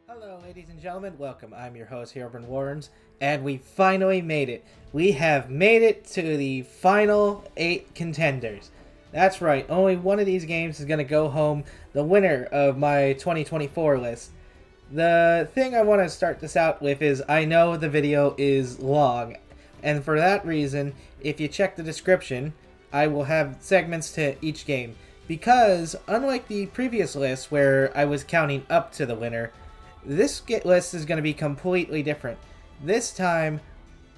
Hello, ladies and gentlemen. Welcome. I'm your host, Herobrinewarns, and we finally made it. We have made it to the final 8 contenders. That's right. Only one of these games is going to go home the winner of my 2024 list. The thing I want to start this out with is I know the video is long, and for that reason, if you check the description, I will have segments to each game. Because, unlike the previous list where I was counting up to the winner, this list is going to be completely different. This time,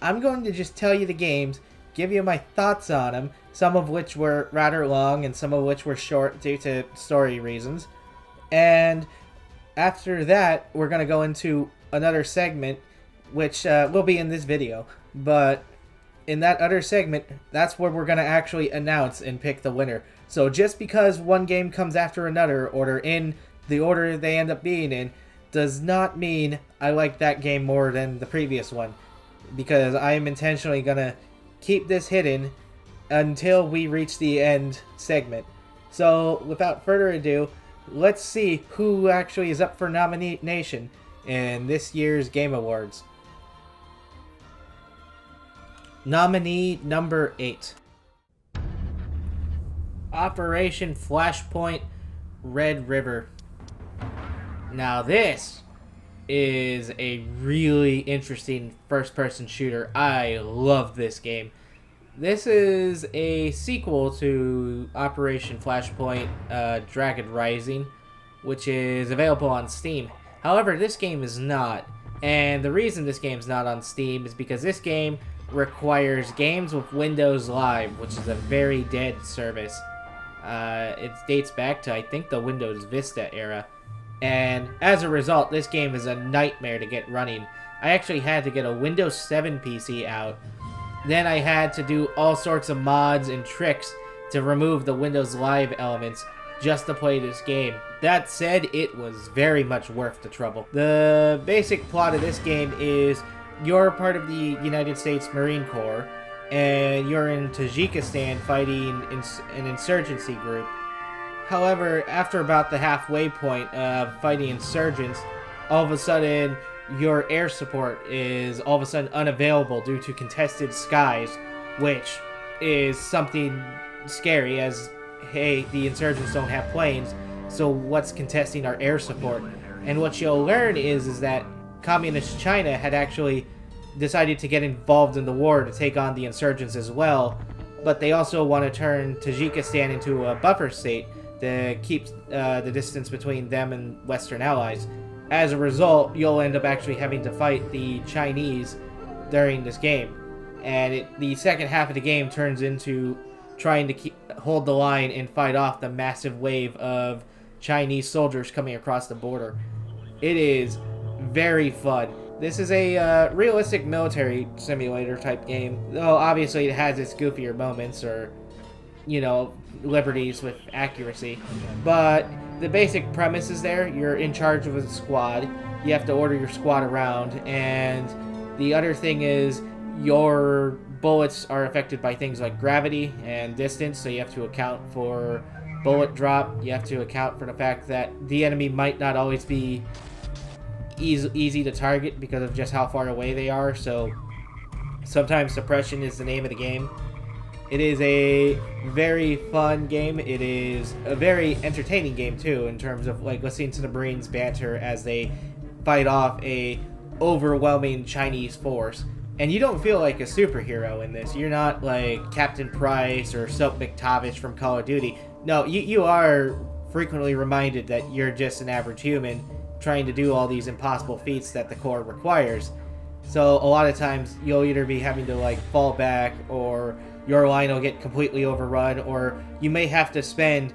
I'm going to just tell you the games, give you my thoughts on them, some of which were rather long and some of which were short due to story reasons. And after that, we're going to go into another segment, which will be in this video. But in that other segment, that's where we're going to actually announce and pick the winner. So just because one game comes after another, or in the order they end up being in, does not mean I like that game more than the previous one, because I am intentionally going to keep this hidden until we reach the end segment. So without further ado, let's see who actually is up for nomination in this year's Game Awards. Nominee number 8. Operation Flashpoint Red River. Now this is a really interesting first-person shooter. I love this game. This is a sequel to Operation Flashpoint Dragon Rising, which is available on Steam. However, this game is not. And the reason this game's not on Steam is because this game requires games with Windows Live, which is a very dead service. It dates back to, I think, the Windows Vista era. And as a result, this game is a nightmare to get running. I actually had to get a Windows 7 PC out. Then I had to do all sorts of mods and tricks to remove the Windows Live elements just to play this game. That said, it was very much worth the trouble. The basic plot of this game is you're part of the United States Marine Corps, and you're in Tajikistan fighting an insurgency group. However, after about the halfway point of fighting insurgents, all of a sudden, your air support is all of a sudden unavailable due to contested skies, which is something scary as, hey, the insurgents don't have planes, so what's contesting our air support? And what you'll learn is that Communist China had actually decided to get involved in the war to take on the insurgents as well, but they also want to turn Tajikistan into a buffer state to keep the distance between them and Western allies. As a result, you'll end up actually having to fight the Chinese during this game. And the second half of the game turns into trying to hold the line and fight off the massive wave of Chinese soldiers coming across the border. It is very fun. This is a realistic military simulator type game, though obviously it has its goofier moments or, liberties with accuracy. But the basic premise is there. You're in charge of a squad. You have to order your squad around, and the other thing is your bullets are affected by things like gravity and distance, so you have to account for bullet drop. You have to account for the fact that the enemy might not always be easy to target because of just how far away they are, so sometimes suppression is the name of the game. It is a very fun game. It is a very entertaining game too, in terms of listening to the Marines banter as they fight off a overwhelming Chinese force. And you don't feel like a superhero in this. You're not like Captain Price or Soap McTavish from Call of Duty. No, you are frequently reminded that you're just an average human trying to do all these impossible feats that the Corps requires. So a lot of times you'll either be having to fall back, or your line will get completely overrun, or you may have to spend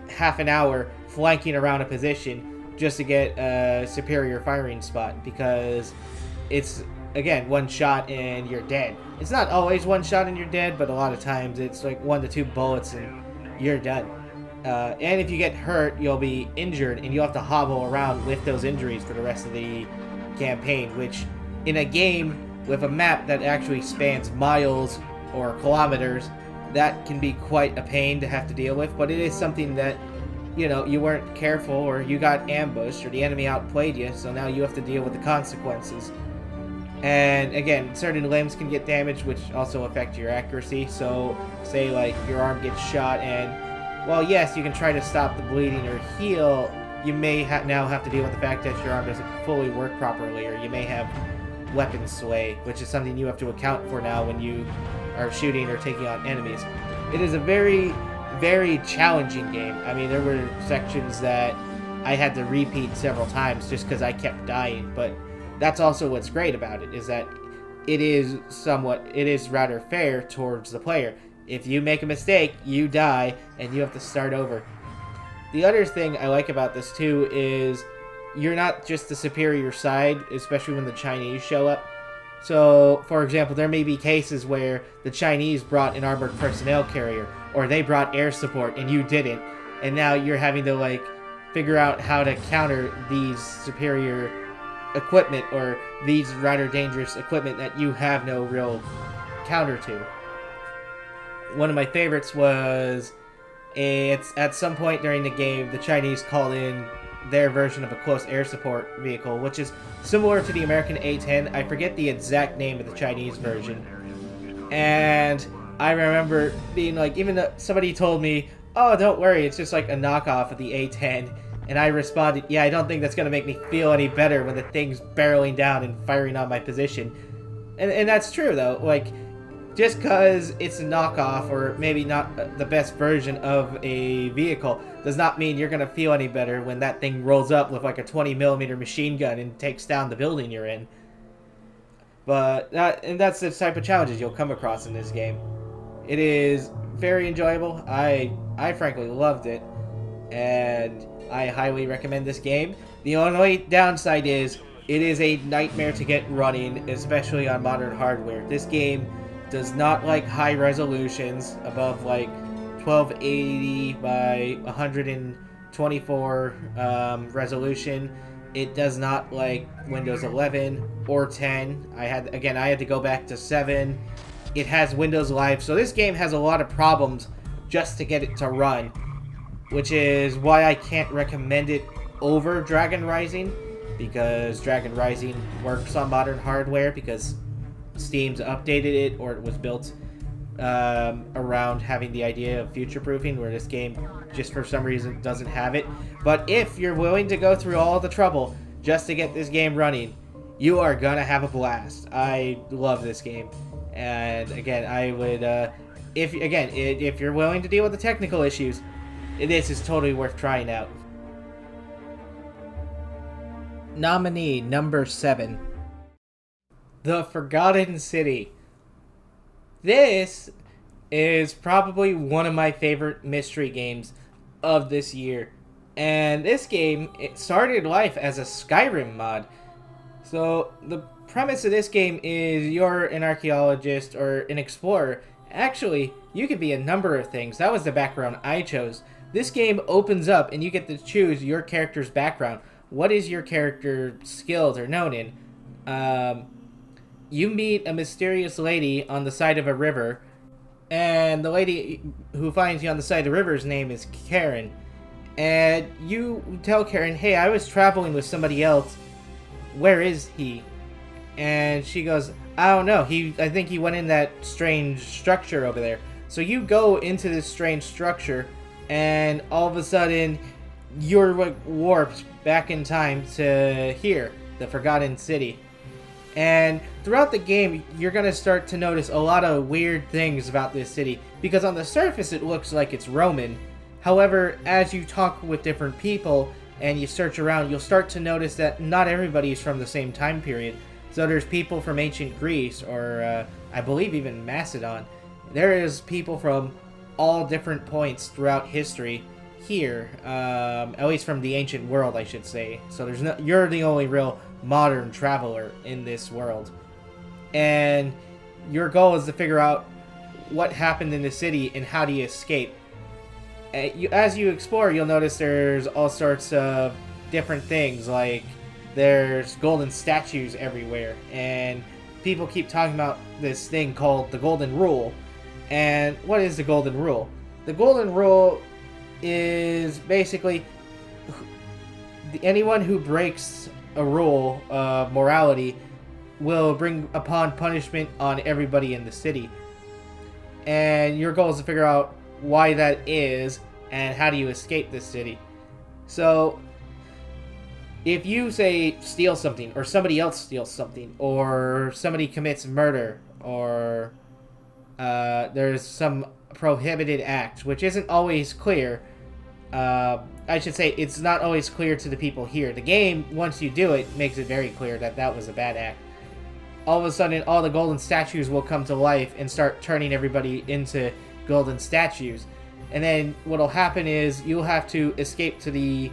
half an hour flanking around a position just to get a superior firing spot, because it's, again, one shot and you're dead. It's not always one shot and you're dead, but a lot of times it's 1 to 2 bullets and you're done. And if you get hurt, you'll be injured and you'll have to hobble around with those injuries for the rest of the campaign, which in a game with a map that actually spans miles or kilometers, that can be quite a pain to have to deal with, but it is something that you know, you weren't careful or you got ambushed or the enemy outplayed you, so now you have to deal with the consequences. And again, certain limbs can get damaged, which also affect your accuracy. So, say like your arm gets shot, and well, yes, you can try to stop the bleeding or heal. You may now have to deal with the fact that your arm doesn't fully work properly, or you may have weapon sway, which is something you have to account for now when you are shooting or taking on enemies. It is a very, very challenging game. I mean, there were sections that I had to repeat several times just because I kept dying, but that's also what's great about it, is that it is rather fair towards the player. If you make a mistake, you die, and you have to start over. The other thing I like about this too is you're not just the superior side, especially when the Chinese show up. So, for example, there may be cases where the Chinese brought an armored personnel carrier, or they brought air support and you didn't, and now you're having to like figure out how to counter these superior equipment or these rather dangerous equipment that you have no real counter to. One of my favorites was it's at some point during the game the Chinese called in their version of a close air support vehicle, which is similar to the American A-10. I forget the exact name of the Chinese version. And I remember being like, even though somebody told me, oh, don't worry, it's just like a knockoff of the A-10. And I responded, yeah, I don't think that's going to make me feel any better when the thing's barreling down and firing on my position. And that's true, though. Like, just because it's a knockoff or maybe not the best version of a vehicle does not mean you're going to feel any better when that thing rolls up with like a 20mm machine gun and takes down the building you're in. But that's the type of challenges you'll come across in this game. It is very enjoyable. I frankly loved it, and I highly recommend this game. The only downside is it is a nightmare to get running, especially on modern hardware. This game does not like high resolutions above like 1280 by 124 resolution. It does not like Windows 11 or 10. I had to go back to 7. It has Windows Live, so this game has a lot of problems just to get it to run, which is why I can't recommend it over Dragon Rising, because Dragon Rising works on modern hardware because Steam's updated it, or it was built around having the idea of future-proofing, where this game just for some reason doesn't have it. But if you're willing to go through all the trouble just to get this game running, you are gonna have a blast. I love this game, and again, I would if you're willing to deal with the technical issues, this is totally worth trying out. Nominee number 7. The Forgotten City. This is probably one of my favorite mystery games of this year. And this game, it started life as a Skyrim mod. So the premise of this game is you're an archaeologist or an explorer. Actually, you could be a number of things. That was the background I chose. This game opens up and you get to choose your character's background. What is your character skilled or known in? You meet a mysterious lady on the side of a river, and the lady who finds you on the side of the river's name is Karen. And you tell Karen, hey, I was traveling with somebody else. Where is he? And she goes, I don't know. I think he went in that strange structure over there. So you go into this strange structure, and all of a sudden, you're like warped back in time to here, the Forgotten City. And throughout the game, you're going to start to notice a lot of weird things about this city, because on the surface it looks like it's Roman. However, as you talk with different people and you search around, you'll start to notice that not everybody is from the same time period. So there's people from ancient Greece, or I believe even Macedon. There is people from all different points throughout history here, at least from the ancient world, I should say. So you're the only real modern traveler in this world. And your goal is to figure out what happened in the city and how do you escape. As you explore, you'll notice there's all sorts of different things, like there's golden statues everywhere, and people keep talking about this thing called the Golden Rule. And what is the Golden Rule? The Golden Rule is basically anyone who breaks a rule of morality will bring upon punishment on everybody in the city. And your goal is to figure out why that is and how do you escape this city. So, if you, say, steal something, or somebody else steals something, or somebody commits murder, or there's some prohibited act, which isn't always clear, I should say it's not always clear to the people here. The game, once you do it, makes it very clear that that was a bad act. All of a sudden, all the golden statues will come to life and start turning everybody into golden statues. And then what'll happen is you'll have to escape to the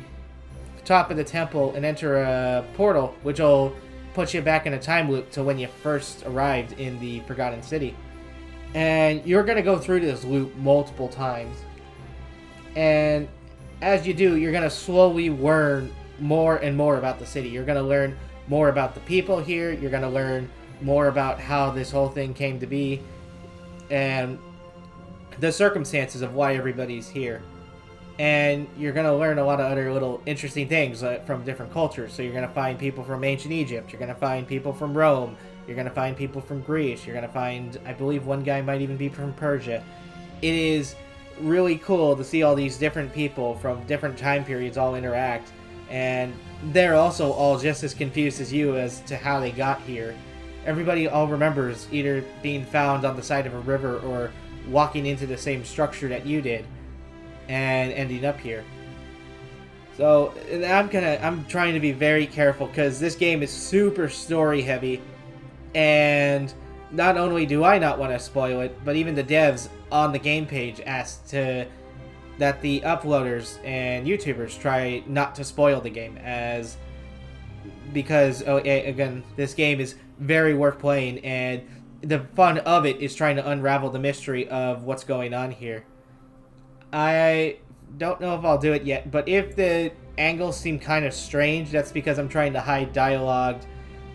top of the temple and enter a portal, which will put you back in a time loop to when you first arrived in the Forgotten City. And you're going to go through this loop multiple times. And as you do, you're going to slowly learn more and more about the city. You're going to learn more about the people here. You're going to learn more about how this whole thing came to be and the circumstances of why everybody's here. And you're going to learn a lot of other little interesting things from different cultures. So you're going to find people from ancient Egypt. You're going to find people from Rome. You're going to find people from Greece. You're going to find, I believe one guy might even be from Persia. It is really cool to see all these different people from different time periods all interact. And they're also all just as confused as you as to how they got here. Everybody all remembers either being found on the side of a river or walking into the same structure that you did and ending up here. So I'm trying to be very careful because this game is super story heavy, and not only do I not want to spoil it, but even the devs on the game page asked that the uploaders and YouTubers try not to spoil the game, because again, this game is very worth playing, and the fun of it is trying to unravel the mystery of what's going on here. I don't know if I'll do it yet, but if the angles seem kind of strange, that's because I'm trying to hide dialogue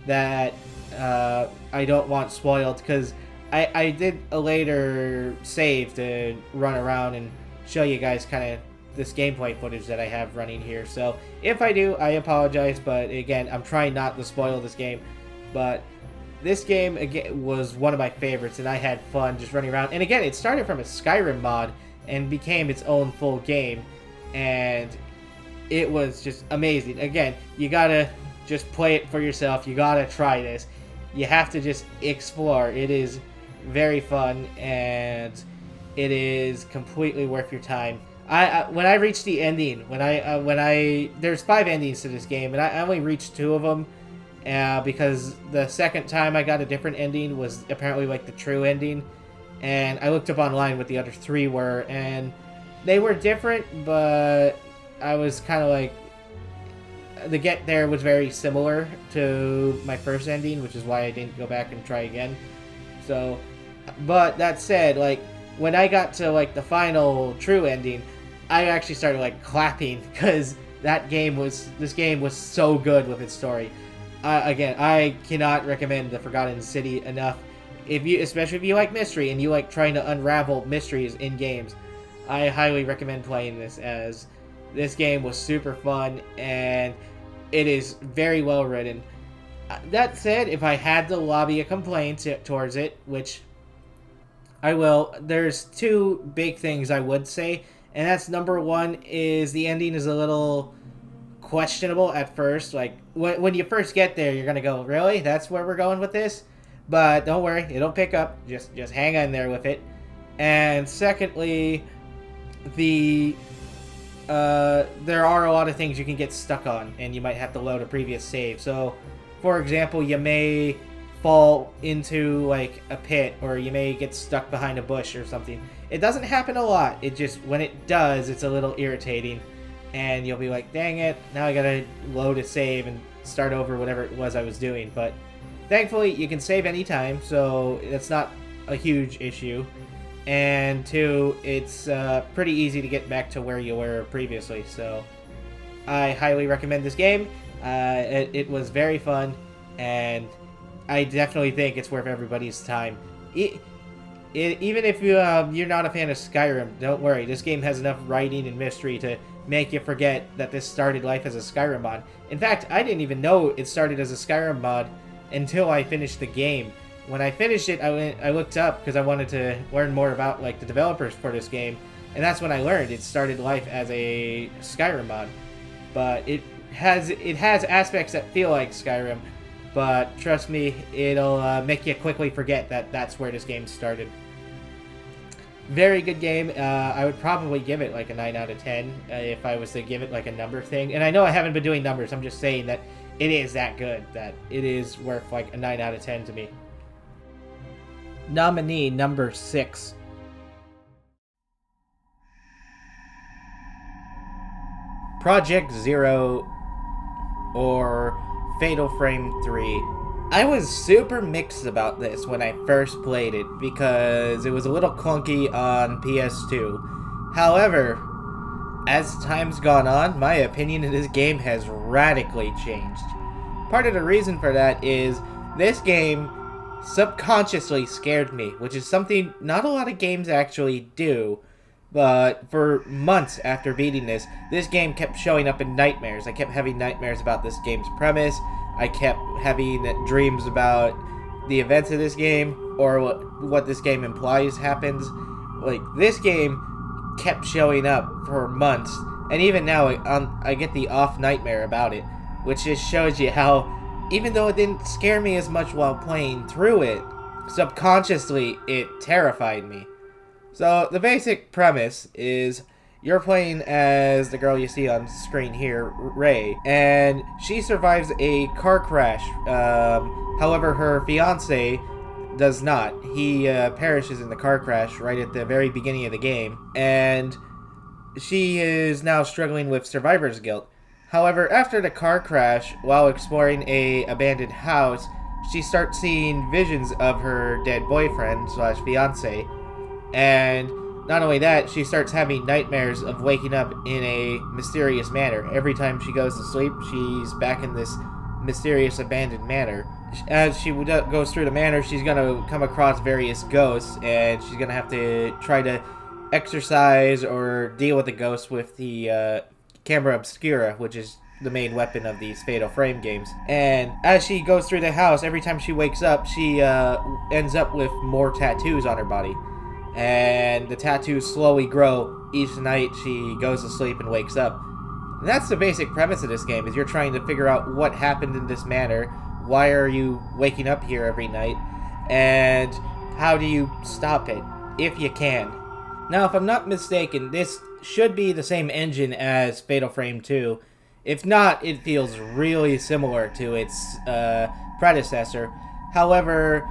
that I don't want spoiled, because I did a later save to run around and show you guys kind of this gameplay footage that I have running here. So if I do, I apologize, but again, I'm trying not to spoil this game. But this game, again, was one of my favorites, and I had fun just running around. And again, it started from a Skyrim mod and became its own full game, and it was just amazing. Again, you gotta just play it for yourself. You gotta try this. You have to just explore. It is very fun, and it is completely worth your time. When I reached the ending, there's 5 endings to this game, and I only reached 2 of them, because the second time I got a different ending was apparently like the true ending, and I looked up online what the other 3 were, and they were different, but I was kind of like, the get there was very similar to my first ending, which is why I didn't go back and try again. So, but that said, like, when I got to like the final true ending, I actually started like clapping, because this game was so good with its story. Again, I cannot recommend The Forgotten City enough. Especially if you like mystery and you like trying to unravel mysteries in games, I highly recommend playing this, as this game was super fun and it is very well written. That said, if I had to lobby a complaint towards it, which I will, there's 2 big things I would say, and that's number 1 is the ending is a little questionable at first. Like, when you first get there, you're gonna go, really? That's where we're going with this? But don't worry, it'll pick up. Just hang on there with it. And secondly, there are a lot of things you can get stuck on, and you might have to load a previous save. So, for example, you may fall into like a pit, or you may get stuck behind a bush or something. It doesn't happen a lot. It just, when it does, it's a little irritating, and you'll be like, dang it, now I gotta load a save and start over whatever it was I was doing. But thankfully, you can save anytime, so that's not a huge issue. And 2, it's pretty easy to get back to where you were previously. So I highly recommend this game. It was very fun, and I definitely think it's worth everybody's time. Even if you're not a fan of Skyrim, don't worry. This game has enough writing and mystery to make you forget that this started life as a Skyrim mod. In fact, I didn't even know it started as a Skyrim mod until I finished the game. When I finished it, I looked up because I wanted to learn more about like the developers for this game, and that's when I learned it started life as a Skyrim mod. But it has aspects that feel like Skyrim, but trust me, it'll make you quickly forget that that's where this game started. Very good game. I would probably give it like a 9 out of 10 if I was to give it like a number thing. And I know I haven't been doing numbers. I'm just saying that it is that good, that it is worth like a 9 out of 10 to me. Nominee number 6. Project Zero or Fatal Frame 3. I was super mixed about this when I first played it because it was a little clunky on PS2. However, as time's gone on, my opinion of this game has radically changed. Part of the reason for that is this game subconsciously scared me, which is something not a lot of games actually do. But for months after beating this game kept showing up in nightmares. I kept having nightmares about this game's premise. I kept having dreams about the events of this game, or what this game implies happens. Like, this game kept showing up for months, and even now I get the off nightmare about it, which just shows you how, even though it didn't scare me as much while playing through it, subconsciously it terrified me. So, the basic premise is you're playing as the girl you see on screen here, Ray, and she survives a car crash. However, her fiancé does not. He perishes in the car crash right at the very beginning of the game, and she is now struggling with survivor's guilt. However, after the car crash, while exploring a abandoned house, she starts seeing visions of her dead boyfriend / fiancé. And not only that, she starts having nightmares of waking up in a mysterious manner. Every time she goes to sleep, she's back in this mysterious abandoned manor. As she goes through the manor, she's going to come across various ghosts, and she's going to have to try to exorcise or deal with the ghosts with the camera obscura, which is the main weapon of these Fatal Frame games. And as she goes through the house, every time she wakes up, she ends up with more tattoos on her body. And the tattoos slowly grow each night she goes to sleep and wakes up. And that's the basic premise of this game, is you're trying to figure out what happened in this manor, why are you waking up here every night, and how do you stop it, if you can. Now, if I'm not mistaken, this should be the same engine as Fatal Frame 2. If not, it feels really similar to its predecessor. However,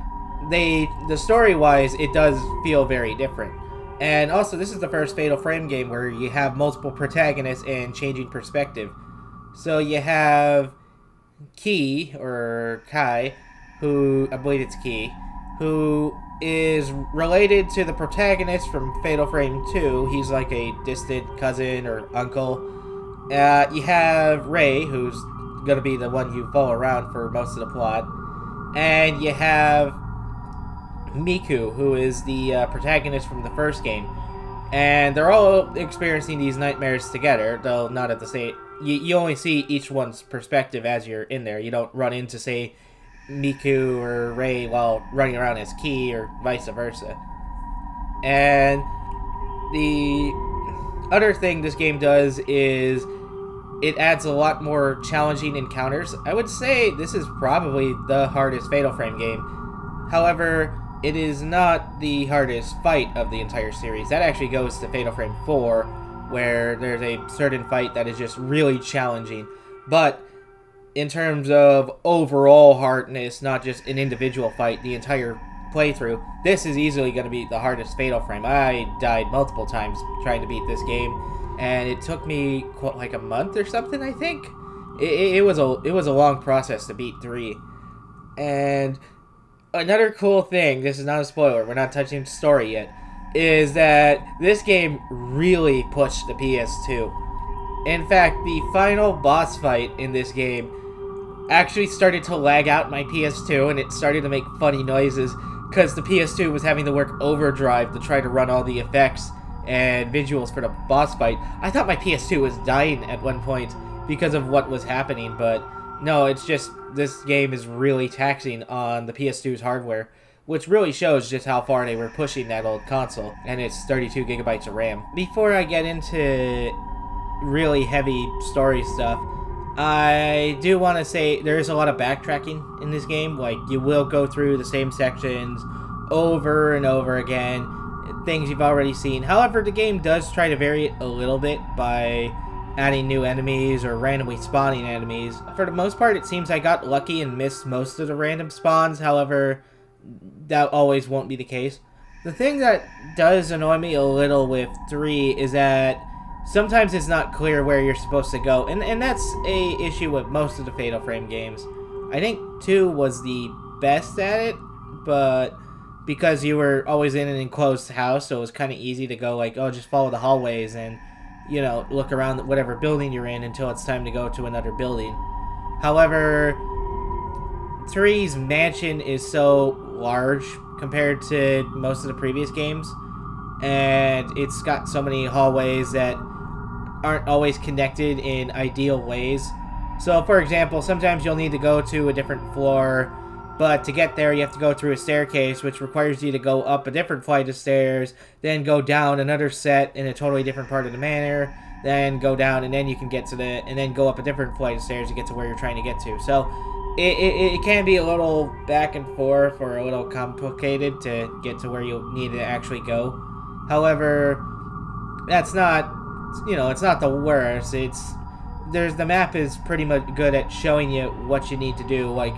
the story-wise, it does feel very different. And also, this is the first Fatal Frame game where you have multiple protagonists and changing perspective. So you have Key, or Kai, who, I believe it's Key, who is related to the protagonist from Fatal Frame 2. He's like a distant cousin or uncle. You have Ray, who's going to be the one you follow around for most of the plot. And you have Miku, who is the protagonist from the first game. And they're all experiencing these nightmares together, though not at the same... You only see each one's perspective as you're in there. You don't run into, say, Miku or Ray while running around as Key, or vice versa. And the other thing this game does is it adds a lot more challenging encounters. I would say this is probably the hardest Fatal Frame game. However, it is not the hardest fight of the entire series. That actually goes to Fatal Frame 4, where there's a certain fight that is just really challenging. But in terms of overall hardness, not just an individual fight, the entire playthrough, this is easily going to be the hardest Fatal Frame. I died multiple times trying to beat this game, and it took me like a month or something, I think. It was a long process to beat 3. And another cool thing, this is not a spoiler, we're not touching the story yet, is that this game really pushed the PS2. In fact, the final boss fight in this game actually started to lag out my PS2, and it started to make funny noises because the PS2 was having to work overdrive to try to run all the effects and visuals for the boss fight. I thought my PS2 was dying at one point because of what was happening, but no, it's just this game is really taxing on the PS2's hardware, which really shows just how far they were pushing that old console and its 32 gigabytes of RAM. Before I get into really heavy story stuff, I do want to say there is a lot of backtracking in this game. Like, you will go through the same sections over and over again, things you've already seen. However, the game does try to vary it a little bit by adding new enemies or randomly spawning enemies. For the most part, it seems I got lucky and missed most of the random spawns. However, that always won't be the case. The thing that does annoy me a little with 3 is that sometimes it's not clear where you're supposed to go, and that's a issue with most of the Fatal Frame games. I think 2 was the best at it, but because you were always in an enclosed house, so it was kind of easy to go like, oh, just follow the hallways and, you know, look around whatever building you're in until it's time to go to another building. However, 3's mansion is so large compared to most of the previous games, and it's got so many hallways that aren't always connected in ideal ways. So, for example, sometimes you'll need to go to a different floor, but to get there you have to go through a staircase, which requires you to go up a different flight of stairs, then go down another set in a totally different part of the manor, then go down, and then you can get to and then go up a different flight of stairs to get to where you're trying to get to. So it can be a little back and forth or a little complicated to get to where you need to actually go. However, that's not, you know, it's not the worst. The map is pretty much good at showing you what you need to do. Like,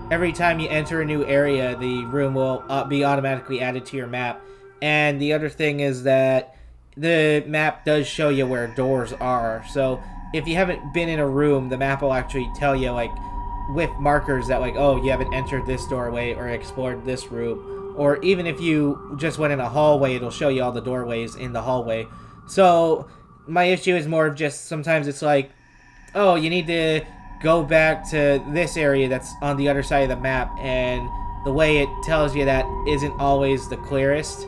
every time you enter a new area, the room will be automatically added to your map. And the other thing is that the map does show you where doors are. So if you haven't been in a room, the map will actually tell you, like, with markers that, like, oh, you haven't entered this doorway or explored this room. Or even if you just went in a hallway, it'll show you all the doorways in the hallway. So my issue is more of just sometimes it's like, oh, you need to go back to this area that's on the other side of the map, and the way it tells you that isn't always the clearest.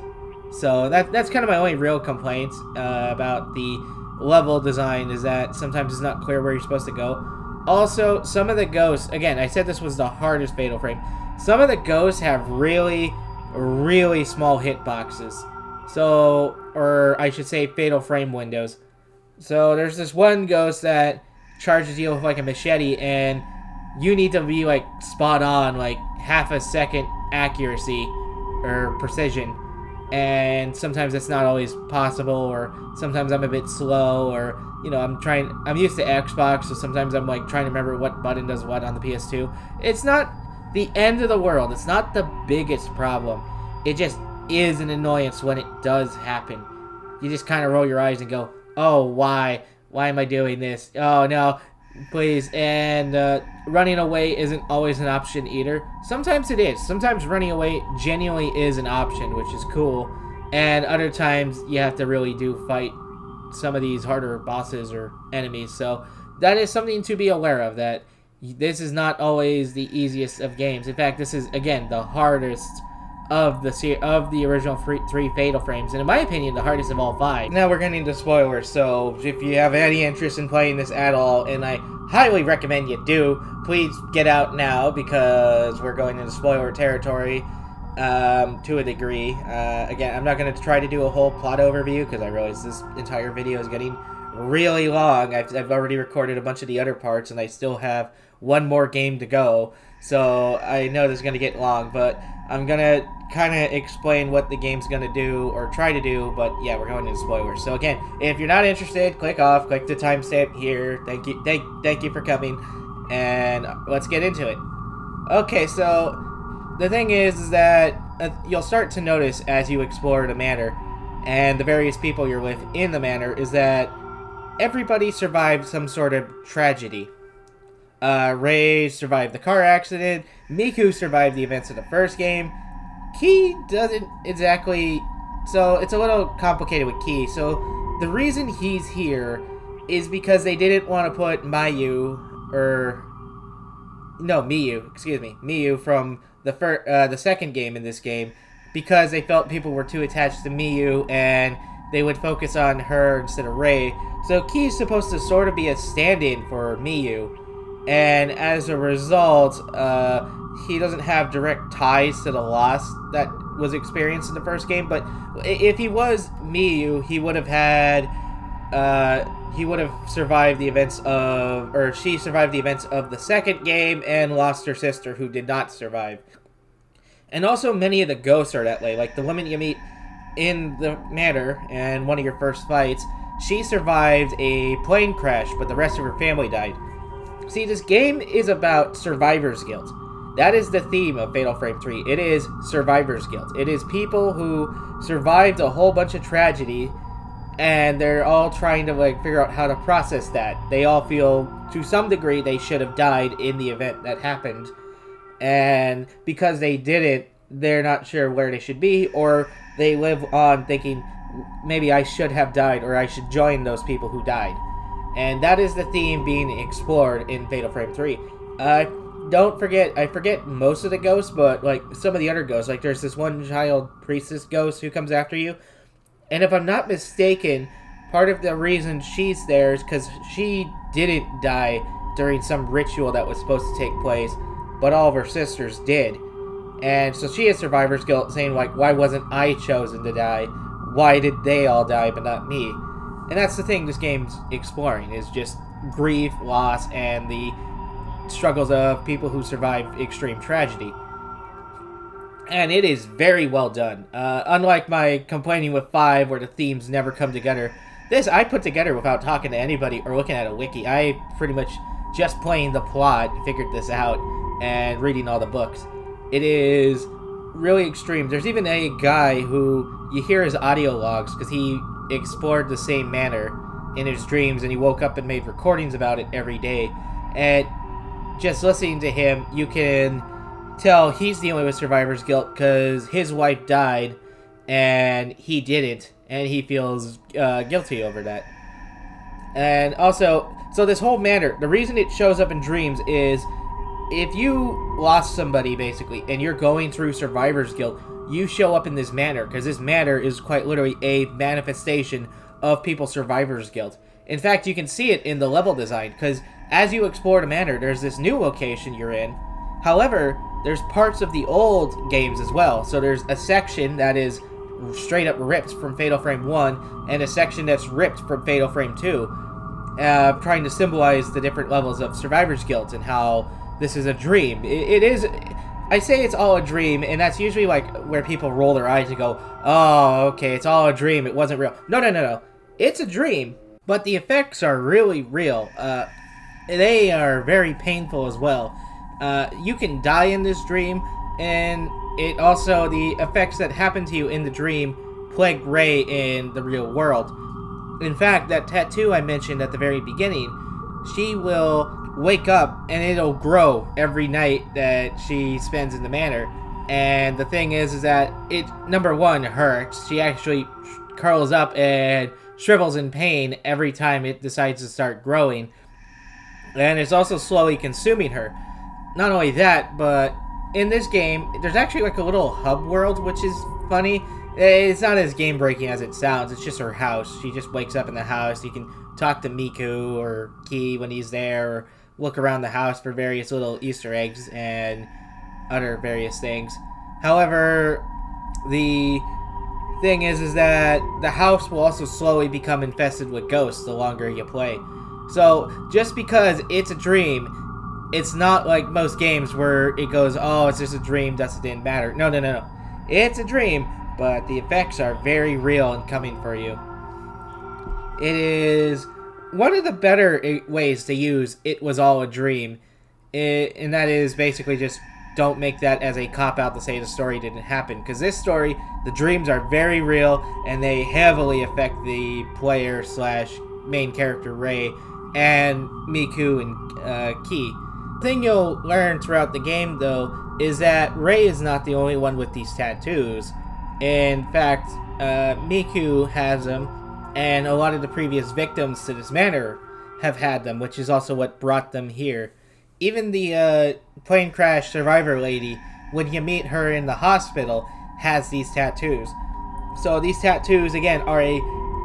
So that's kind of my only real complaint about the level design, is that sometimes it's not clear where you're supposed to go. Also, some of the ghosts, again, I said this was the hardest Fatal Frame. Some of the ghosts have really, really small hitboxes. So, or I should say Fatal Frame windows. So there's this one ghost that charges you with like a machete, and you need to be like spot on, like half a second accuracy or precision. And sometimes it's not always possible, or sometimes I'm a bit slow, or, you know, I'm used to Xbox, so sometimes I'm like trying to remember what button does what on the PS2. It's not the end of the world. It's not the biggest problem. It just is an annoyance when it does happen. You just kind of roll your eyes and go, oh, why? Why am I doing this? Oh, no, please. And running away isn't always an option either. Sometimes it is. Sometimes running away genuinely is an option, which is cool. And other times you have to really fight some of these harder bosses or enemies. So that is something to be aware of, that this is not always the easiest of games. In fact, this is, again, the hardest of the original 3 Fatal Frames, and in my opinion, the hardest of all 5. Now we're getting into spoilers, so if you have any interest in playing this at all, and I highly recommend you do, please get out now, because we're going into spoiler territory to a degree. Again, I'm not going to try to do a whole plot overview, because I realize this entire video is getting really long. I've already recorded a bunch of the other parts, and I still have one more game to go, so I know this is going to get long, but I'm going to kind of explain what the game's going to do, or try to do, but yeah, we're going into spoilers. So again, if you're not interested, click off, click the timestamp here. Thank you for coming, and let's get into it. Okay, so the thing is that you'll start to notice as you explore the manor and the various people you're with in the manor is that everybody survived some sort of tragedy. Ray survived the car accident, Miku survived the events of the first game, Key doesn't exactly, so it's a little complicated with Key. So the reason he's here is because they didn't want to put Mayu, or no, Miyu, excuse me, Miyu from the second game in this game, because they felt people were too attached to Miyu and they would focus on her instead of Rei. So Ki's supposed to sort of be a stand-in for Miyu, and as a result, he doesn't have direct ties to the loss that was experienced in the first game. But if he was Miyu, he would have had, he would have survived the events of, or she survived the events of the second game and lost her sister, who did not survive. And also many of the ghosts are that way. Like the woman you meet in the manor and one of your first fights, she survived a plane crash, but the rest of her family died. See, this game is about survivor's guilt. That is the theme of Fatal Frame 3. It is survivor's guilt. It is people who survived a whole bunch of tragedy, and they're all trying to figure out how to process that. They all feel, to some degree, they should have died in the event that happened. And because they didn't, they're not sure where they should be, or they live on thinking, maybe I should have died, or I should join those people who died. And that is the theme being explored in Fatal Frame 3. Don't forget, I forget most of the ghosts, but some of the other ghosts, there's this one child priestess ghost who comes after you. And if I'm not mistaken, part of the reason she's there is because she didn't die during some ritual that was supposed to take place, but all of her sisters did. And so she has survivor's guilt, saying, why wasn't I chosen to die? Why did they all die, but not me? And that's the thing this game's exploring, is just grief, loss, and the struggles of people who survive extreme tragedy. And it is very well done. Unlike my complaining with 5, where the themes never come together, this I put together without talking to anybody or looking at a wiki. I pretty much just playing the plot figured this out and reading all the books. It is really extreme. There's even a guy who you hear his audio logs because he explored the same manor in his dreams, and he woke up and made recordings about it every day. And just listening to him, you can tell he's dealing with survivor's guilt because his wife died and he didn't, and he feels guilty over that. And also, so this whole manor, the reason it shows up in dreams is if you lost somebody, basically, and you're going through survivor's guilt, you show up in this manor, because this manor is quite literally a manifestation of people's survivor's guilt. In fact, you can see it in the level design, because as you explore the manor, there's this new location you're in. However, there's parts of the old games as well. So there's a section that is straight up ripped from Fatal Frame 1, and a section that's ripped from Fatal Frame 2, trying to symbolize the different levels of survivor's guilt and how this is a dream. It is... I say it's all a dream, and that's usually where people roll their eyes and go, oh, okay, it's all a dream, it wasn't real. No. It's a dream, but the effects are really real. They are very painful as well. You can die in this dream, and it also, the effects that happen to you in the dream plague Rei in the real world. In fact, that tattoo I mentioned at the very beginning, she will wake up and it'll grow every night that she spends in the manor. And the thing is that it, number one, hurts. She actually curls up and shrivels in pain every time it decides to start growing. And it's also slowly consuming her. Not only that, but in this game, there's actually a little hub world, which is funny. It's not as game-breaking as it sounds. It's just her house. She just wakes up in the house. You can talk to Miku or Ki when he's there, or look around the house for various little Easter eggs and other various things. However, the thing is that the house will also slowly become infested with ghosts the longer you play. So, just because it's a dream, it's not like most games where it goes, oh, it's just a dream, thus it didn't matter. No. It's a dream, but the effects are very real and coming for you. It is one of the better ways to use "it was all a dream," and that is basically just don't make that as a cop-out to say the story didn't happen. Because this story, the dreams are very real, and they heavily affect the player / main character Rei and Miku and Ki. The thing you'll learn throughout the game, though, is that Rei is not the only one with these tattoos. In fact, Miku has them, and a lot of the previous victims to this manor have had them, which is also what brought them here. even the plane crash survivor lady, when you meet her in the hospital, has these tattoos. So these tattoos, again, are a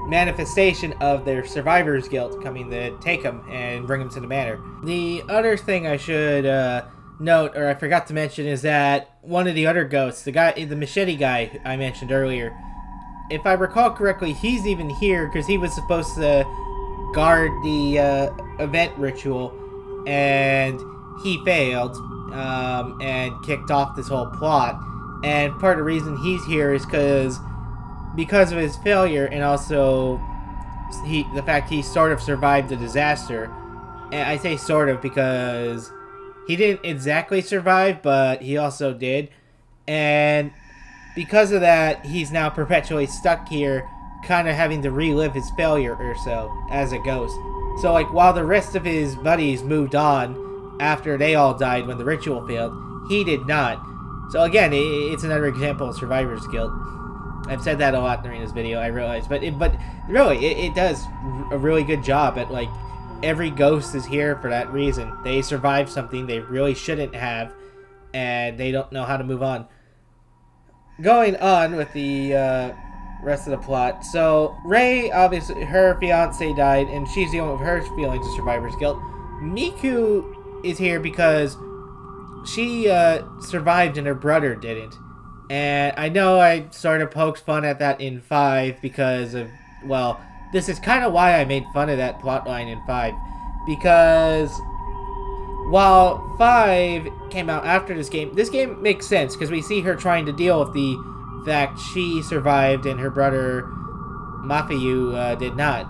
manifestation of their survivor's guilt coming to take them and bring them to the manor. The other thing I should note, or I forgot to mention, is that one of the other ghosts, the machete guy I mentioned earlier, if I recall correctly, he's even here because he was supposed to guard the event ritual, and he failed and kicked off this whole plot. And part of the reason he's here is because of his failure, and also the fact he sort of survived the disaster. And I say sort of because he didn't exactly survive, but he also did. And because of that, he's now perpetually stuck here, kind of having to relive his failure or so as a ghost. So, like, while the rest of his buddies moved on after they all died when the ritual failed, he did not. So again, it's another example of survivor's guilt. I've said that a lot during this video, I realize, but really, it does a really good job at, like, every ghost is here for that reason. They survived something they really shouldn't have, and they don't know how to move on. Going on with the rest of the plot. So, Ray, obviously, her fiance died, and she's dealing with her feelings of survivor's guilt. Miku is here because she survived and her brother didn't. And I know I sort of poked fun at that in 5 because of, well, this is kind of why I made fun of that plotline in 5. Because while 5 came out after this game makes sense because we see her trying to deal with the fact she survived and her brother Mafiyu did not.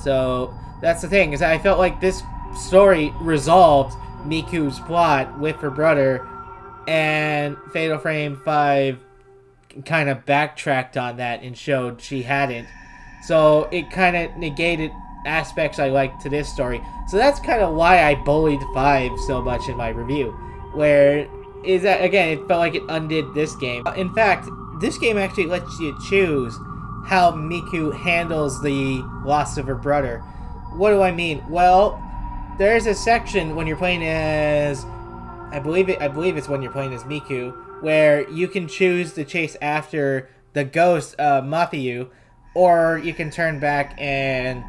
So that's the thing, is I felt like this story resolved Miku's plot with her brother, and Fatal Frame 5 kind of backtracked on that and showed she hadn't. So it kind of negated aspects I liked to this story. So that's kind of why I bullied 5 so much in my review. Where is that, again, it felt like it undid this game. In fact, this game actually lets you choose how Miku handles the loss of her brother. What do I mean? Well, there's a section when you're playing as, I believe it's when you're playing as Miku, where you can choose to chase after the ghost of Mafiyu, or you can turn back and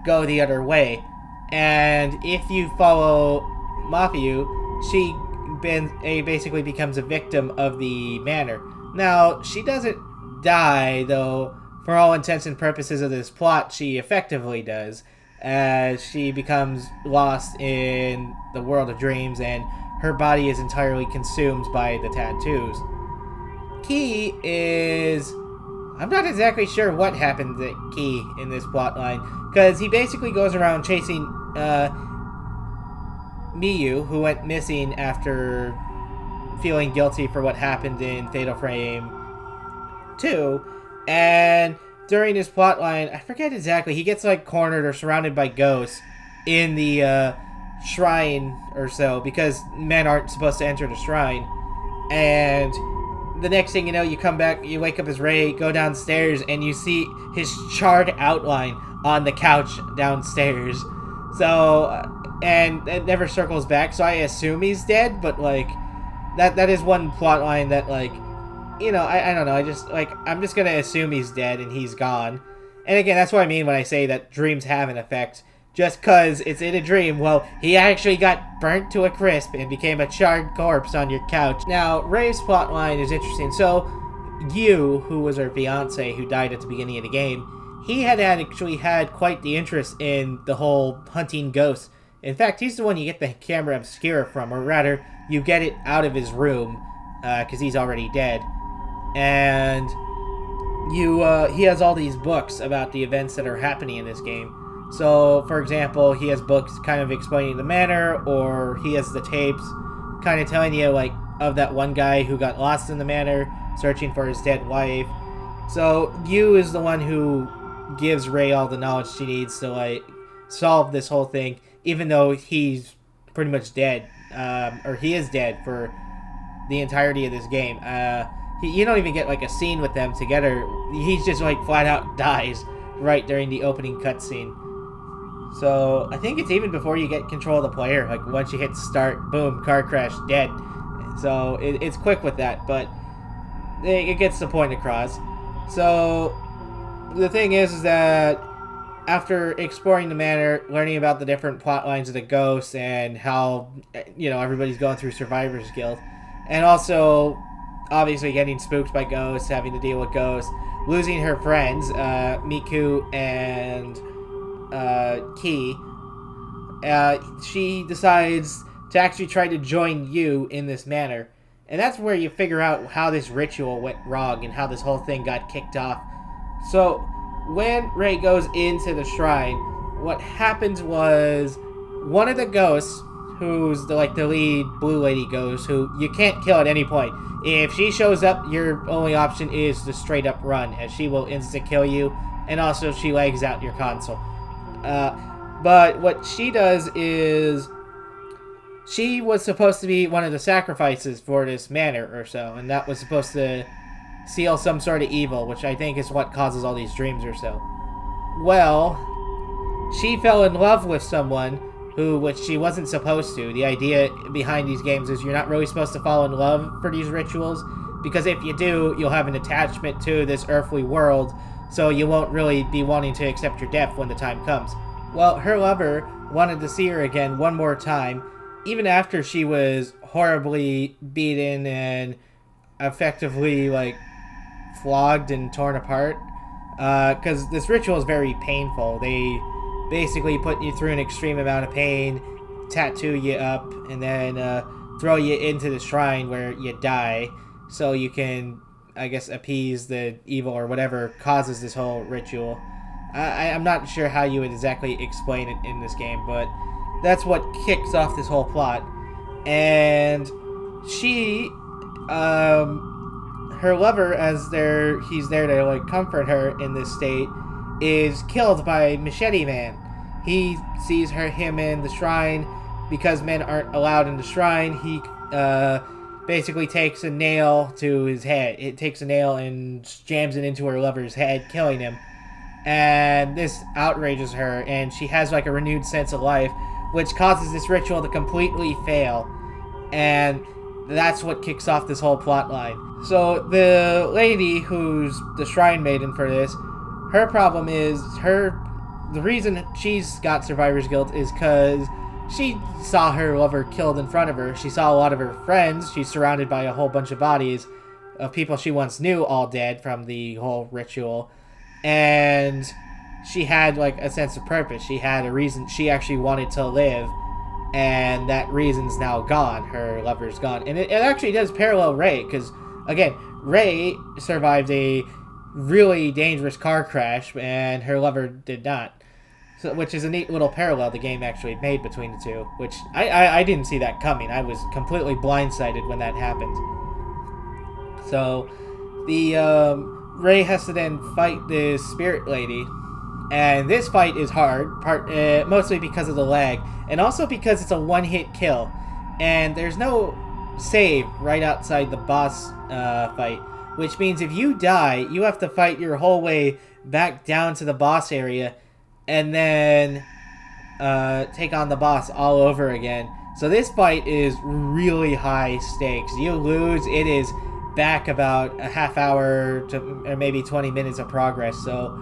go the other way. And if you follow Mafiyu, she basically becomes a victim of the manor. Now, she doesn't die, though for all intents and purposes of this plot, she effectively does, as she becomes lost in the world of dreams and her body is entirely consumed by the tattoos. Key is, I'm not exactly sure what happened to Key in this plotline, because he basically goes around chasing Miyu, who went missing after feeling guilty for what happened in Fatal Frame 2, and during his plotline, I forget exactly, he gets like cornered or surrounded by ghosts in the shrine or so, because men aren't supposed to enter the shrine. And the next thing you know, you come back, you wake up as Ray, go downstairs, and you see his charred outline on the couch downstairs. So, and it never circles back, so I assume he's dead, but like, that is one plotline that, like, you know, I don't know, I'm just gonna assume he's dead and he's gone. And again, that's what I mean when I say that dreams have an effect. Just because it's in a dream, well, he actually got burnt to a crisp and became a charred corpse on your couch. Now, Ray's plotline is interesting. So, Yu, who was her fiance who died at the beginning of the game, he had actually had quite the interest in the whole hunting ghosts. In fact, he's the one you get the camera obscura from, or rather, you get it out of his room, because he's already dead. And he has all these books about the events that are happening in this game. So, for example, he has books kind of explaining the manor, or he has the tapes kind of telling you, like, of that one guy who got lost in the manor, searching for his dead wife. So, Yu is the one who gives Ray all the knowledge she needs to, like, solve this whole thing, even though he's pretty much dead, or he is dead for the entirety of this game. You don't even get, like, a scene with them together. He's just, like, flat out dies right during the opening cutscene. So I think it's even before you get control of the player. Like once you hit start, boom, car crash, dead. So it's quick with that, but it gets the point across. So the thing is that after exploring the manor, learning about the different plot lines of the ghosts and how everybody's going through Survivor's Guild, and also obviously getting spooked by ghosts, having to deal with ghosts, losing her friends, Miku and Ki, she decides to actually try to join you in this manor. And that's where you figure out how this ritual went wrong and how this whole thing got kicked off. So, when Rei goes into the shrine, what happens was one of the ghosts, who's the lead blue lady ghost, who you can't kill at any point. If she shows up, your only option is to straight up run, as she will insta-kill you, and also she lags out your console. But what she does is she was supposed to be one of the sacrifices for this manor or so, and that was supposed to seal some sort of evil, which I think is what causes all these dreams or so. Well, she fell in love with someone which she wasn't supposed to. The idea behind these games is you're not really supposed to fall in love for these rituals, because if you do, you'll have an attachment to this earthly world, so you won't really be wanting to accept your death when the time comes. Well, her lover wanted to see her again one more time, even after she was horribly beaten and effectively, flogged and torn apart. Because this ritual is very painful. They basically put you through an extreme amount of pain, tattoo you up, and then throw you into the shrine where you die, so you can, I guess, appease the evil or whatever causes this whole ritual. I'm not sure how you would exactly explain it in this game, but that's what kicks off this whole plot. And she, her lover, he's there to comfort her in this state, is killed by Machete Man. He sees him in the shrine. Because men aren't allowed in the shrine, he basically takes a nail to his head. It takes a nail and jams it into her lover's head, killing him. And this outrages her, and she has a renewed sense of life, which causes this ritual to completely fail. And that's what kicks off this whole plot line. So the lady who's the shrine maiden for this, her problem is the reason she's got Survivor's Guilt is because she saw her lover killed in front of her. She saw a lot of her friends. She's surrounded by a whole bunch of bodies of people she once knew, all dead from the whole ritual. And she had a sense of purpose. She had a reason. She actually wanted to live, and that reason's now gone. Her lover's gone. And it actually does parallel Rei, because again, Rei survived a really dangerous car crash, and her lover did not. So, which is a neat little parallel the game actually made between the two, which I didn't see that coming. I was completely blindsided when that happened. So, the Rei has to then fight this spirit lady, and this fight is hard, mostly because of the lag, and also because it's a one-hit kill, and there's no save right outside the boss fight, which means if you die, you have to fight your whole way back down to the boss area, and then take on the boss all over again. So this fight is really high stakes. You lose, it is back about a half hour to or maybe 20 minutes of progress. So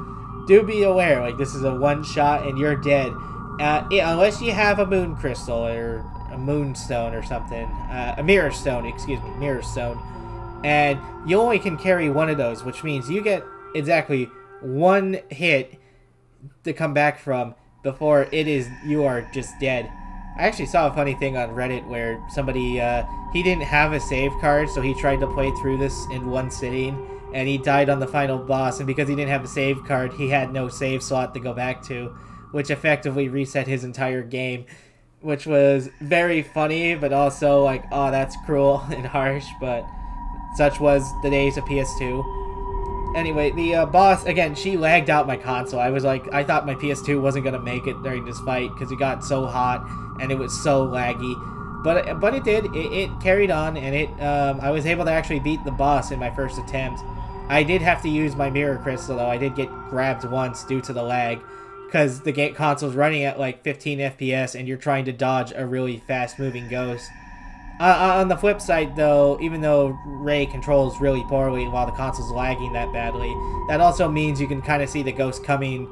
do be aware, this is a one shot and you're dead. Unless you have a moon crystal or a moonstone or something. A mirror stone, mirror stone. And you only can carry one of those, which means you get exactly one hit to come back from before you are just dead. I actually saw a funny thing on Reddit where somebody, he didn't have a save card, so he tried to play through this in one sitting, and he died on the final boss, and because he didn't have a save card, he had no save slot to go back to, which effectively reset his entire game, which was very funny, but also oh, that's cruel and harsh, but such was the days of PS2. Anyway, the boss, again, she lagged out my console. I thought my PS2 wasn't going to make it during this fight because it got so hot and it was so laggy. But it did. It carried on, and I was able to actually beat the boss in my first attempt. I did have to use my mirror crystal, though. I did get grabbed once due to the lag because the game console's running at like 15 FPS and you're trying to dodge a really fast-moving ghost. On the flip side, though, even though Ray controls really poorly while the console's lagging that badly, that also means you can kind of see the ghost coming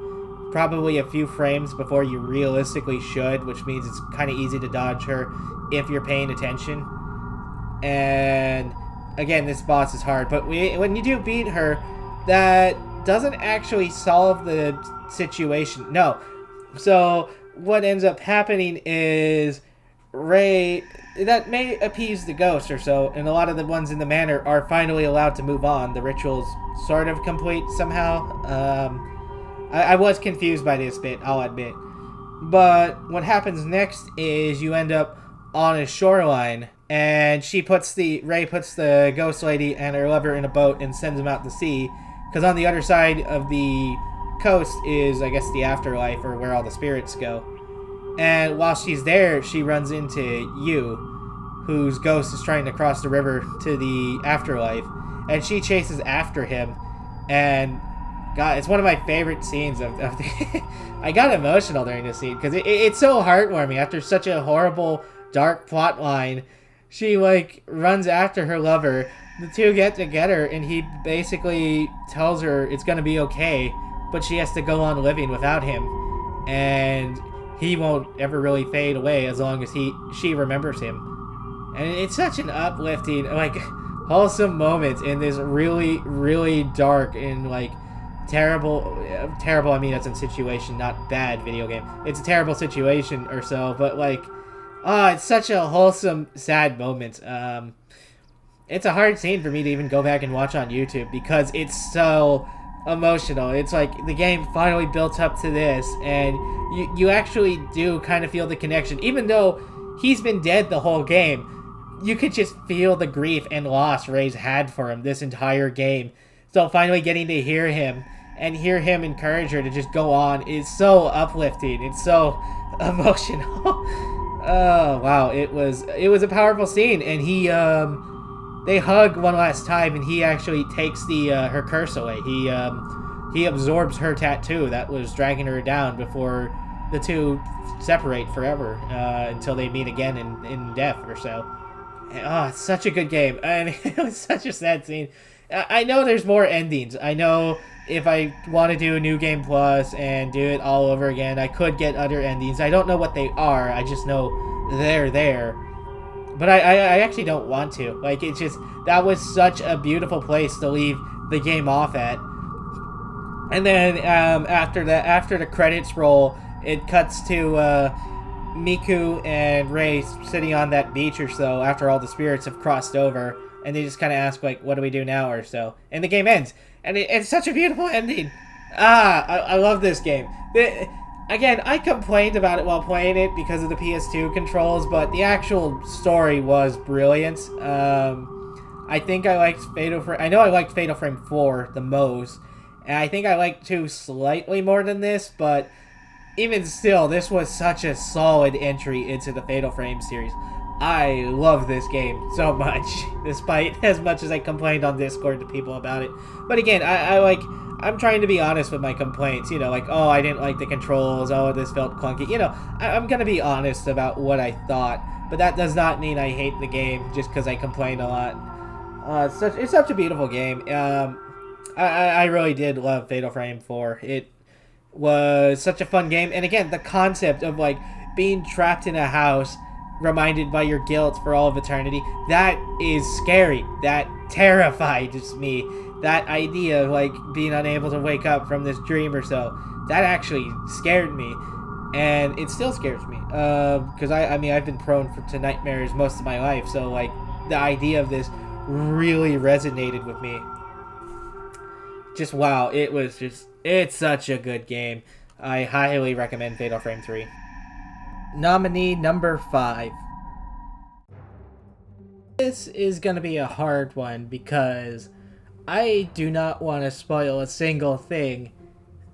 probably a few frames before you realistically should, which means it's kind of easy to dodge her if you're paying attention. And again, this boss is hard, but when you do beat her, that doesn't actually solve the situation. No. So what ends up happening is Ray, that may appease the ghost or so, and a lot of the ones in the manor are finally allowed to move on. The ritual's sort of complete somehow. I was confused by this bit, I'll admit. But what happens next is you end up on a shoreline, and Ray puts the ghost lady and her lover in a boat and sends them out to sea, because on the other side of the coast is, I guess, the afterlife, or where all the spirits go. And while she's there, she runs into you, whose ghost is trying to cross the river to the afterlife, and she chases after him. And God, it's one of my favorite scenes of the I got emotional during this scene because it's so heartwarming. After such a horrible, dark plot line, she like runs after her lover. The two get together, and he basically tells her it's gonna be okay, but she has to go on living without him, and he won't ever really fade away as long as she remembers him. And it's such an uplifting, like, wholesome moment in this really, really dark and like terrible, I mean, that's a situation, not bad video game. It's a terrible situation or so, but like, it's such a wholesome, sad moment. It's a hard scene for me to even go back and watch on YouTube because it's so emotional. It's like the game finally built up to this, and you actually do kind of feel the connection. Even though he's been dead the whole game, you could just feel the grief and loss Ray's had for him this entire game. So finally getting to hear him and hear him encourage her to just go on is so uplifting. It's so emotional. Oh wow, it was a powerful scene, and they hug one last time, and he actually takes her curse away. He absorbs her tattoo that was dragging her down before the two separate forever until they meet again in death or so. And, it's such a good game, and it was such a sad scene. I know there's more endings. I know if I want to do a New Game Plus and do it all over again, I could get other endings. I don't know what they are. I just know they're there. But I actually don't want to. Like, it's just, that was such a beautiful place to leave the game off at. And then after the credits roll, it cuts to Miku and Ray sitting on that beach or so after all the spirits have crossed over. And they just kind of ask, like, what do we do now or so. And the game ends. And it's such a beautiful ending. I love this game. Again, I complained about it while playing it because of the PS2 controls, but the actual story was brilliant. I think I liked Fatal Frame. I know I liked Fatal Frame 4 the most, and I think I liked 2 slightly more than this, but even still, this was such a solid entry into the Fatal Frame series. I love this game so much, despite as much as I complained on Discord to people about it. But again, I'm trying to be honest with my complaints, you know, like, oh, I didn't like the controls, oh, this felt clunky, you know, I'm gonna be honest about what I thought, but that does not mean I hate the game just because I complained a lot. It's such a beautiful game. I really did love Fatal Frame 4. It was such a fun game, and again, the concept of, like, being trapped in a house, reminded by your guilt for all of eternity, that is scary. That terrifies me. That idea of, like, being unable to wake up from this dream or so, that actually scared me, and it still scares me, because I mean, I've been prone to nightmares most of my life, so, like, the idea of this really resonated with me. Just, wow, it's such a good game. I highly recommend Fatal Frame 3. Nominee number 5. This is gonna be a hard one because I do not want to spoil a single thing,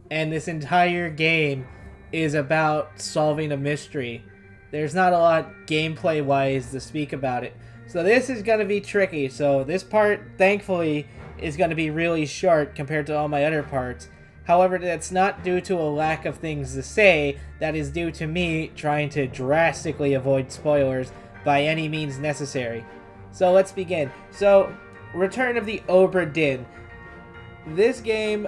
and this entire game is about solving a mystery. There's not a lot gameplay-wise to speak about it, so this is going to be tricky. So this part, thankfully, is going to be really short compared to all my other parts, However, that's not due to a lack of things to say. That is due to me trying to drastically avoid spoilers by any means necessary. So let's begin. So, Return of the Obra Dinn. This game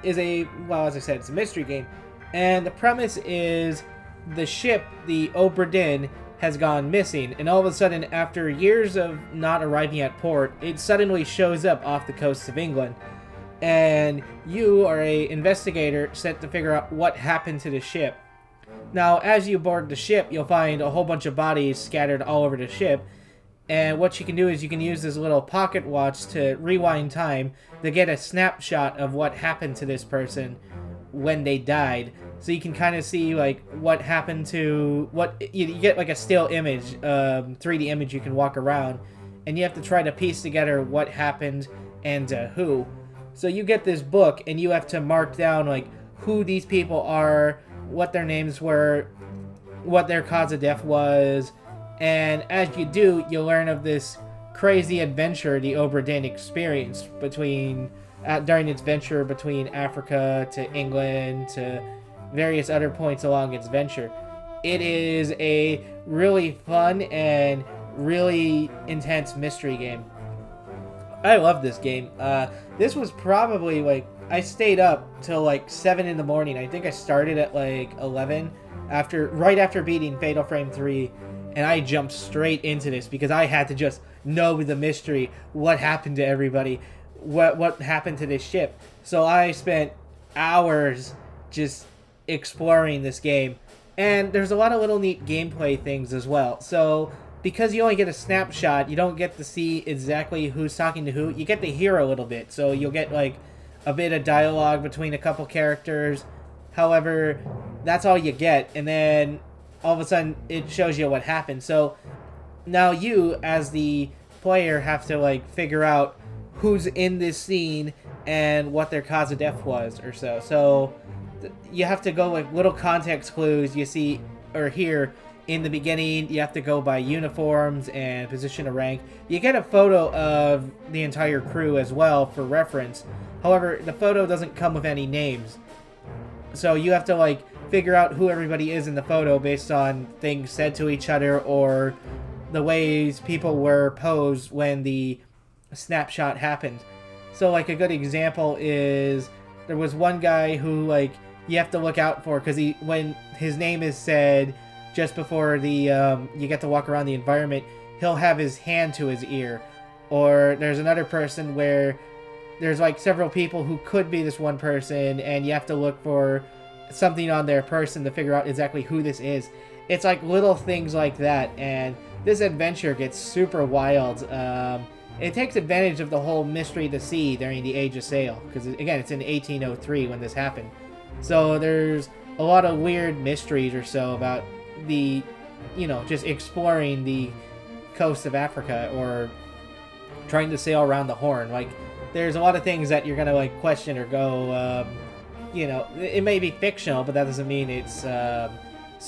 is as I said, it's a mystery game. And the premise is the ship, the Obra Dinn, has gone missing. And all of a sudden, after years of not arriving at port, it suddenly shows up off the coast of England. And you are a investigator sent to figure out what happened to the ship. Now, as you board the ship, you'll find a whole bunch of bodies scattered all over the ship. And what you can do is you can use this little pocket watch to rewind time to get a snapshot of what happened to this person when they died. So you can kind of see like what happened to you get like a still image, 3D image you can walk around, and you have to try to piece together what happened and who. So you get this book and you have to mark down like who these people are, what their names were, what their cause of death was, and as you do, you'll learn of this crazy adventure the Obra Dinn experienced during its venture between Africa to England to various other points along its venture. It is a really fun and really intense mystery game. I love this game. This was probably like, I stayed up till like 7 in the morning. I think I started at like 11 right after beating Fatal Frame 3, and I jumped straight into this because I had to just know the mystery, what happened to everybody, what happened to this ship. So I spent hours just exploring this game, and there's a lot of little neat gameplay things as well. So because you only get a snapshot, you don't get to see exactly who's talking to who. You get to hear a little bit, so you'll get like a bit of dialogue between a couple characters. However, that's all you get, and then all of a sudden it shows you what happened. So now you, as the player, have to like figure out who's in this scene and what their cause of death was or so. So you have to go like little context clues you see or hear in the beginning. You have to go by uniforms and position of rank. You get a photo of the entire crew as well for reference. However, the photo doesn't come with any names. So you have to like figure out who everybody is in the photo based on things said to each other or the ways people were posed when the snapshot happened. So like a good example is there was one guy who like you have to look out for because when his name is said just before the you get to walk around the environment, he'll have his hand to his ear. Or there's another person where there's like several people who could be this one person, and you have to look for something on their person to figure out exactly who this is. It's like little things like that, and this adventure gets super wild. It takes advantage of the whole mystery of the sea during the Age of Sail, because again, it's in 1803 when this happened. So there's a lot of weird mysteries or so about the, just exploring the coast of Africa or trying to sail around the Horn. Like, there's a lot of things that you're gonna like question or go, it may be fictional, but that doesn't mean it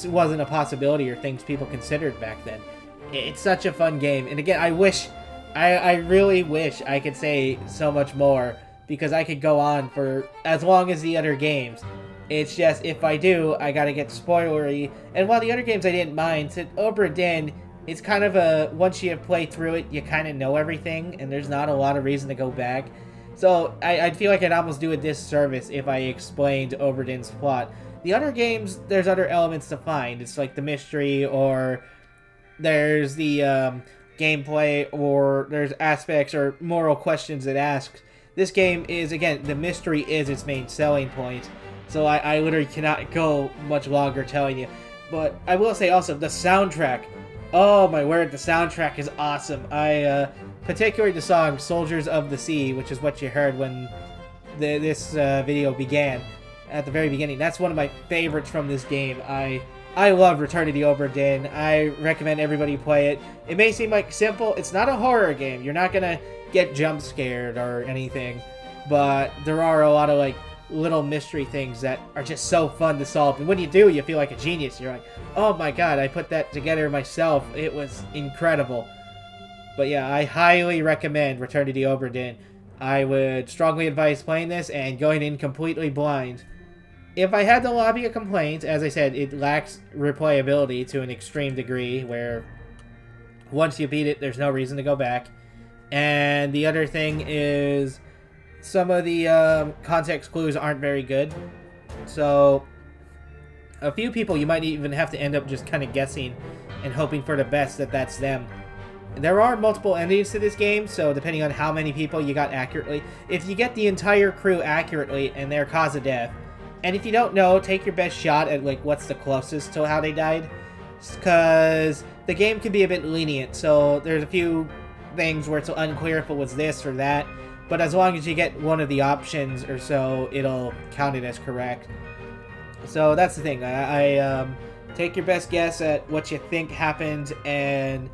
wasn't a possibility or things people considered back then. It's such a fun game, and again, I really wish I could say so much more because I could go on for as long as the other games. It's just, if I do, I gotta get spoilery. And while the other games I didn't mind, so Obra Dinn, it's kind of once you have played through it, you kind of know everything, and there's not a lot of reason to go back. So I'd feel like I'd almost do a disservice if I explained Obra Dinn's plot. The other games, there's other elements to find. It's like the mystery, or there's the gameplay, or there's aspects or moral questions it asks. This game is, again, the mystery is its main selling point. So I literally cannot go much longer telling you. But I will say also, the soundtrack. Oh my word, the soundtrack is awesome. Particularly the song Soldiers of the Sea, which is what you heard when this video began, at the very beginning. That's one of my favorites from this game. I love Return to the Obra Dinn. I recommend everybody play it. It may seem like simple. It's not a horror game. You're not going to get jump scared or anything. But there are a lot of like little mystery things that are just so fun to solve. And when you do, you feel like a genius. You're like, oh my god, I put that together myself. It was incredible. But yeah, I highly recommend Return to the Obra Dinn. I would strongly advise playing this and going in completely blind. If I had to lobby a complaint, as I said, it lacks replayability to an extreme degree, where once you beat it, there's no reason to go back. And the other thing is some of the context clues aren't very good. So a few people you might even have to end up just kind of guessing and hoping for the best that that's them. There are multiple endings to this game, so depending on how many people you got accurately, if you get the entire crew accurately and their cause of death, and if you don't know, take your best shot at like what's the closest to how they died, because the game can be a bit lenient. So there's a few things where it's unclear if it was this or that, but as long as you get one of the options or so, it'll count it as correct. So that's the thing. I take your best guess at what you think happened, and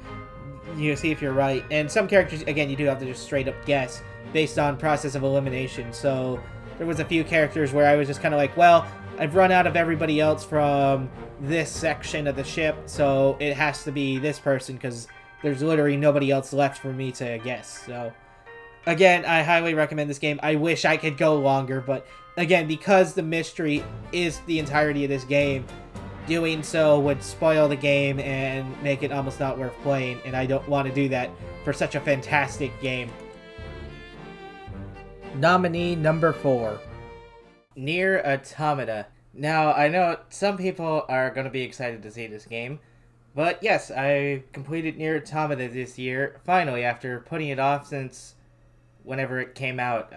you see if you're right. And some characters, again, you do have to just straight up guess based on process of elimination. So there was a few characters where I was just kind of like, well, I've run out of everybody else from this section of the ship, so it has to be this person because there's literally nobody else left for me to guess. So again, I highly recommend this game. I wish I could go longer, but again, because the mystery is the entirety of this game, doing so would spoil the game and make it almost not worth playing, and I don't want to do that for such a fantastic game. Nominee number 4. Nier Automata. Now, I know some people are going to be excited to see this game, but yes, I completed Nier Automata this year, finally, after putting it off since whenever it came out.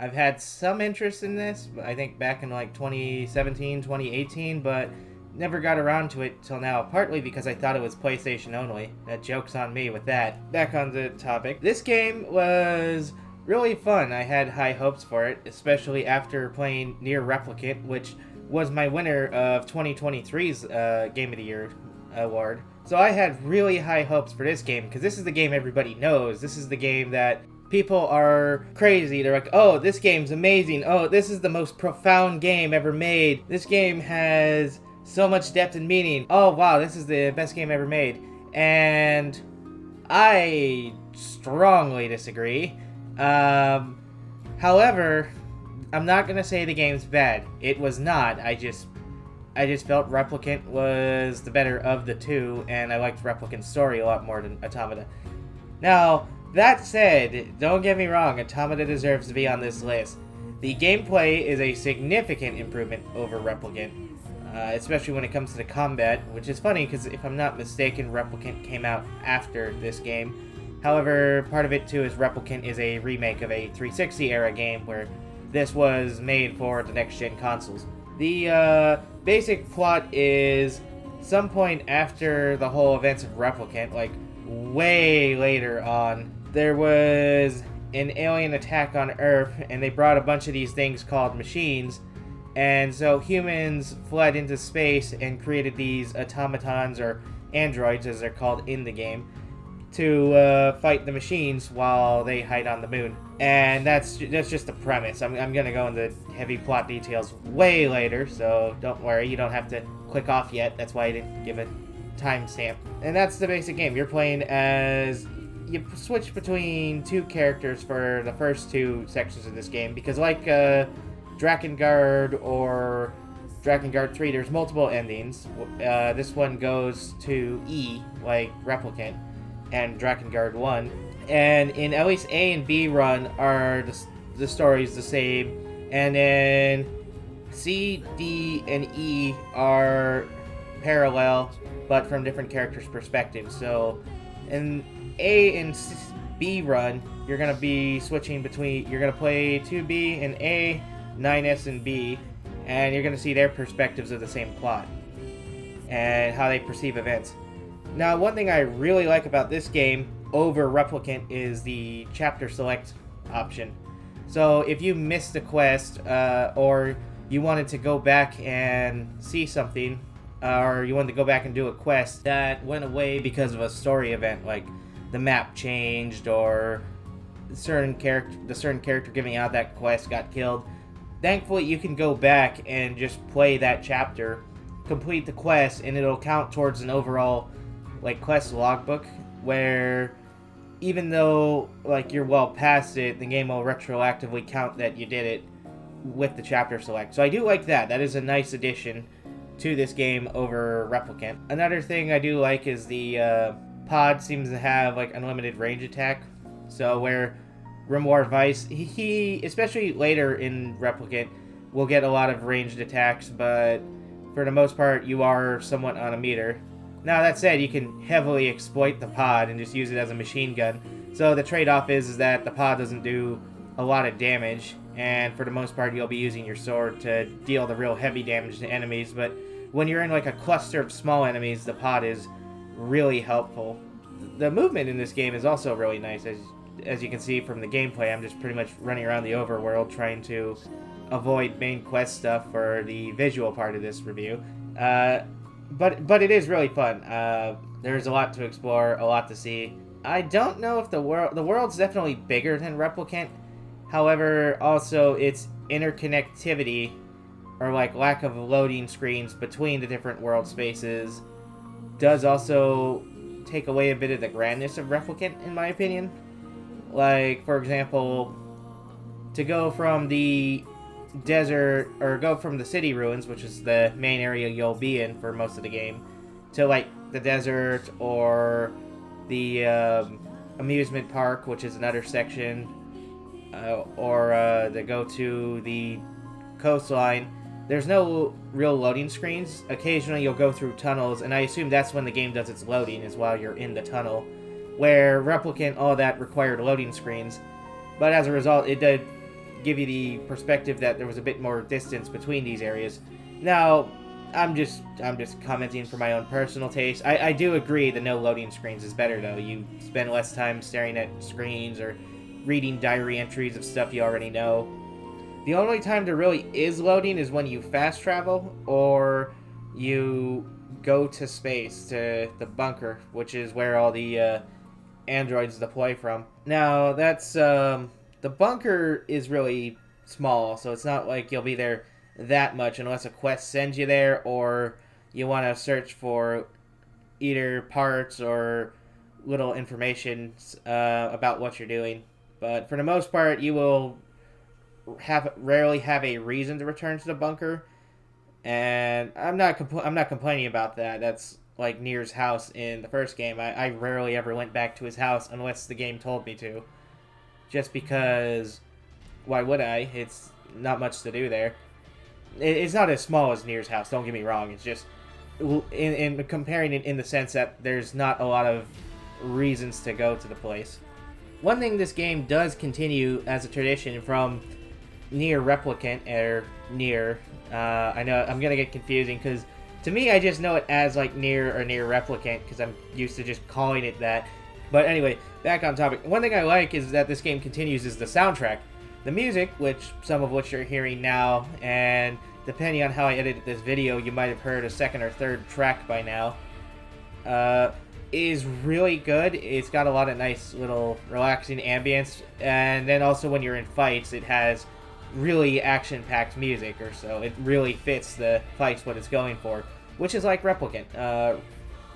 I've had some interest in this, I think back in like 2017, 2018, but never got around to it till now, partly because I thought it was PlayStation only. That joke's on me with that. Back on the topic. This game was really fun. I had high hopes for it, especially after playing Nier Replicant, which was my winner of 2023's Game of the Year award. So I had really high hopes for this game, because this is the game everybody knows. This is the game that people are crazy. They're like, oh, this game's amazing. Oh, this is the most profound game ever made. This game has so much depth and meaning. Oh, wow, this is the best game ever made. And I strongly disagree. However, I'm not going to say the game's bad. It was not. I just felt Replicant was the better of the two, and I liked Replicant's story a lot more than Automata. Now, that said, don't get me wrong, Automata deserves to be on this list. The gameplay is a significant improvement over Replicant, especially when it comes to the combat, which is funny because if I'm not mistaken, Replicant came out after this game. However, part of it too is Replicant is a remake of a 360 era game where this was made for the next-gen consoles. The basic plot is some point after the whole events of Replicant, like way later on, there was an alien attack on Earth, and they brought a bunch of these things called machines, and so humans fled into space and created these automatons, or androids as they're called in the game, to fight the machines while they hide on the moon. And that's just the premise. I'm going to go into heavy plot details way later, so don't worry, you don't have to click off yet. That's why I didn't give a timestamp. And that's the basic game. You're playing as... You switch between two characters for the first two sections of this game, because like Drakengard or Drakengard 3, there's multiple endings. This one goes to E, like Replicant, and Drakengard 1. And in at least A and B run are the stories the same, and then C, D, and E are parallel, but from different characters' perspectives. So in A and B run, you're going to be switching between, you're going to play 2B and A, 9S and B, and you're going to see their perspectives of the same plot and how they perceive events. Now, one thing I really like about this game over Replicant is the chapter select option. So if you missed a quest, or you wanted to go back and see something, or you wanted to go back and do a quest that went away because of a story event, like the map changed, or the certain character giving out that quest got killed, thankfully you can go back and just play that chapter, complete the quest, and it'll count towards an overall like quest logbook, where even though like you're well past it, the game will retroactively count that you did it with the chapter select. So I do like that. That is a nice addition to this game over Replicant. Another thing I do like is the pod seems to have like unlimited range attack. So where Grimoire Vice, he especially later in Replicant will get a lot of ranged attacks, but for the most part you are somewhat on a meter. Now that said, you can heavily exploit the pod and just use it as a machine gun. So the trade-off is that the pod doesn't do a lot of damage, and for the most part you'll be using your sword to deal the real heavy damage to enemies, but when you're in like a cluster of small enemies, the pod is really helpful. The movement in this game is also really nice. As you can see from the gameplay, I'm just pretty much running around the overworld trying to avoid main quest stuff for the visual part of this review. But it is really fun. There's a lot to explore, a lot to see. I don't know if the world's definitely bigger than Replicant. However, also its interconnectivity or like lack of loading screens between the different world spaces does also take away a bit of the grandness of Replicant, in my opinion. Like, for example, to go from the desert, or go from the city ruins, which is the main area you'll be in for most of the game, to like the desert or the amusement park, which is another section, or to go to the coastline, there's no real loading screens. Occasionally you'll go through tunnels, and I assume that's when the game does its loading, is while you're in the tunnel. Where Replicant, all that required loading screens. But as a result, it did give you the perspective that there was a bit more distance between these areas. Now, I'm just commenting for my own personal taste. I do agree that no loading screens is better, though. You spend less time staring at screens or reading diary entries of stuff you already know. The only time there really is loading is when you fast travel or you go to space, to the bunker, which is where all the androids deploy from. Now, that's the bunker is really small, so it's not like you'll be there that much unless a quest sends you there or you want to search for either parts or little information about what you're doing. But for the most part, you will rarely have a reason to return to the bunker, and I'm not complaining about that. That's like Nier's house in the first game. I rarely ever went back to his house unless the game told me to, just because why would I? It's not much to do there. It's not as small as Nier's house, don't get me wrong. It's just in comparing it in the sense that there's not a lot of reasons to go to the place. One thing this game does continue as a tradition from Nier Replicant, or Nier, I know I'm gonna get confusing because to me I just know it as like Nier or Nier Replicant because I'm used to just calling it that. But anyway, back on topic. One thing I like is that this game continues is the soundtrack. The music, some of which you're hearing now, and depending on how I edited this video, you might have heard a second or third track by now, is really good. It's got a lot of nice little relaxing ambience, and then also when you're in fights, it has really action-packed music, or so. It really fits the fights what it's going for, which is like Replicant.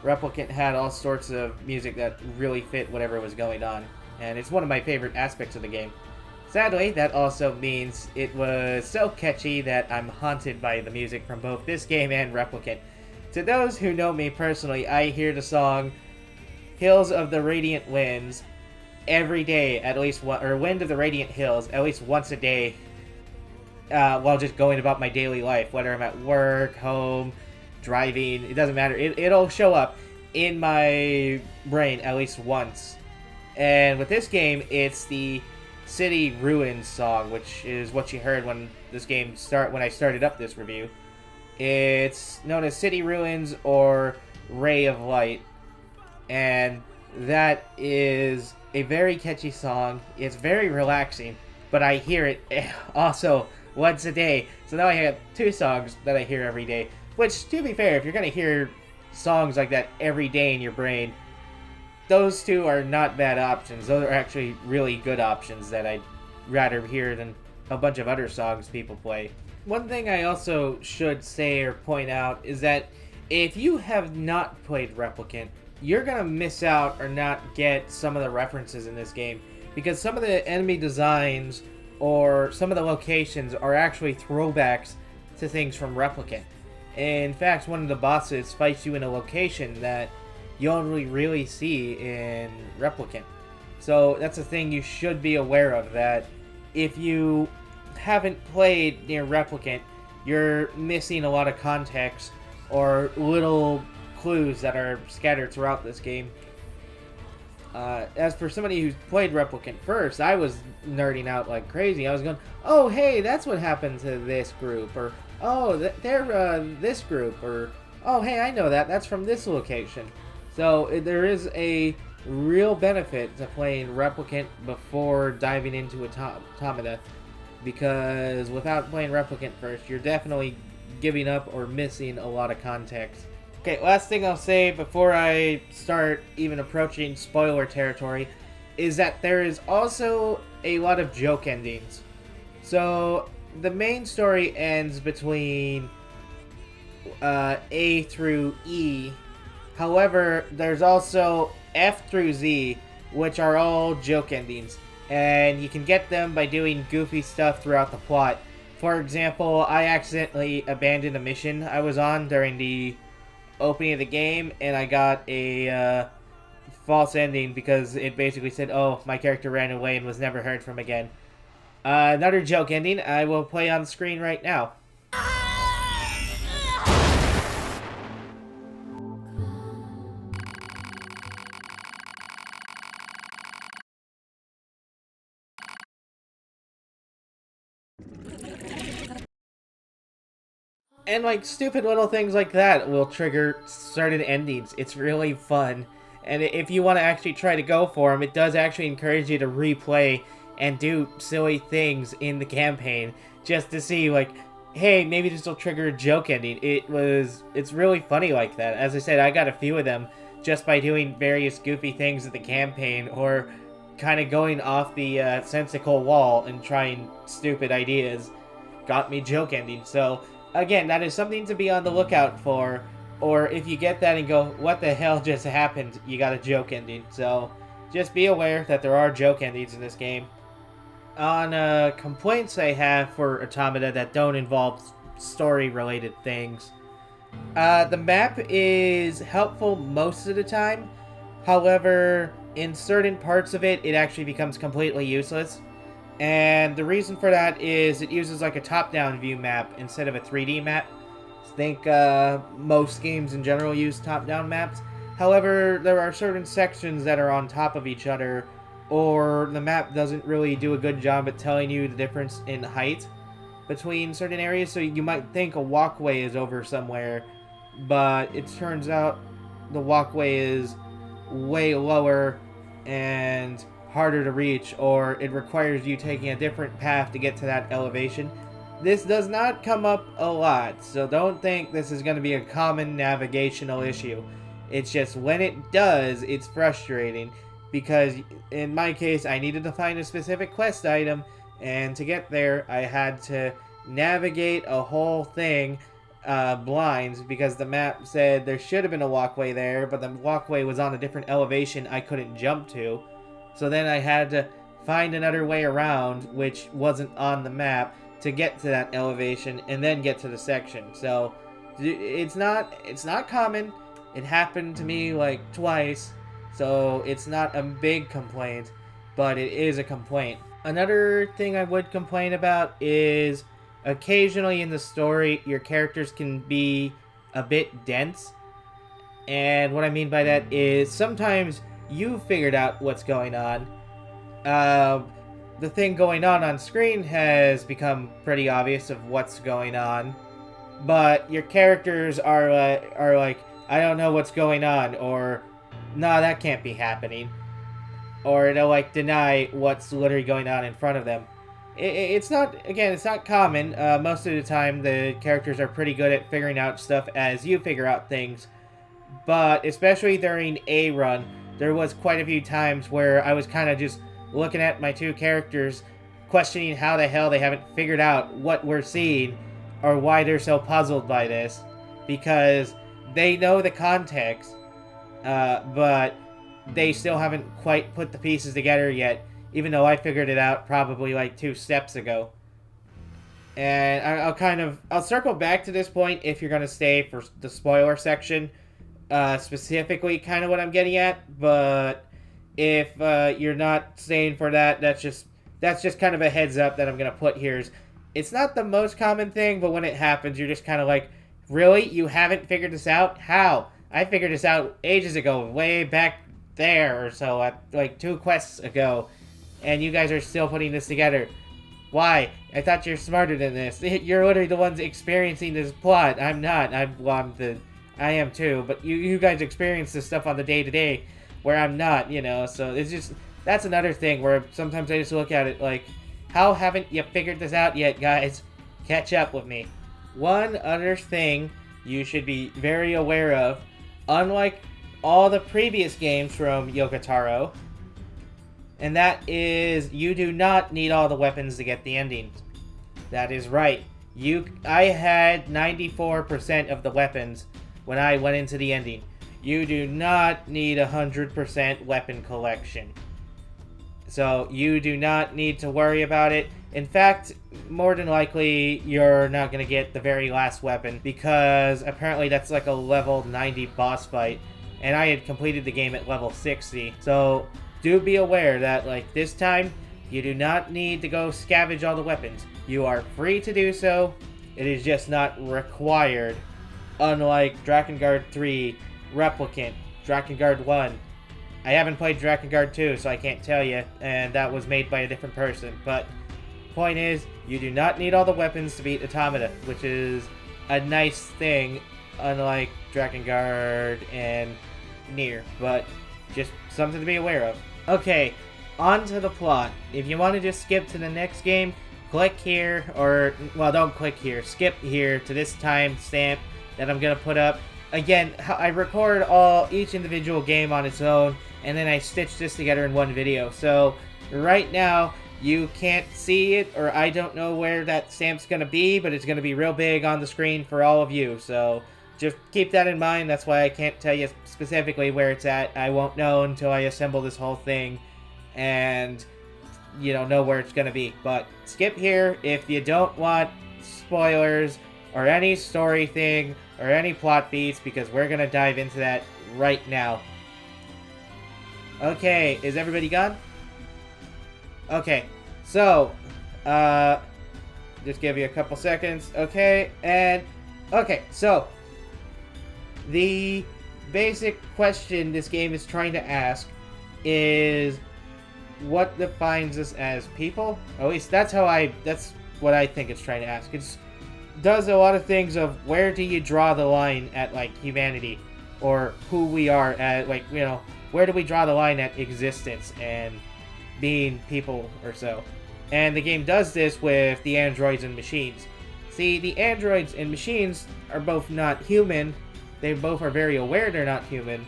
Replicant had all sorts of music that really fit whatever was going on, and it's one of my favorite aspects of the game. Sadly, that also means it was so catchy that I'm haunted by the music from both this game and Replicant. To those who know me personally, I hear the song Hills of the Radiant Winds every day, at least one, or Wind of the Radiant Hills, at least once a day, while just going about my daily life, whether I'm at work, home, driving, it doesn't matter. It'll show up in my brain at least once. And with this game, it's the City Ruins song, which is what you heard when this game when I started up this review. It's known as City Ruins or Ray of Light, and that is a very catchy song. It's very relaxing, but I hear it also once a day. So now I have two songs that I hear every day, which, to be fair, if you're going to hear songs like that every day in your brain, those two are not bad options. Those are actually really good options that I'd rather hear than a bunch of other songs people play. One thing I also should say or point out is that if you have not played Replicant, you're gonna miss out or not get some of the references in this game, because some of the enemy designs or some of the locations are actually throwbacks to things from Replicant. In fact, one of the bosses fights you in a location that you only really see in Replicant. So that's a thing you should be aware of, that if you haven't played near Replicant, you're missing a lot of context or little clues that are scattered throughout this game. As for somebody who's played Replicant first, I was nerding out like crazy. I was going, oh, hey, that's what happened to this group, or oh, they're this group, or oh, hey, I know that. That's from this location. So there is a real benefit to playing Replicant before diving into Automata, because without playing Replicant first, you're definitely giving up or missing a lot of context. Okay, last thing I'll say before I start even approaching spoiler territory is that there is also a lot of joke endings. So the main story ends between A through E. However, there's also F through Z, which are all joke endings, and you can get them by doing goofy stuff throughout the plot. For example, I accidentally abandoned a mission I was on during the opening of the game, and I got a false ending because it basically said, oh, my character ran away and was never heard from again. Another joke ending I will play on screen right now. And like stupid little things like that will trigger certain endings. It's really fun. And if you want to actually try to go for them, it does actually encourage you to replay and do silly things in the campaign just to see, like, hey, maybe this will trigger a joke ending. It's really funny like that. As I said, I got a few of them just by doing various goofy things in the campaign, or kind of going off the sensical wall and trying stupid ideas. Got me joke ending. So again, that is something to be on the lookout for. Or if you get that and go, what the hell just happened, you got a joke ending. So just be aware that there are joke endings in this game. On complaints I have for Automata that don't involve story-related things, the map is helpful most of the time. However, in certain parts of it, it actually becomes completely useless. And the reason for that is it uses like a top-down view map instead of a 3D map. I think most games in general use top-down maps. However, there are certain sections that are on top of each other, or the map doesn't really do a good job at telling you the difference in height between certain areas. So you might think a walkway is over somewhere, but it turns out the walkway is way lower and harder to reach, or it requires you taking a different path to get to that elevation. This does not come up a lot, so don't think this is going to be a common navigational issue. It's just when it does, it's frustrating, because in my case, I needed to find a specific quest item, and to get there, I had to navigate a whole thing blind, because the map said there should have been a walkway there, but the walkway was on a different elevation I couldn't jump to. So then I had to find another way around, which wasn't on the map, to get to that elevation and then get to the section. So it's not common. It happened to me like twice, so it's not a big complaint, but it is a complaint. Another thing I would complain about is occasionally in the story your characters can be a bit dense. And what I mean by that is sometimes you've figured out what's going on. The thing going on screen has become pretty obvious of what's going on, but your characters are like, I don't know what's going on, or nah, that can't be happening, or they'll like deny what's literally going on in front of them. It's not common. Most of the time, the characters are pretty good at figuring out stuff as you figure out things, but especially during a run, there was quite a few times where I was kind of just looking at my two characters, questioning how the hell they haven't figured out what we're seeing, or why they're so puzzled by this, because they know the context, but they still haven't quite put the pieces together yet, even though I figured it out probably like 2 steps ago. And I'll circle back to this point if you're going to stay for the spoiler section, specifically kind of what I'm getting at, but if you're not staying for that, that's just kind of a heads up that I'm going to put here. It's not the most common thing, but when it happens, you're just kind of like, really? You haven't figured this out? How? I figured this out ages ago, way back there or so, like 2 quests ago, and you guys are still putting this together. Why? I thought you're smarter than this. You're literally the ones experiencing this plot. I'm not. I am too, but you guys experience this stuff on the day-to-day, where I'm not, so it's just, that's another thing where sometimes I just look at it like, how haven't you figured this out yet, guys? Catch up with me. One other thing you should be very aware of, unlike all the previous games from Yoko Taro, and that is, you do not need all the weapons to get the endings. That is right. I had 94% of the weapons when I went into the ending. You do not need 100% weapon collection. So you do not need to worry about it. In fact, more than likely, you're not going to get the very last weapon, because apparently that's like a level 90 boss fight, and I had completed the game at level 60. So do be aware that, like, this time, you do not need to go scavenge all the weapons. You are free to do so. It is just not required. Unlike Drakengard 3, Replicant, Drakengard 1. I haven't played Drakengard 2, so I can't tell you, and that was made by a different person. But point is, you do not need all the weapons to beat Automata, which is a nice thing, unlike Drakengard and Nier. But just something to be aware of. Okay, on to the plot. If you want to just skip to the next game, click here, or, well, don't click here. Skip here to this timestamp that I'm going to put up. Again, I record each individual game on its own, and then I stitch this together in one video. So, right now, you can't see it, or I don't know where that stamp's going to be, but it's going to be real big on the screen for all of you. So, just keep that in mind. That's why I can't tell you specifically where it's at. I won't know until I assemble this whole thing and, know where it's going to be. But skip here if you don't want spoilers or any story thing or any plot beats, because we're going to dive into that right now. Okay, is everybody gone? Okay, so, just give you a couple seconds. Okay, so the basic question this game is trying to ask is, what defines us as people? At least that's what I think it's trying to ask. It does a lot of things of, where do you draw the line at, like, humanity, or who we are at, like, where do we draw the line at existence and being people or so. And the game does this with the androids and machines. See, the androids and machines are both not human. They both are very aware they're not human.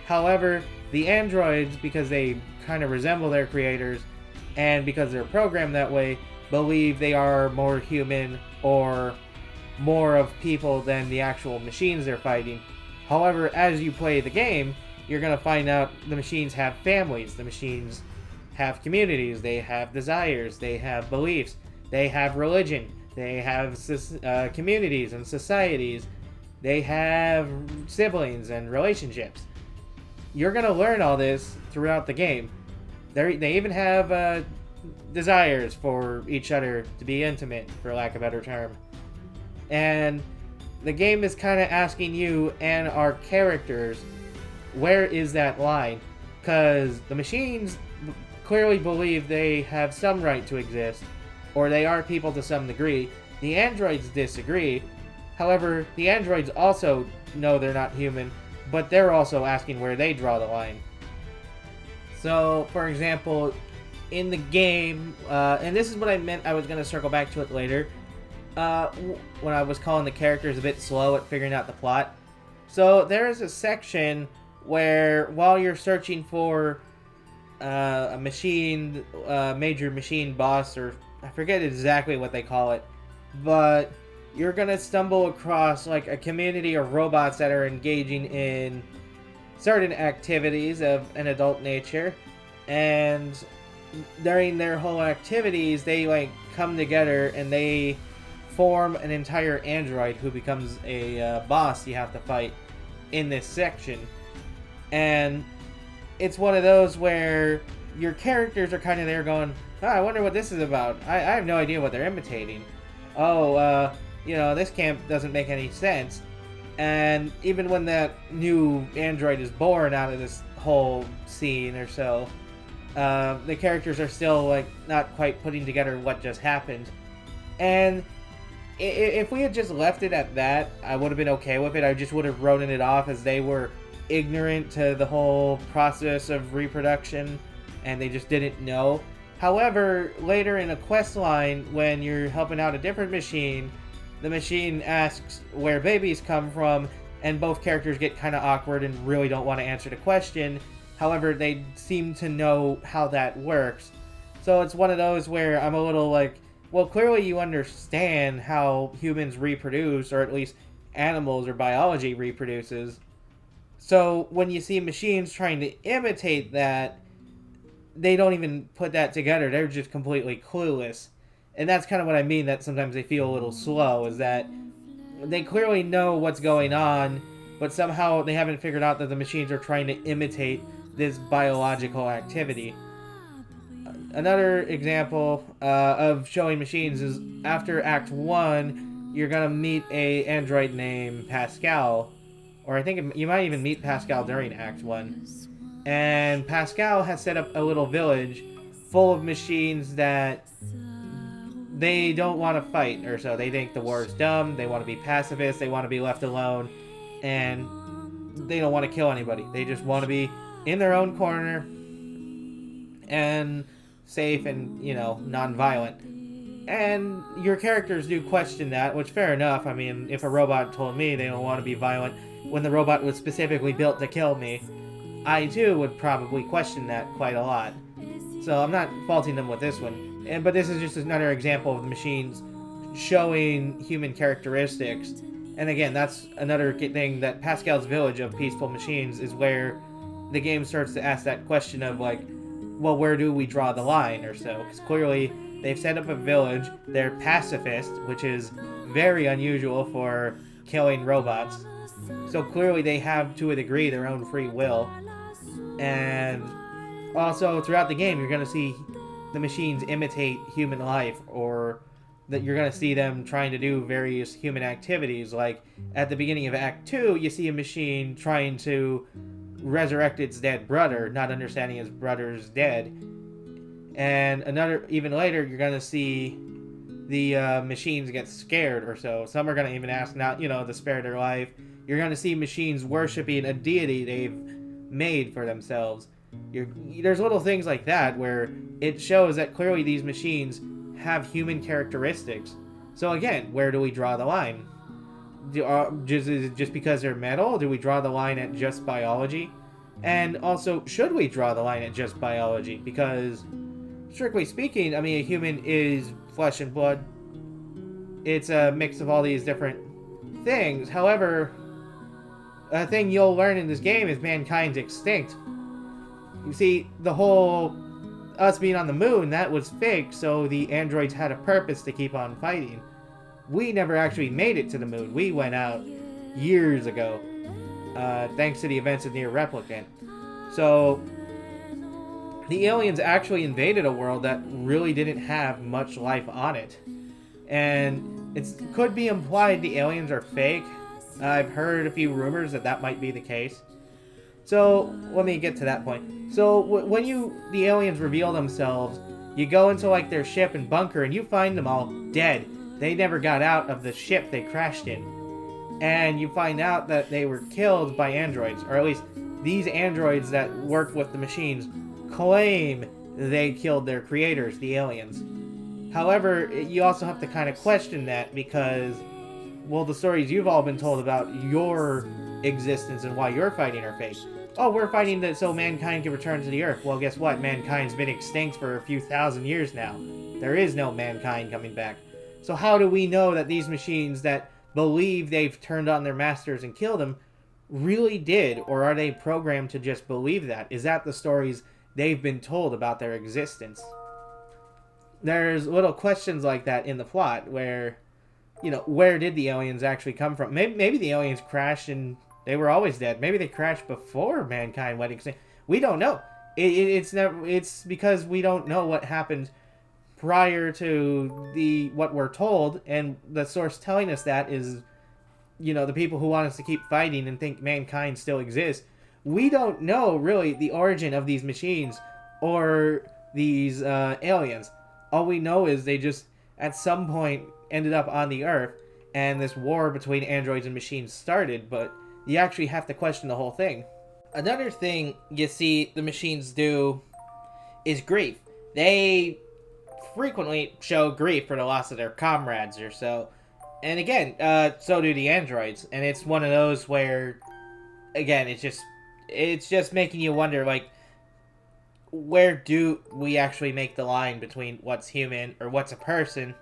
However, the androids, because they kind of resemble their creators, and because they're programmed that way, believe they are more human or more of people than the actual machines they're fighting. However, as you play the game, you're going to find out the machines have families. The machines have communities. They have desires. They have beliefs. They have religion. They have communities and societies. They have siblings and relationships. You're going to learn all this throughout the game. They even have desires for each other to be intimate, for lack of a better term. And the game is kind of asking you and our characters, where is that line? Because the machines clearly believe they have some right to exist, or they are people to some degree. The androids disagree. However, the androids also know they're not human, but they're also asking where they draw the line. So, for example, in the game, and this is what I meant, I was going to circle back to it later, when I was calling the characters a bit slow at figuring out the plot. So, there is a section where, while you're searching for a machine, major machine boss, or I forget exactly what they call it, but you're gonna stumble across like a community of robots that are engaging in certain activities of an adult nature, and during their whole activities, they like come together and they form an entire android who becomes a boss you have to fight in this section. And it's one of those where your characters are kind of there going, oh, I wonder what this is about. I have no idea what they're imitating. Oh, this camp doesn't make any sense. And even when that new android is born out of this whole scene or so, the characters are still like not quite putting together what just happened. And if we had just left it at that, I would have been okay with it. I just would have written it off as they were ignorant to the whole process of reproduction and they just didn't know. However, later in a quest line, when you're helping out a different machine, the machine asks where babies come from, and both characters get kind of awkward and really don't want to answer the question. However, they seem to know how that works. So it's one of those where I'm a little like, well, clearly you understand how humans reproduce, or at least animals or biology reproduces. So when you see machines trying to imitate that, they don't even put that together. They're just completely clueless. And that's kind of what I mean, that sometimes they feel a little slow, is that they clearly know what's going on, but somehow they haven't figured out that the machines are trying to imitate this biological activity. Another example of showing machines is after Act 1, you're going to meet a android named Pascal. Or I think you might even meet Pascal during Act 1. And Pascal has set up a little village full of machines that they don't want to fight, or so. They think the war is dumb, they want to be pacifists, they want to be left alone, and they don't want to kill anybody. They just want to be in their own corner and safe and, non-violent. And your characters do question that, which fair enough. I mean, if a robot told me they don't want to be violent when the robot was specifically built to kill me, I too would probably question that quite a lot. So I'm not faulting them with this one. But this is just another example of the machines showing human characteristics. And again, that's another thing, that Pascal's village of peaceful machines is where the game starts to ask that question of like, well, where do we draw the line or so? Because clearly they've set up a village, they're pacifist, which is very unusual for killing robots. So clearly they have, to a degree, their own free will. And also throughout the game, you're going to see the machines imitate human life, or that you're going to see them trying to do various human activities. Like at the beginning of Act 2, you see a machine trying to resurrect its dead brother, not understanding his brother's dead. And even later, you're going to see the machines get scared or so. Some are going to even ask not, to spare their life. You're going to see machines worshiping a deity they've made for themselves. There's little things like that where it shows that clearly these machines have human characteristics. So again, where do we draw the line? Is it just because they're metal? Do we draw the line at just biology? And also, should we draw the line at just biology? Because, strictly speaking, I mean, a human is flesh and blood. It's a mix of all these different things. However, a thing you'll learn in this game is mankind's extinct. You see, the whole us being on the moon, that was fake, so the androids had a purpose to keep on fighting. We never actually made it to the moon. We went out years ago, thanks to the events of Near Replicant. So, the aliens actually invaded a world that really didn't have much life on it. And it could be implied the aliens are fake. I've heard a few rumors that might be the case. So, let me get to that point. So, when the aliens reveal themselves, you go into, like, their ship and bunker, and you find them all dead. They never got out of the ship they crashed in. And you find out that they were killed by androids, or at least these androids that work with the machines claim they killed their creators, the aliens. However, you also have to kind of question that because, well, the stories you've all been told about your existence and why you're fighting are fake. Oh, we're fighting so mankind can return to the Earth. Well, guess what? Mankind's been extinct for a few thousand years now. There is no mankind coming back. So how do we know that these machines that believe they've turned on their masters and killed them really did, or are they programmed to just believe that? Is that the stories they've been told about their existence? There's little questions like that in the plot where, where did the aliens actually come from? Maybe the aliens crashed and they were always dead. Maybe they crashed before mankind went extinct. We don't know. It's never. It's because we don't know what happened prior to what we're told, and the source telling us that is, the people who want us to keep fighting and think mankind still exists. We don't know really the origin of these machines or these aliens. All we know is they just at some point ended up on the Earth, and this war between androids and machines started. But you actually have to question the whole thing. Another thing you see the machines do is grief. They frequently show grief for the loss of their comrades or so. And again, so do the androids. And it's one of those where, again, it's just making you wonder, like, where do we actually make the line between what's human or what's a person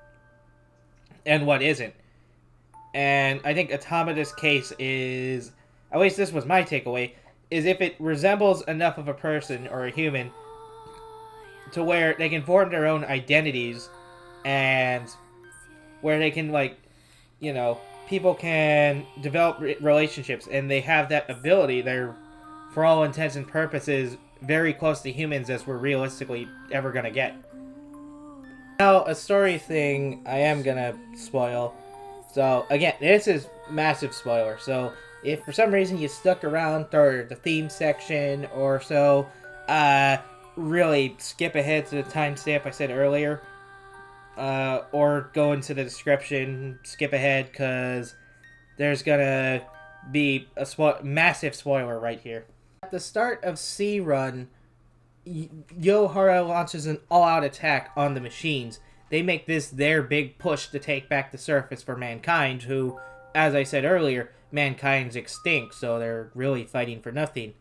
and what isn't? And I think Automata's case is, at least this was my takeaway, is if it resembles enough of a person or a human to where they can form their own identities and where they can, like, people can develop relationships and they have that ability. They're, for all intents and purposes, very close to humans as we're realistically ever going to get. Now, a story thing I am going to spoil. So, again, this is massive spoiler. So, if for some reason you stuck around for the theme section or so, really skip ahead to the timestamp I said earlier. Or go into the description, skip ahead, because there's gonna be a massive spoiler right here. At the start of C Run, Yohara launches an all-out attack on the machines. They make this their big push to take back the surface for mankind, who, as I said earlier, mankind's extinct, so they're really fighting for nothing.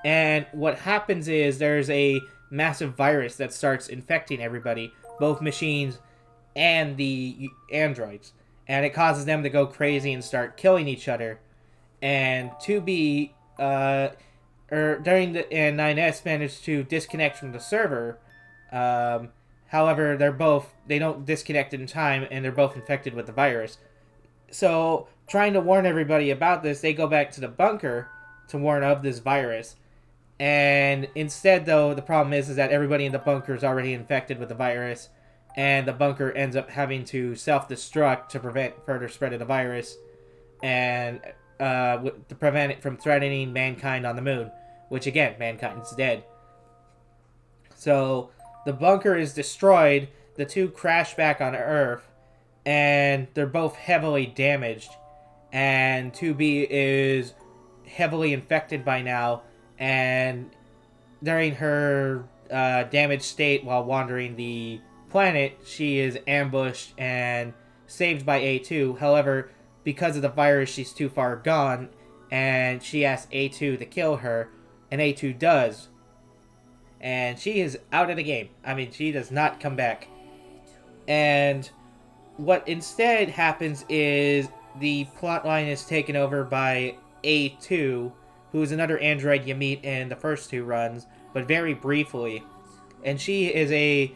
And what happens is there's a massive virus that starts infecting everybody, both machines and the androids. And it causes them to go crazy and start killing each other. And 2B, during the, and 9S managed to disconnect from the server. However, they don't disconnect in time, and they're both infected with the virus. So, trying to warn everybody about this, they go back to the bunker to warn of this virus. And instead, though, the problem is that everybody in the bunker is already infected with the virus, and the bunker ends up having to self-destruct to prevent further spread of the virus, and to prevent it from threatening mankind on the moon, which, again, mankind's dead. So, the bunker is destroyed, the two crash back on Earth, and they're both heavily damaged, and 2B is heavily infected by now, and during her damaged state while wandering the planet, she is ambushed and saved by A2. However, because of the virus, she's too far gone, and she asks A2 to kill her, and A2 does. And she is out of the game. I mean, she does not come back. And what instead happens is the plotline is taken over by A2, who is another android you meet in the first two runs, but very briefly. And she is a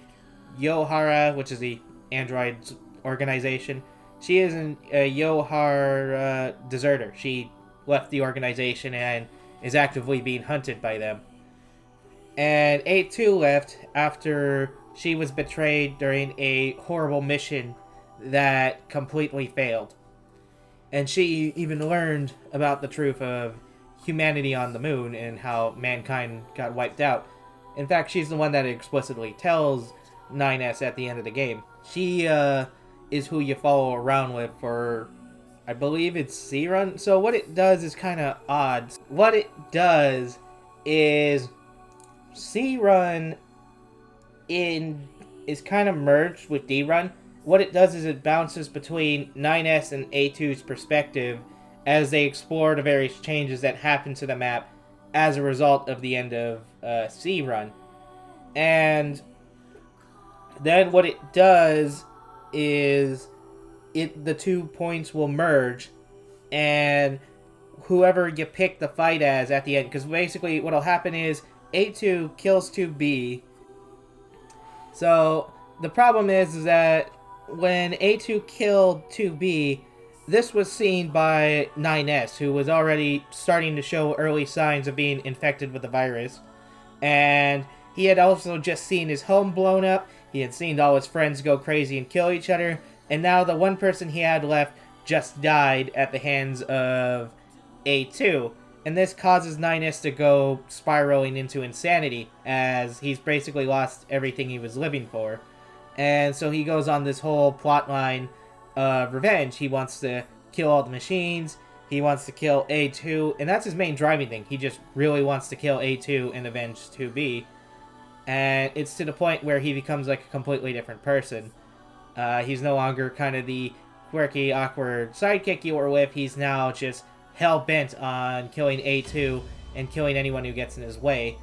Yohara, which is the android organization. She is a Yohara deserter. She left the organization and is actively being hunted by them. And A2 left after she was betrayed during a horrible mission that completely failed. And she even learned about the truth of humanity on the moon and how mankind got wiped out. In fact, she's the one that explicitly tells 9S at the end of the game. She is who you follow around with for, I believe it's C-Run. So what it does is kind of odd. What it does is C-Run is kind of merged with D-Run. What it does is it bounces between 9S and A2's perspective as they explore the various changes that happen to the map as a result of the end of C-Run. And then what it does is the two points will merge, and whoever you pick the fight as at the end. Because basically what'll happen is A2 kills 2B. So the problem is that when A2 killed 2B, this was seen by 9S, who was already starting to show early signs of being infected with the virus. And he had also just seen his home blown up. He had seen all his friends go crazy and kill each other. And now the one person he had left just died at the hands of A2. And this causes 9S to go spiraling into insanity, as he's basically lost everything he was living for. And so he goes on this whole plot line of revenge. He wants to kill all the machines. He wants to kill A2. And that's his main driving thing. He just really wants to kill A2 and avenge 2B. And it's to the point where he becomes like a completely different person. He's no longer kind of the quirky, awkward sidekick you were with. He's now just hell-bent on killing A2 and killing anyone who gets in his way.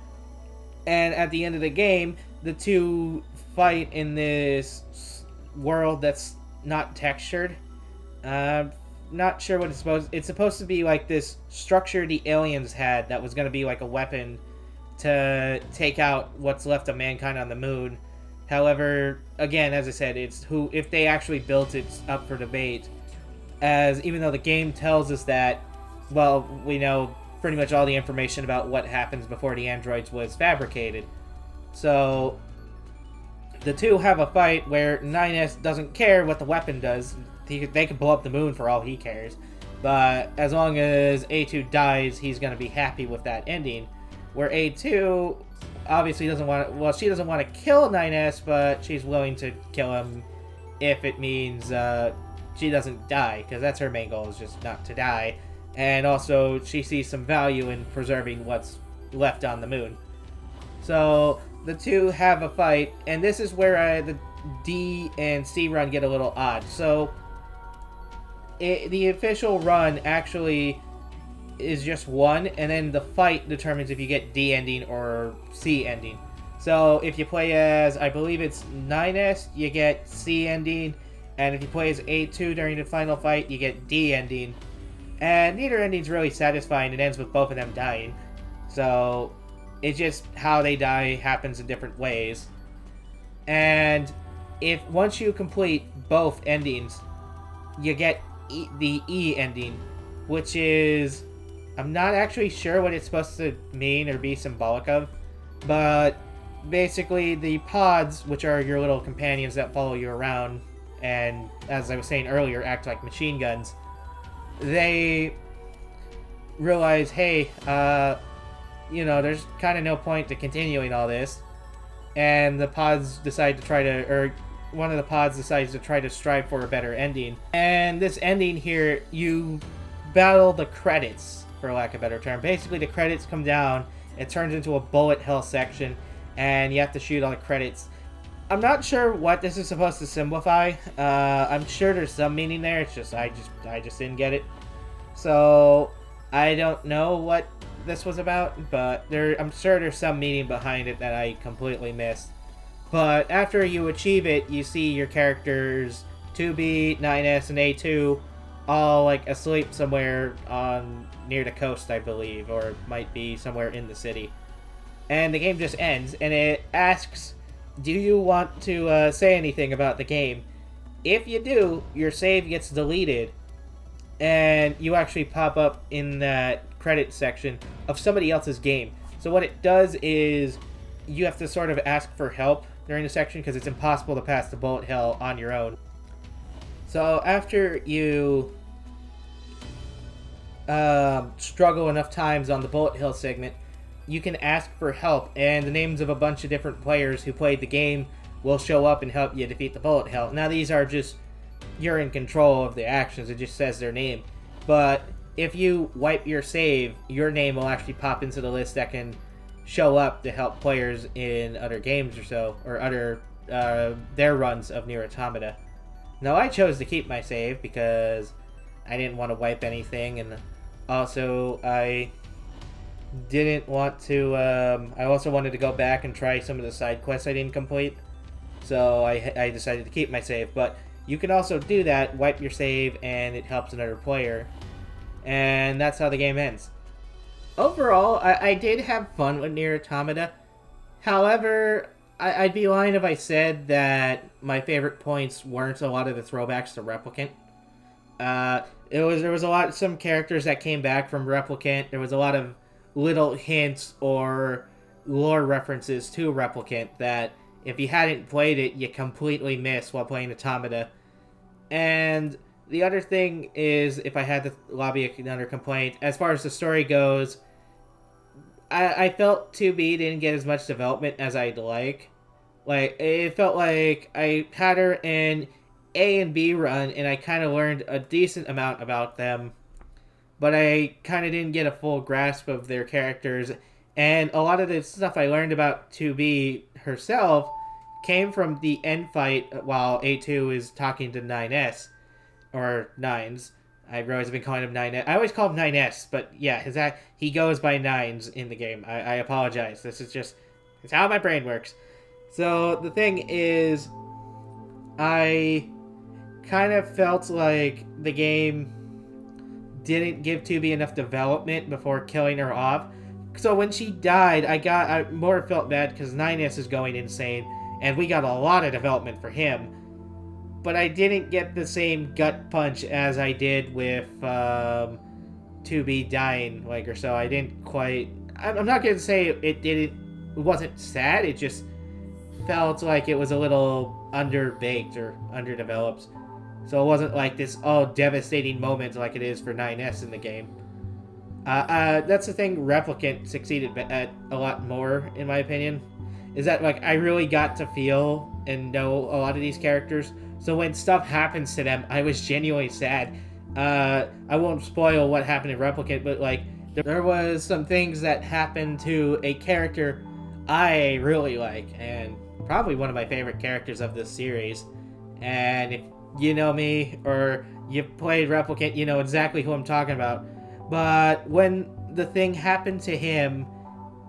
And at the end of the game, the two fight in this world that's not textured. Not sure what it's supposed... It's supposed to be like this structure the aliens had that was going to be like a weapon to take out what's left of mankind on the moon. However, again, as I said, it's who, if they actually built it, it's up for debate. As even though the game tells us that, well, we know pretty much all the information about what happens before the androids was fabricated. So the two have a fight where 9S doesn't care what the weapon does. They can blow up the moon for all he cares. But as long as A2 dies, he's going to be happy with that ending. Where A2 obviously doesn't want to... Well, she doesn't want to kill 9S, but she's willing to kill him if it means she doesn't die. Because that's her main goal, is just not to die. And also, she sees some value in preserving what's left on the moon. So the two have a fight, and this is where the D and C run get a little odd. So the official run actually is just one, and then the fight determines if you get D ending or C ending. So if you play as, I believe it's 9S, you get C ending, and if you play as A2 during the final fight, you get D ending. And neither ending's really satisfying. It ends with both of them dying. So it's just how they die happens in different ways. And if once you complete both endings, you get the E ending, which is, I'm not actually sure what it's supposed to mean or be symbolic of, but basically the pods, which are your little companions that follow you around, and as I was saying earlier, act like machine guns, they realize, hey, there's kind of no point to continuing all this, and the pods decide to try to, or one of the pods decides to try to strive for a better ending. And this ending here, you battle the credits, for lack of a better term. Basically, the credits come down, it turns into a bullet hell section, and you have to shoot all the credits. I'm not sure what this is supposed to simplify. I'm sure there's some meaning there. It's just I just didn't get it. So I don't know what this was about, but I'm sure there's some meaning behind it that I completely missed. But after you achieve it, you see your characters 2B, 9S, and A2 all like asleep somewhere near the coast, I believe, or it might be somewhere in the city. And the game just ends, and it asks, do you want to say anything about the game? If you do, your save gets deleted, and you actually pop up in that credit section of somebody else's game. So what it does is you have to sort of ask for help during the section, because it's impossible to pass the bullet hell on your own. So after you struggle enough times on the bullet hell segment, you can ask for help, and the names of a bunch of different players who played the game will show up and help you defeat the bullet hell. Now these are just, you're in control of the actions, it just says their name. But if you wipe your save, your name will actually pop into the list that can show up to help players in other games or so, or other their runs of Nier Automata. Now I chose to keep my save because I didn't want to wipe anything, and also I didn't want to, I also wanted to go back and try some of the side quests I didn't complete, so I decided to keep my save. But you can also do that, wipe your save, and it helps another player. and that's how the game ends. Overall, I did have fun with Nier Automata. However, I'd be lying if I said that my favorite points weren't a lot of the throwbacks to Replicant. There was a lot some characters that came back from Replicant. There was a lot of little hints or lore references to Replicant that if you hadn't played it, you completely miss while playing Automata. And the other thing is, if I had to lobby another complaint, as far as the story goes, I felt 2B didn't get as much development as I'd like. Like, it felt like I had her in A and B run, and I kind of learned a decent amount about them, but I kind of didn't get a full grasp of their characters, and a lot of the stuff I learned about 2B herself came from the end fight while A2 is talking to 9S, or 9s. I realize I've been calling him 9S. I always call him 9S, but yeah, he goes by 9s in the game. I apologize. It's how my brain works. So the thing is, I kind of felt like the game didn't give 2B enough development before killing her off. So when she died, I more felt bad because 9S is going insane, and we got a lot of development for him. But I didn't get the same gut punch as I did with 2B dying, like, or so. I didn't quite... I'm not going to say it wasn't sad, it just felt like it was a little underbaked or underdeveloped. So it wasn't like this devastating moment like it is for 9S in the game. That's the thing Replicant succeeded at a lot more, in my opinion, is that, like, I really got to feel and know a lot of these characters. So when stuff happens to them, I was genuinely sad. I won't spoil what happened in Replicant, but, like, there was some things that happened to a character I really like, and probably one of my favorite characters of this series. And if you know me, or you've played Replicant, you know exactly who I'm talking about. But when the thing happened to him,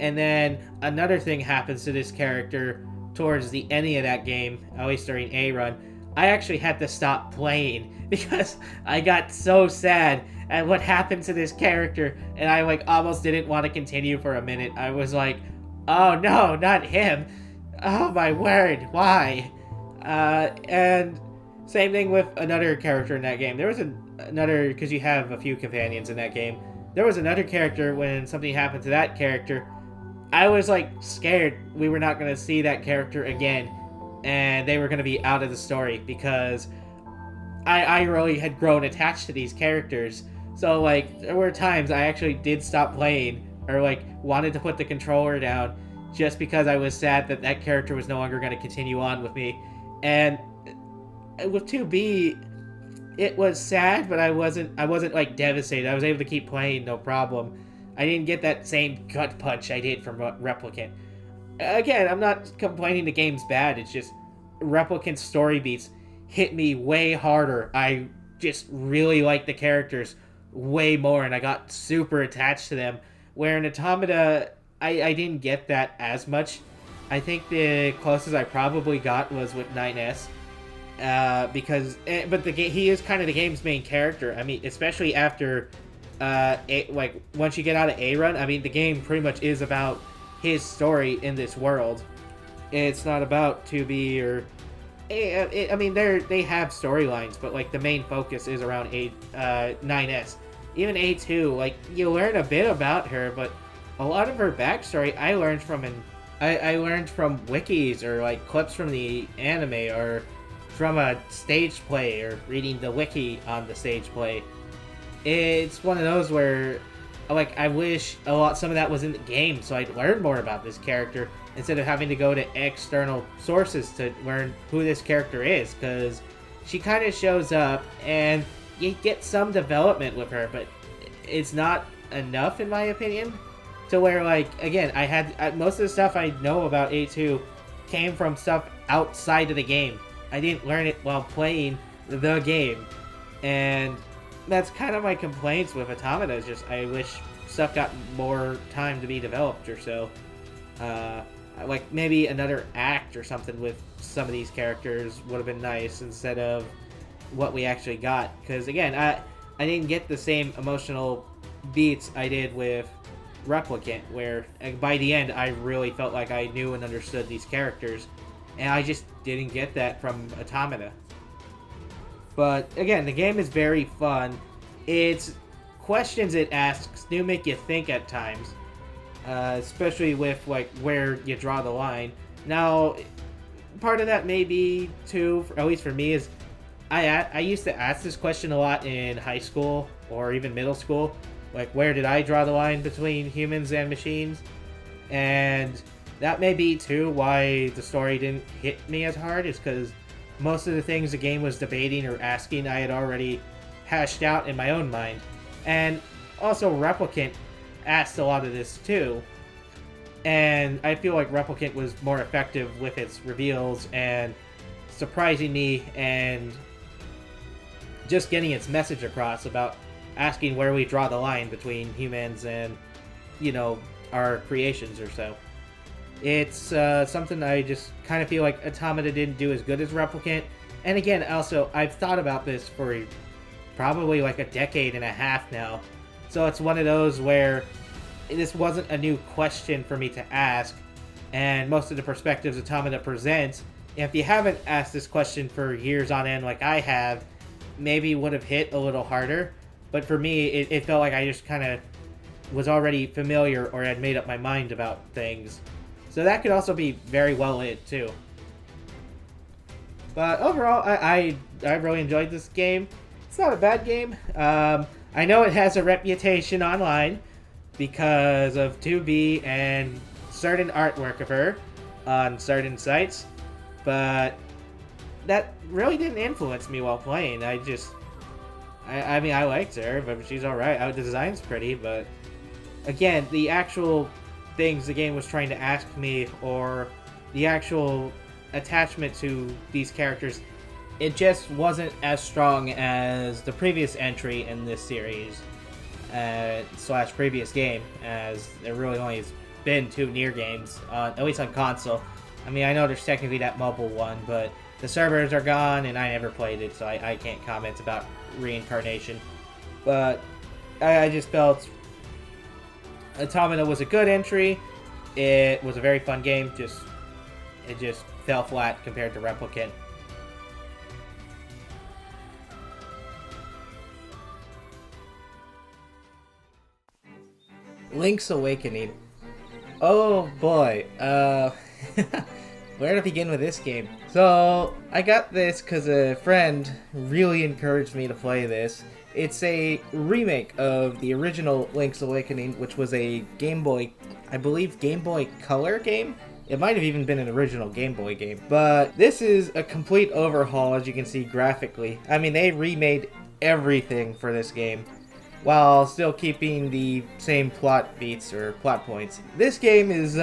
and then another thing happens to this character towards the end of that game, at least during A run, I actually had to stop playing because I got so sad at what happened to this character, and I, like, almost didn't want to continue for a minute. I was like, oh no, not him. Oh my word, why? And same thing with another character in that game. There was another, because you have a few companions in that game. There was another character, when something happened to that character, I was, like, scared we were not going to see that character again, and they were going to be out of the story, because I really had grown attached to these characters. So, like, there were times I actually did stop playing, or, like, wanted to put the controller down, just because I was sad that that character was no longer going to continue on with me. And with 2B, it was sad, but I wasn't like devastated. I was able to keep playing, no problem. I didn't get that same gut punch I did from Replicant. Again, I'm not complaining the game's bad. It's just Replicant's story beats hit me way harder. I just really like the characters way more, and I got super attached to them. Where in Automata, I didn't get that as much. I think the closest I probably got was with 9S. He is kind of the game's main character. I mean, especially after, once you get out of A run, I mean, the game pretty much is about his story in this world. It's not about 2B or... I mean, they have storylines, but, like, the main focus is around 9S. Even A2, like, you learn a bit about her, but a lot of her backstory I learned from wikis, or, like, clips from the anime, or from a stage play, or reading the wiki on the stage play. It's one of those where, like, I wish some of that was in the game, so I'd learn more about this character instead of having to go to external sources to learn who this character is, because she kind of shows up and you get some development with her, but it's not enough, in my opinion, to where, like, again, most of the stuff I know about A2 came from stuff outside of the game. I didn't learn it while playing the game, and that's kind of my complaints with Automata, is just I wish stuff got more time to be developed or so. Like, maybe another act or something with some of these characters would have been nice instead of what we actually got. Because, again, I didn't get the same emotional beats I did with Replicant, where by the end I really felt like I knew and understood these characters, and I just didn't get that from Automata. But again, the game is very fun. Its questions it asks do make you think at times, especially with like where you draw the line. Now, part of that may be too, at least for me, is I used to ask this question a lot in high school or even middle school, like where did I draw the line between humans and machines, and that may be too why the story didn't hit me as hard, is because most of the things the game was debating or asking I had already hashed out in my own mind. And also Replicant asked a lot of this too. And I feel like Replicant was more effective with its reveals and surprising me and just getting its message across about asking where we draw the line between humans and, our creations or so. It's something I just kind of feel like Automata didn't do as good as Replicant. And again, also, I've thought about this for probably like a decade and a half now. So it's one of those where this wasn't a new question for me to ask. And most of the perspectives Automata presents, if you haven't asked this question for years on end like I have, maybe would have hit a little harder. But for me, it felt like I just kind of was already familiar or had made up my mind about things. So that could also be very well it too. But overall, I really enjoyed this game. It's not a bad game. I know it has a reputation online because of 2B and certain artwork of her on certain sites, but that really didn't influence me while playing. I mean, I liked her, but she's alright. The design's pretty, but again, the actual things the game was trying to ask me, or the actual attachment to these characters, it just wasn't as strong as the previous entry in this series / previous game, as there really only has been 2 Nier games, at least on console. I mean, I know there's technically that mobile one, but the servers are gone and I never played it, so I can't comment about reincarnation. But I just felt Automata was a good entry. It was a very fun game. It just fell flat compared to Replicant. Link's Awakening. Oh boy. Where to begin with this game? So, I got this because a friend really encouraged me to play this. It's a remake of the original Link's Awakening, which was a Game Boy, I believe Game Boy Color game? It might have even been an original Game Boy game. But this is a complete overhaul, as you can see graphically. I mean, they remade everything for this game, while still keeping the same plot beats or plot points. This game is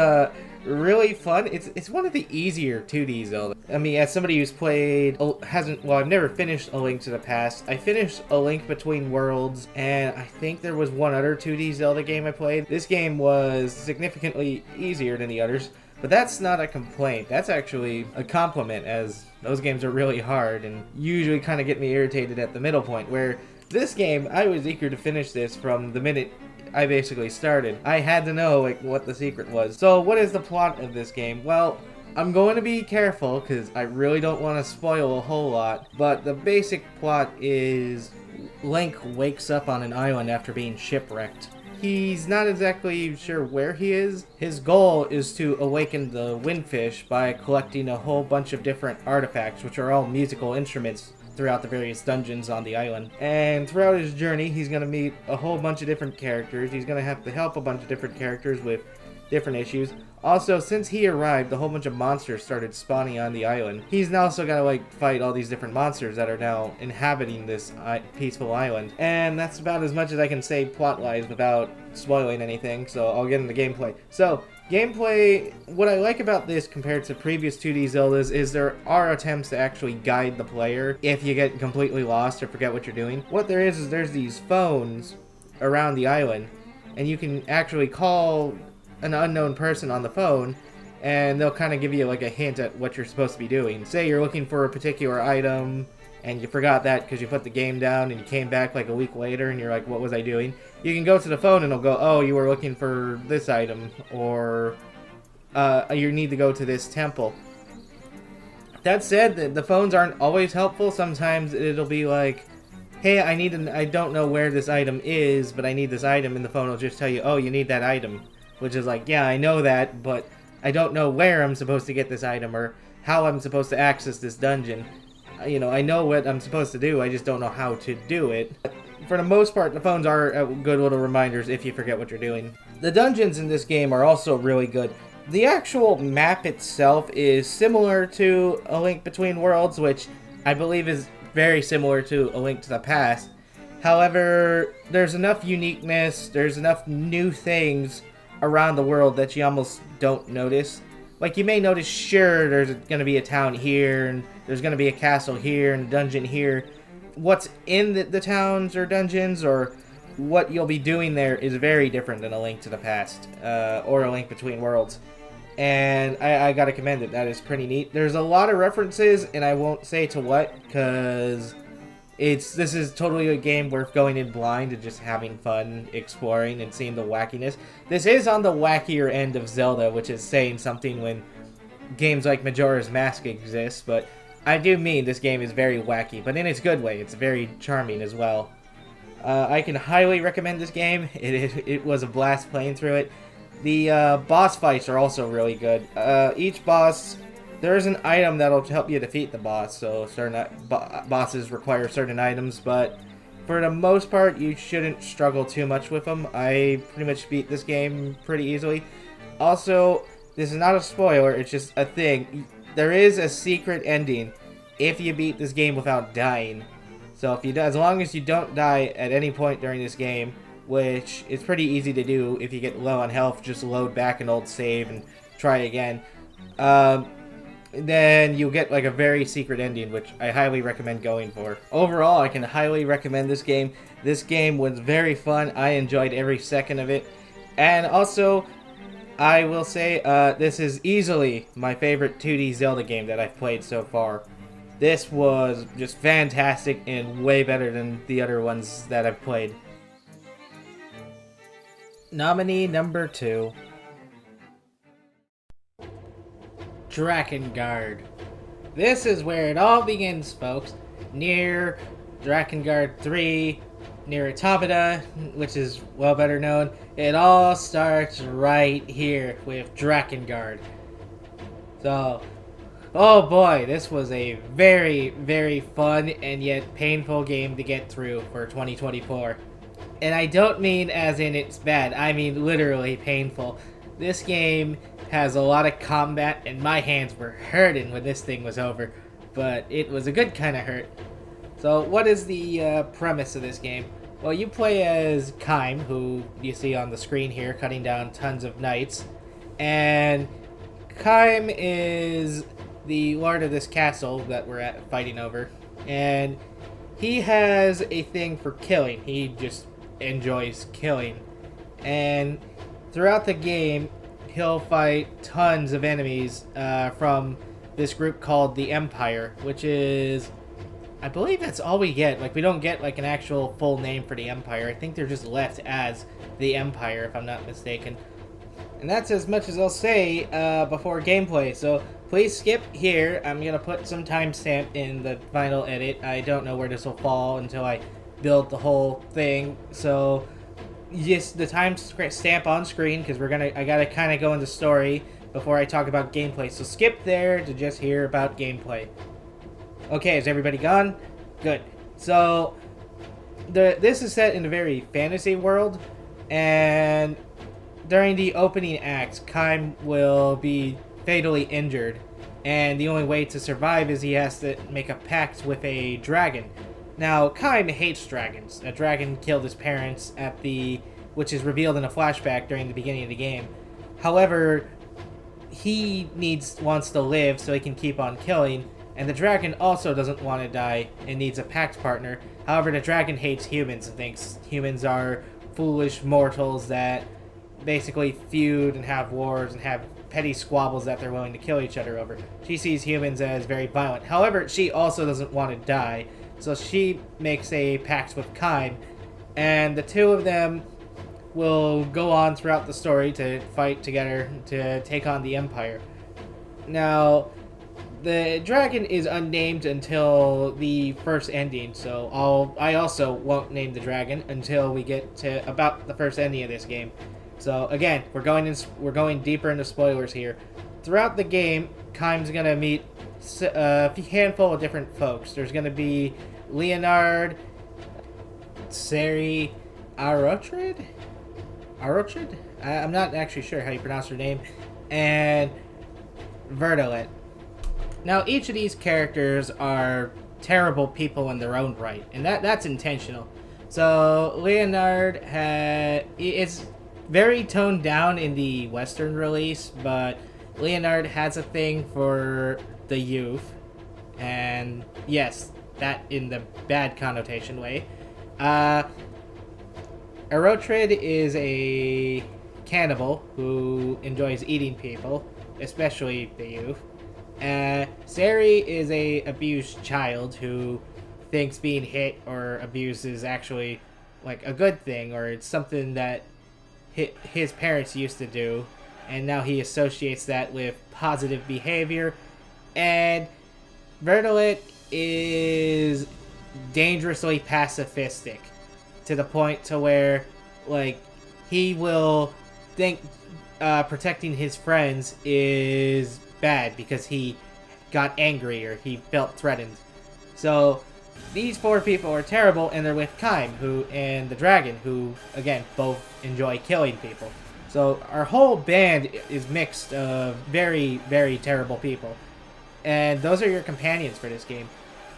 really fun. It's one of the easier 2D Zelda. I mean, as somebody who's played, I've never finished A Link to the Past. I finished A Link Between Worlds, and I think there was one other 2D Zelda game I played. This game was significantly easier than the others, but that's not a complaint. That's actually a compliment, as those games are really hard and usually kind of get me irritated at the middle point, where this game, I was eager to finish this from the minute I basically started. I had to know what the secret was. So what is the plot of this game? Well, I'm going to be careful because I really don't want to spoil a whole lot, but the basic plot is Link wakes up on an island after being shipwrecked. He's not exactly sure where he is. His goal is to awaken the Windfish by collecting a whole bunch of different artifacts, which are all musical instruments, throughout the various dungeons on the island. And throughout his journey, he's going to meet a whole bunch of different characters. He's going to have to help a bunch of different characters with different issues. Also, since he arrived, a whole bunch of monsters started spawning on the island. He's now also got to fight all these different monsters that are now inhabiting this peaceful island. And that's about as much as I can say plot-wise without spoiling anything, so I'll get into gameplay. So, gameplay, what I like about this compared to previous 2D Zeldas is there are attempts to actually guide the player if you get completely lost or forget what you're doing. What there is there's these phones around the island, and you can actually call an unknown person on the phone, and they'll kind of give you a hint at what you're supposed to be doing. Say you're looking for a particular item and you forgot that because you put the game down and you came back like a week later and you're like, what was I doing? You can go to the phone and it'll go, oh, you were looking for this item, or you need to go to this temple. That said, the phones aren't always helpful. Sometimes it'll be like, hey, I don't know where this item is, but I need this item, and the phone will just tell you, oh, you need that item. Which is like, yeah, I know that, but I don't know where I'm supposed to get this item, or how I'm supposed to access this dungeon. You know, I know what I'm supposed to do, I just don't know how to do it. For the most part, the phones are good little reminders if you forget what you're doing. The dungeons in this game are also really good. The actual map itself is similar to A Link Between Worlds, which I believe is very similar to A Link to the Past. However, there's enough uniqueness, there's enough new things around the world that you almost don't notice. Like, you may notice, sure, there's going to be a town here, and there's going to be a castle here, and a dungeon here. What's in the towns or dungeons, or what you'll be doing there, is very different than A Link to the Past, or A Link Between Worlds. And I gotta commend it. That is pretty neat. There's a lot of references, and I won't say to what, because this is totally a game worth going in blind and just having fun exploring and seeing the wackiness. This is on the wackier end of Zelda, which is saying something when games like Majora's Mask exist, but I do mean this game is very wacky, but in its good way. It's very charming as well. I can highly recommend this game. It was a blast playing through it. The boss fights are also really good. Each boss, there is an item that'll help you defeat the boss, so certain bosses require certain items, but for the most part, you shouldn't struggle too much with them. I pretty much beat this game pretty easily. Also, this is not a spoiler, it's just a thing. There is a secret ending if you beat this game without dying. So if as long as you don't die at any point during this game, which is pretty easy to do if you get low on health, just load back an old save and try again. Then you'll get like a very secret ending, which I highly recommend going for. Overall, I can highly recommend this game. This game was very fun. I enjoyed every second of it. And also, I will say, this is easily my favorite 2D Zelda game that I've played so far. This was just fantastic and way better than the other ones that I've played. Nominee number 2. Drakengard. This is where it all begins, folks. Near Drakengard 3, near Automata, which is well better known. It all starts right here with Drakengard. So, oh boy, this was a very, very fun and yet painful game to get through for 2024. And I don't mean as in it's bad, I mean literally painful. This game has a lot of combat, and my hands were hurting when this thing was over, but it was a good kind of hurt. So what is the premise of this game? Well, you play as Kaim, who you see on the screen here, cutting down tons of knights, and Kaim is the lord of this castle that we're fighting over, and he has a thing for killing. He just enjoys killing, and throughout the game he'll fight tons of enemies from this group called the Empire, which is, I believe that's all we get. Like, we don't get like an actual full name for the Empire. I think they're just left as the Empire, if I'm not mistaken. And that's as much as I'll say before gameplay, so please skip here. I'm gonna put some timestamp in the final edit. I don't know where this will fall until I build the whole thing, so just the time stamp on screen, because I gotta kind of go into story before I talk about gameplay. So skip there to just hear about gameplay. Okay, is everybody gone? Good. So this is set in a very fantasy world, and during the opening act, Kaim will be fatally injured, and the only way to survive is he has to make a pact with a dragon. Now, Kaim hates dragons. A dragon killed his parents which is revealed in a flashback during the beginning of the game. However, he wants to live so he can keep on killing, and the dragon also doesn't want to die and needs a pact partner. However, the dragon hates humans and thinks humans are foolish mortals that basically feud and have wars and have petty squabbles that they're willing to kill each other over. She sees humans as very violent. However, she also doesn't want to die, so she makes a pact with Kaim, and the two of them will go on throughout the story to fight together to take on the Empire. Now, the dragon is unnamed until the first ending, so I also won't name the dragon until we get to about the first ending of this game. So again, we're going deeper into spoilers here. Throughout the game, Kaim's gonna meet a handful of different folks. There's gonna be Leonard, Sari, Arotrid? I'm not actually sure how you pronounce her name. And Verdalet. Now, each of these characters are terrible people in their own right, and that's intentional. So, Leonard is very toned down in the Western release, but Leonard has a thing for the youth, and yes, that in the bad connotation way. Erotrid is a cannibal who enjoys eating people, especially the youth. Sari is a abused child who thinks being hit or abused is actually like a good thing, or it's something that his parents used to do, and now he associates that with positive behavior. And Verdalet is dangerously pacifistic to the point to where, like, he will think protecting his friends is bad because he got angry or he felt threatened. So these four people are terrible, and they're with Kaim and the dragon, who again both enjoy killing people. So our whole band is mixed of very, very terrible people, and those are your companions for this game.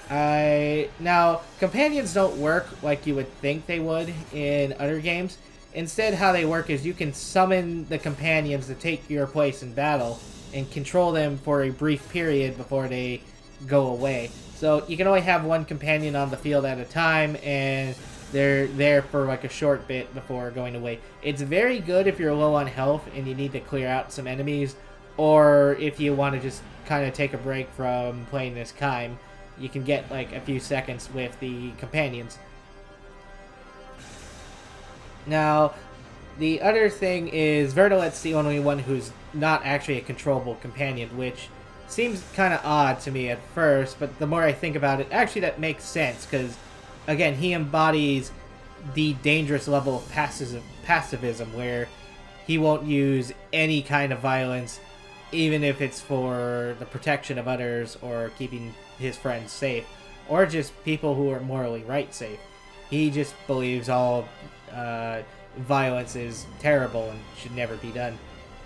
Now, companions don't work like you would think they would in other games. Instead, how they work is you can summon the companions to take your place in battle and control them for a brief period before they go away. So you can only have one companion on the field at a time, and they're there for like a short bit before going away. It's very good if you're low on health and you need to clear out some enemies, or if you want to just kind of take a break from playing this Kaim. You can get like a few seconds with the companions. Now, the other thing is Verdalet's the only one who's not actually a controllable companion, which seems kind of odd to me at first, but the more I think about it, actually that makes sense, because, again, he embodies the dangerous level of pacifism, where he won't use any kind of violence, even if it's for the protection of others or keeping his friends safe, or just people who are morally right safe. He just believes all violence is terrible and should never be done.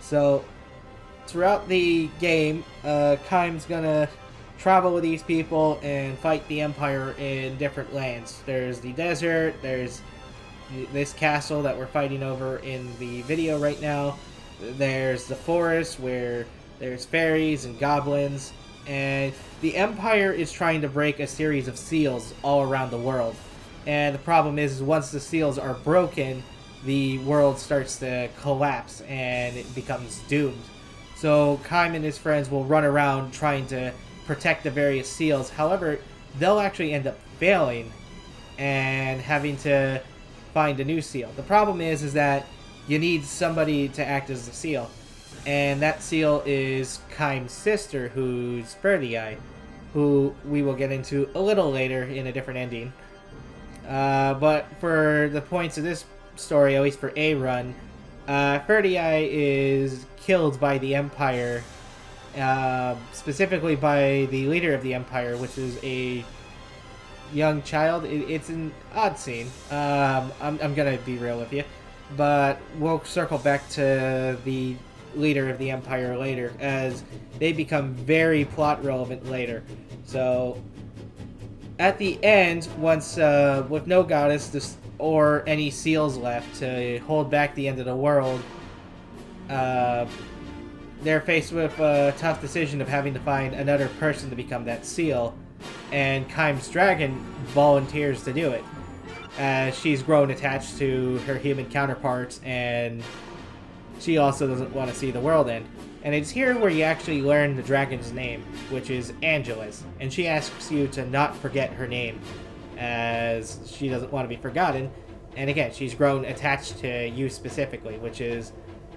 So throughout the game, Kaim's gonna travel with these people and fight the Empire in different lands. There's the desert, there's this castle that we're fighting over in the video right now, there's the forest where there's fairies and goblins, and the Empire is trying to break a series of seals all around the world. And the problem is once the seals are broken, the world starts to collapse and it becomes doomed. So Kaim and his friends will run around trying to protect the various seals. However, they'll actually end up failing and having to find a new seal. The problem is that you need somebody to act as the seal. And that seal is Kaim's sister, who's Ferdi, who we will get into a little later in a different ending. But for the points of this story, at least for a run, Ferdi is killed by the Empire, specifically by the leader of the Empire, which is a young child. It's an odd scene. I'm gonna be real with you, but we'll circle back to the leader of the Empire later, as they become very plot relevant later. So at the end, once with no goddess or any seals left to hold back the end of the world, they're faced with a tough decision of having to find another person to become that seal, and Kaim's dragon volunteers to do it, as she's grown attached to her human counterparts and she also doesn't want to see the world end. And it's here where you actually learn the dragon's name, which is Angelus. And she asks you to not forget her name, as she doesn't want to be forgotten. And again, she's grown attached to you specifically, which is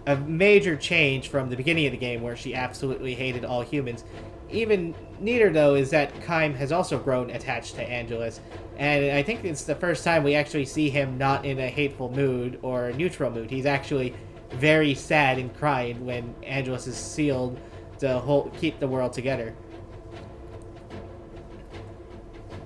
a major change from the beginning of the game where she absolutely hated all humans. Even neater, though, is that Kaim has also grown attached to Angelus. And I think it's the first time we actually see him not in a hateful mood or a neutral mood. He's actually very sad and crying when Angelus is sealed to keep the world together.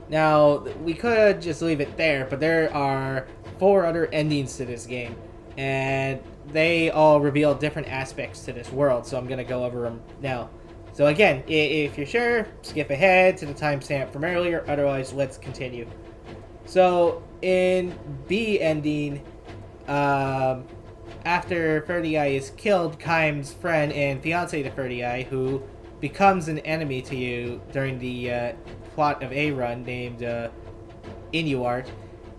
Now, we could just leave it there, but there are 4 other endings to this game, and they all reveal different aspects to this world, so I'm going to go over them now. So again, if you're sure, skip ahead to the timestamp from earlier, otherwise let's continue. So, in B ending, after Ferdi is killed, Kaim's friend and fiance to Ferdi, who becomes an enemy to you during the plot of A run named Inuart,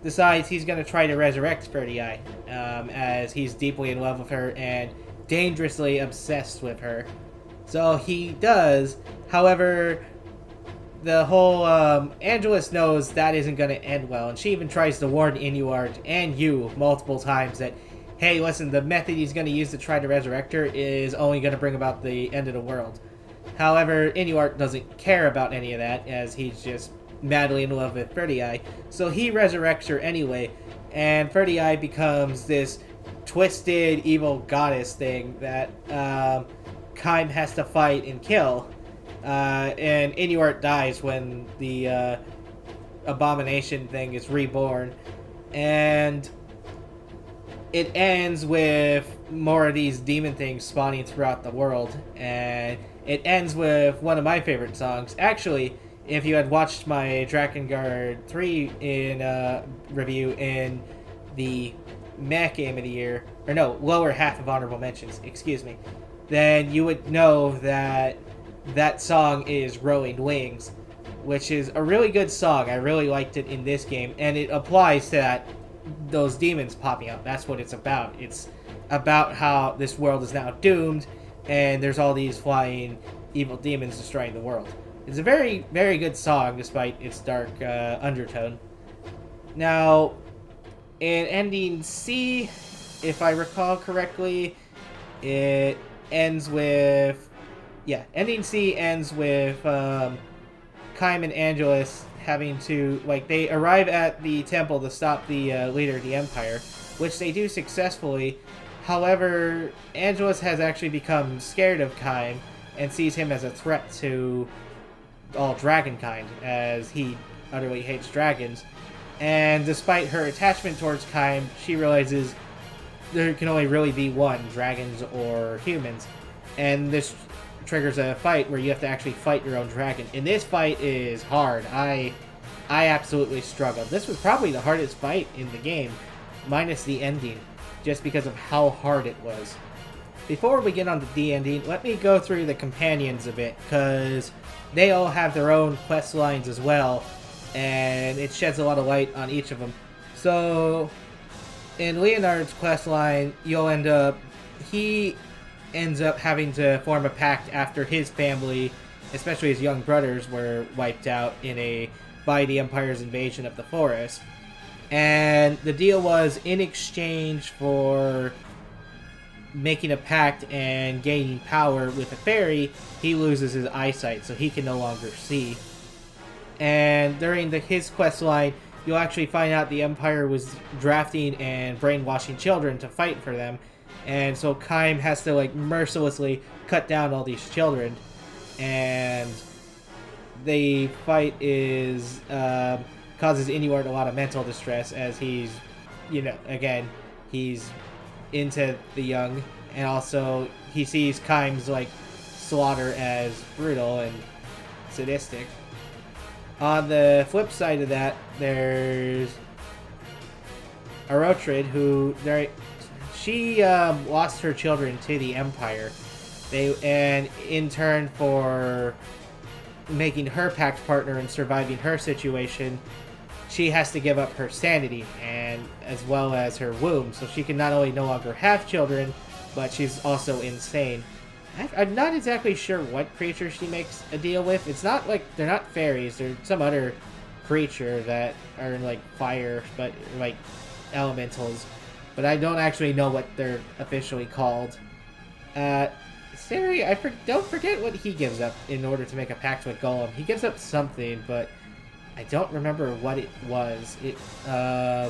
decides he's going to try to resurrect Ferdi, as he's deeply in love with her and dangerously obsessed with her. So he does. However, the whole Angelus knows that isn't going to end well, and she even tries to warn Inuart and you multiple times that, hey, listen, the method he's going to use to try to resurrect her is only going to bring about the end of the world. However, Inuart doesn't care about any of that, as he's just madly in love with Ferdi, so he resurrects her anyway, and Ferdi becomes this twisted, evil goddess thing that Kaim has to fight and kill, and Inuart dies when the abomination thing is reborn, and it ends with more of these demon things spawning throughout the world, and it ends with one of my favorite songs. Actually, if you had watched my Drakengard 3 in review in the Mac Game of the Year, or no, lower half of Honorable Mentions, excuse me, then you would know that that song is Growing Wings, which is a really good song. I really liked it in this game, and it applies to those demons popping up. That's what it's about. It's about how this world is now doomed, and there's all these flying evil demons destroying the world. It's a very, very good song, despite its dark undertone. Now, in ending C, if I recall correctly, it ends with... Yeah, ending C ends with Kaim and Angelus having to... they arrive at the temple to stop the leader of the Empire, which they do successfully. However, Angelus has actually become scared of Kaim and sees him as a threat to all dragonkind, as he utterly hates dragons. And despite her attachment towards Kaim, she realizes there can only really be one, dragons or humans. And this triggers a fight where you have to actually fight your own dragon. And this fight is hard. I absolutely struggled. This was probably the hardest fight in the game, minus the ending, just because of how hard it was. Before we get on to the ending, let me go through the companions a bit, because they all have their own quest lines as well, and it sheds a lot of light on each of them. So, in Leonard's quest line, he ends up having to form a pact after his family, especially his young brothers, were wiped out by the Empire's invasion of the forest. And the deal was, in exchange for making a pact and gaining power with a fairy, he loses his eyesight, so he can no longer see. And during his quest line, you'll actually find out the Empire was drafting and brainwashing children to fight for them, and so Kaim has to mercilessly cut down all these children. And the fight is causes Inuart a lot of mental distress, as he's, again, he's into the young, and also he sees Kaim's slaughter as brutal and sadistic. On the flip side of that, there's Arotrid, who she lost her children to the Empire. And in turn for making her pact partner and surviving her situation, she has to give up her sanity and as well as her womb, so she can not only no longer have children, but she's also insane. I'm not exactly sure what creature she makes a deal with. It's not like they're not fairies. They're some other creature that are like fire, but like elementals. But I don't actually know what they're officially called. Siri, don't forget what he gives up in order to make a pact with Golem. He gives up something, but I don't remember what it was. Yeah,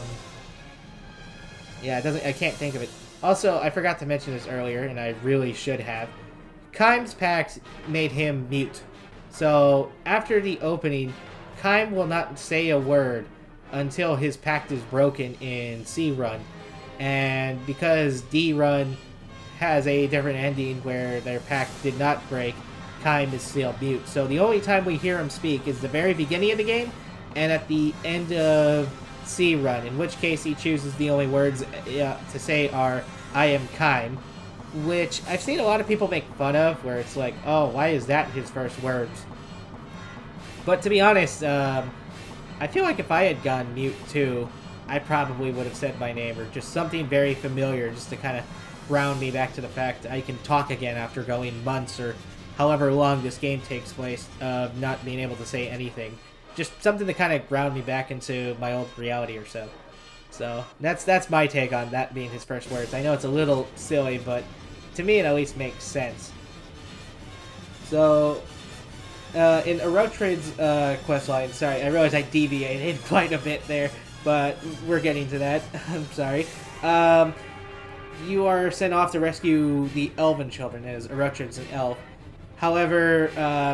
it doesn't. I can't think of it. Also, I forgot to mention this earlier, and I really should have. Kym's pact made him mute. So, after the opening, Kym will not say a word until his pact is broken in C run. And because D run has a different ending where their pact did not break, Kym is still mute. So the only time we hear him speak is the very beginning of the game and at the end of C run, in which case he chooses the only words to say are, "I am Kym," which I've seen a lot of people make fun of, where it's like, oh, why is that his first words? But to be honest, I feel like if I had gone mute too, I probably would have said my name, or just something very familiar, just to kind of ground me back to the fact I can talk again after going months or however long this game takes place of not being able to say anything. Just something to kind of ground me back into my old reality or so. So that's my take on that being his first words. I know it's a little silly, but to me it at least makes sense. So in Erotrid's questline, sorry, I realize I deviated quite a bit there, but we're getting to that. I'm sorry. You are sent off to rescue the elven children, as Erotrid's an elf. However,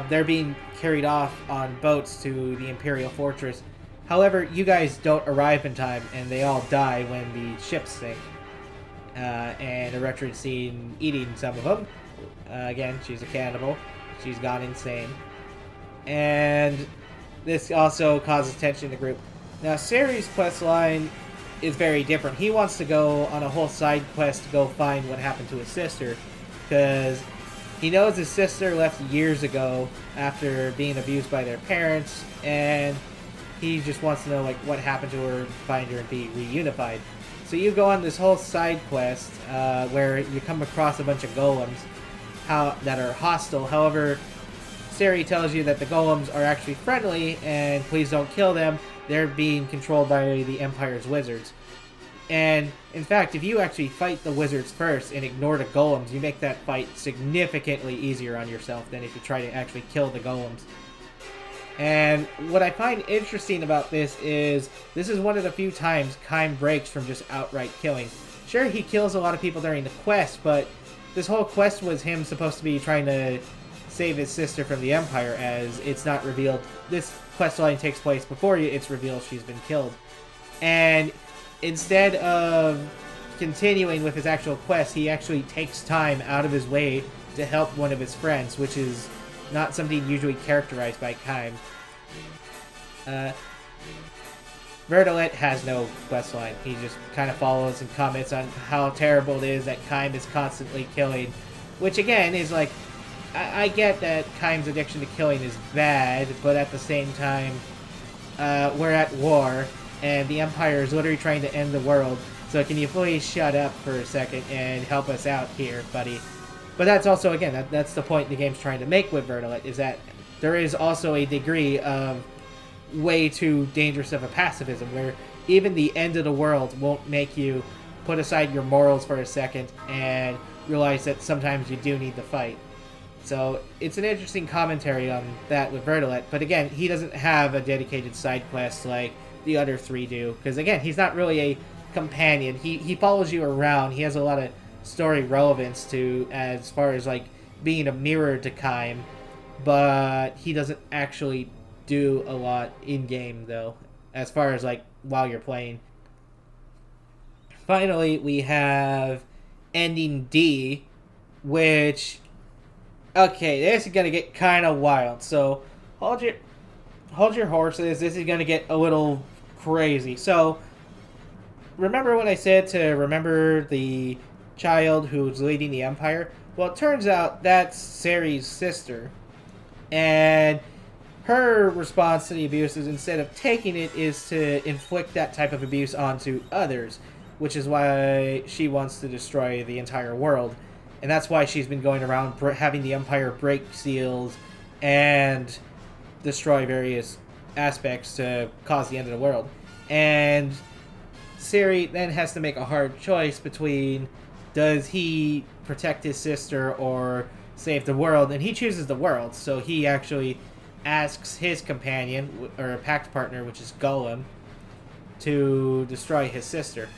they're being carried off on boats to the Imperial Fortress. However, you guys don't arrive in time, and they all die when the ships sink. And Erotrid's seen eating some of them. Again, she's a cannibal. She's gone insane. And this also causes tension in the group. Now, Ciri's questline is very different. He wants to go on a whole side quest to go find what happened to his sister, because he knows his sister left years ago after being abused by their parents, and he just wants to know like what happened to her, find her, and be reunified. So you go on this whole side quest where you come across a bunch of golems that are hostile. However, Ciri tells you that the golems are actually friendly, and please don't kill them. They're being controlled by the Empire's wizards. And, in fact, if you actually fight the wizards first and ignore the golems, you make that fight significantly easier on yourself than if you try to actually kill the golems. And what I find interesting about this is one of the few times Kym breaks from just outright killing. Sure, he kills a lot of people during the quest, but this whole quest was him supposed to be trying to save his sister from the Empire, as it's not revealed. This questline takes place before it's revealed she's been killed. And instead of continuing with his actual quest, he actually takes time out of his way to help one of his friends, which is not something usually characterized by Kym. Verdalet has no questline. He just kind of follows and comments on how terrible it is that Kym is constantly killing, which again is like, I get that Kym's addiction to killing is bad, but at the same time, we're at war, and the Empire is literally trying to end the world, so can you please shut up for a second and help us out here, buddy? But that's also, again, that's the point the game's trying to make with Verdalet, is that there is also a degree of way too dangerous of a pacifism, where even the end of the world won't make you put aside your morals for a second and realize that sometimes you do need to fight. So it's an interesting commentary on that with Verdalet, but again, he doesn't have a dedicated side quest like the other three do, because again, he's not really a companion. He follows you around. He has a lot of story relevance to, as far as like being a mirror to Kym, but he doesn't actually do a lot in game though, as far as like while you're playing. Finally, we have ending D, which, okay, this is gonna get kind of wild. So hold your horses. This is gonna get a little crazy. So remember when I said to remember the child who's leading the Empire? Well, it turns out that's Ciri's sister, and her response to the abuse is, instead of taking it, is to inflict that type of abuse onto others. which is why she wants to destroy the entire world. And that's why she's been going around having the Empire break seals and destroy various aspects to cause the end of the world. And Ciri then has to make a hard choice between, does he protect his sister or save the world? And he chooses the world, so he actually asks his companion, or a pact partner, which is Golem, to destroy his sister.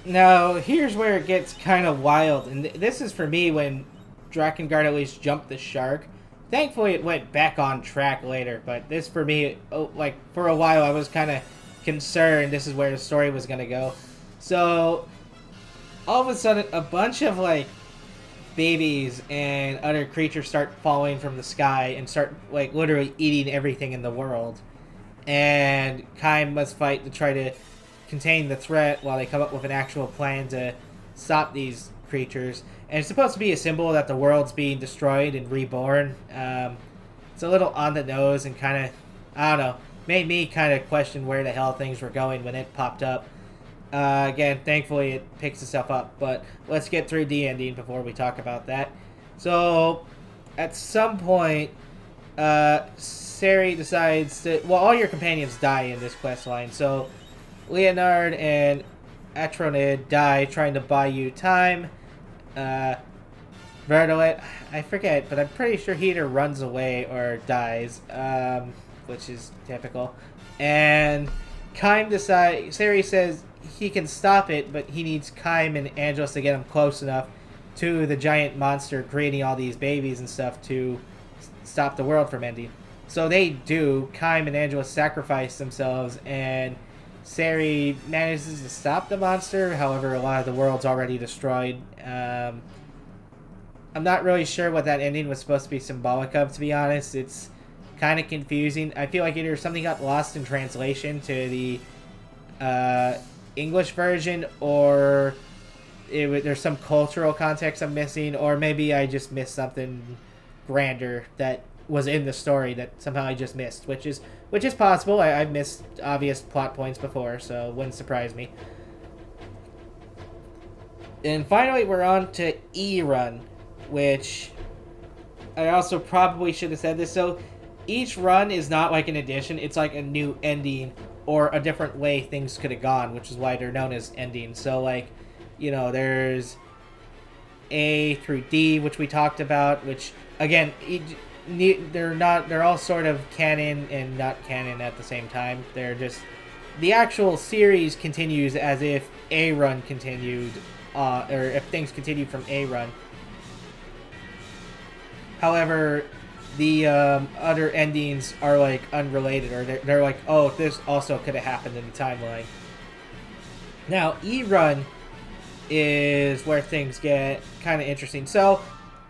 Now, here's where it gets kind of wild, and this is for me when Drakengard at least jumped the shark. Thankfully, it went back on track later, but this for me, like, for a while I was kind of concerned this is where the story was going to go. So, all of a sudden, a bunch of, like, babies and other creatures start falling from the sky and start, like, literally eating everything in the world. And Kaim must fight to try to contain the threat while they come up with an actual plan to stop these creatures. And it's supposed to be a symbol that the world's being destroyed and reborn. It's a little on the nose and kind of, I don't know, made me kind of question where the hell things were going when it popped up. Again, thankfully it picks itself up, but let's get through the ending before we talk about that. So, at some point, Ciri decides to, well, all your companions die in this quest line, so Leonard and Atronid die trying to buy you time. Verdolet, I forget, but I'm pretty sure he either runs away or dies, which is typical. And Kaim decides, Ciri says he can stop it, but he needs Kaim and Angelus to get him close enough to the giant monster creating all these babies and stuff to stop the world from ending. So they do. Kaim and Angelus sacrifice themselves, and Ciri manages to stop the monster. However, a lot of the world's already destroyed. I'm not really sure what that ending was supposed to be symbolic of, to be honest. It's kind of confusing. I feel like either something got lost in translation to the English version, or there's some cultural context I'm missing, or maybe I just missed something grander that was in the story that somehow I just missed, which is possible. I've missed obvious plot points before, so it wouldn't surprise me. And finally, we're on to E-Run, which I also probably should have said this. So each run is not like an addition, it's like a new ending or a different way things could have gone, which is why they're known as endings. So, like, you know, there's A through D, which we talked about, which, again, they're all sort of canon and not canon at the same time. They're just, the actual series continues as if A run continued, or if things continued from A run. However, the other endings are like unrelated, or they're like, oh, this also could have happened in the timeline. Now, E run is where things get kind of interesting. So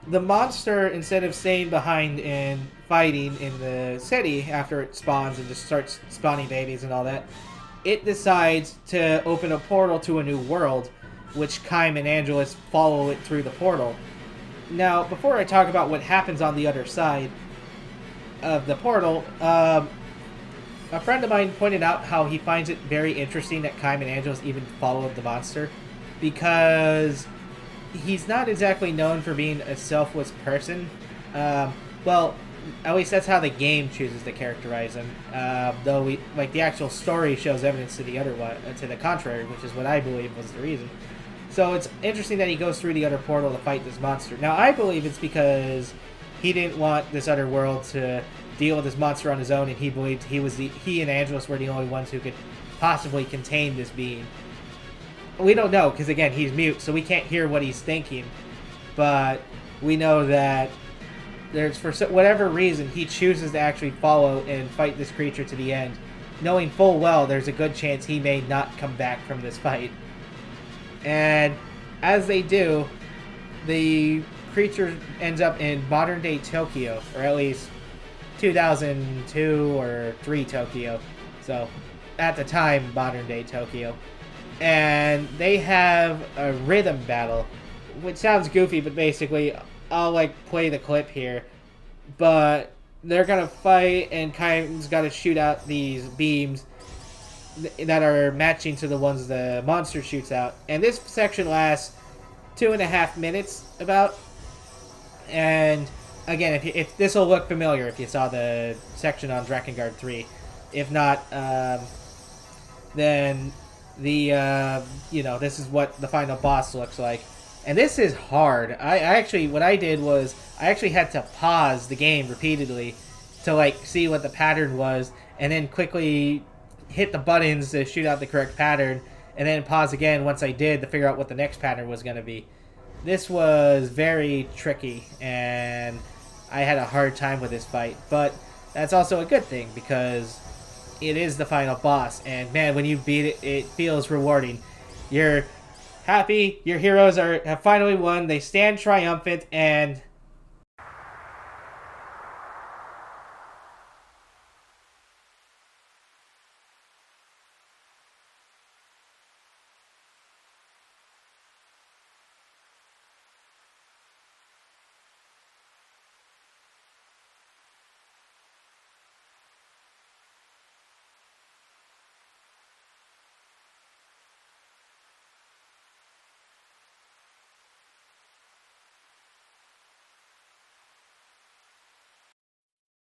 the monster, instead of staying behind and fighting in the city after it spawns and just starts spawning babies and all that, it decides to open a portal to a new world, which Kaim and Angelus follow it through the portal. Now, before I talk about what happens on the other side of the portal, a friend of mine pointed out how he finds it very interesting that Kaim and Angelus even followed the monster, because he's not exactly known for being a selfless person. Well, at least that's how the game chooses to characterize him. Though the actual story shows evidence to the contrary, which is what I believe was the reason. So it's interesting that he goes through the other portal to fight this monster. Now, I believe it's because he didn't want this other world to deal with this monster on his own, and he believed he and Angelus were the only ones who could possibly contain this being. We don't know, because again, he's mute, so we can't hear what he's thinking. But we know that there's, for whatever reason, he chooses to actually follow and fight this creature to the end, knowing full well there's a good chance he may not come back from this fight. And as they do, the creature ends up in modern-day Tokyo, or at least 2002 or 3 Tokyo. So, at the time, modern-day Tokyo. And they have a rhythm battle, which sounds goofy, but basically, I'll, play the clip here. But they're gonna fight, and Kaim's gotta shoot out these beams that are matching to the ones the monster shoots out. And this section lasts 2.5 minutes about. And again, if this will look familiar if you saw the section on Drakengard 3. If not, then this is what the final boss looks like. And this is hard. I actually, what I did was, I actually had to pause the game repeatedly to, like, see what the pattern was, and then quickly hit the buttons to shoot out the correct pattern, and then pause again once I did to figure out what the next pattern was going to be. This was very tricky, and I had a hard time with this fight, but that's also a good thing, because it is the final boss, and man, when you beat it, it feels rewarding. You're happy, your heroes have finally won, they stand triumphant, and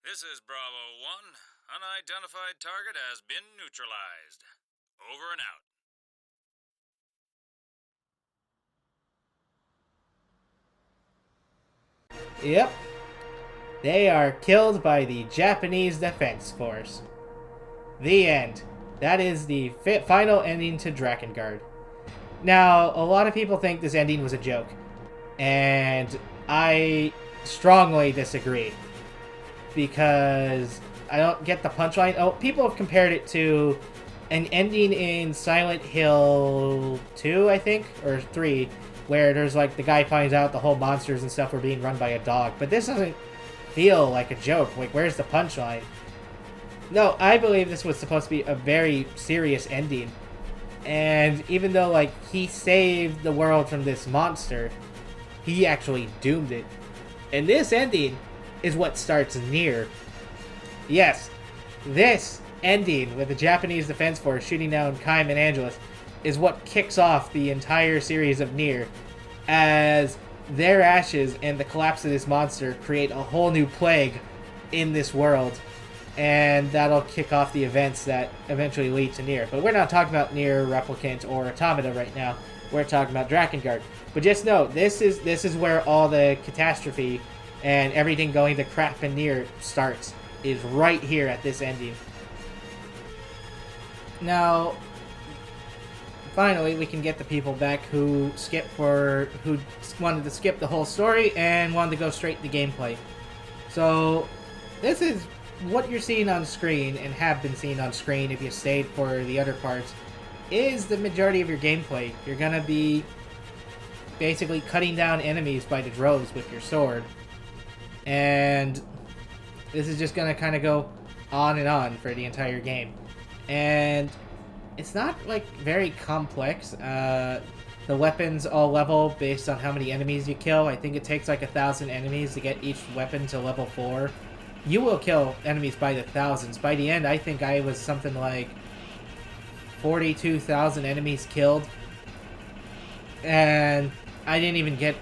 This is Bravo 1. Unidentified target has been neutralized. Over and out. yep, they are killed by the Japanese Defense Force. The end. That is the final ending to Drakengard. Now, a lot of people think this ending was a joke, and I strongly disagree, because I don't get the punchline. Oh, people have compared it to an ending in Silent Hill 2, I think, or 3, where there's like the guy finds out the whole monsters and stuff were being run by a dog. But this doesn't feel like a joke. Like, where's the punchline? No, I believe this was supposed to be a very serious ending. And even though, like, he saved the world from this monster, he actually doomed it. And this ending is what starts Nier. Yes, this ending with the Japanese Defense Force shooting down Kaim and Angelus is what kicks off the entire series of Nier, as their ashes and the collapse of this monster create a whole new plague in this world, and that'll kick off the events that eventually lead to Nier. But we're not talking about Nier, Replicant, or Automata right now. We're talking about Drakengard. But just know, this is where all the catastrophe and everything going to crap in Nier starts, is right here at this ending. Now, finally, we can get the people back who wanted to skip the whole story and wanted to go straight to gameplay. So, this is what you're seeing on screen, and have been seeing on screen if you stayed for the other parts, is the majority of your gameplay. You're gonna be basically cutting down enemies by the droves with your sword. And this is just gonna kind of go on and on for the entire game. And it's not, like, very complex. The weapons all level based on how many enemies you kill. I think it takes like 1,000 enemies to get each weapon to level 4. You will kill enemies by the thousands. By the end, I think I was something like 42,000 enemies killed. And I didn't even get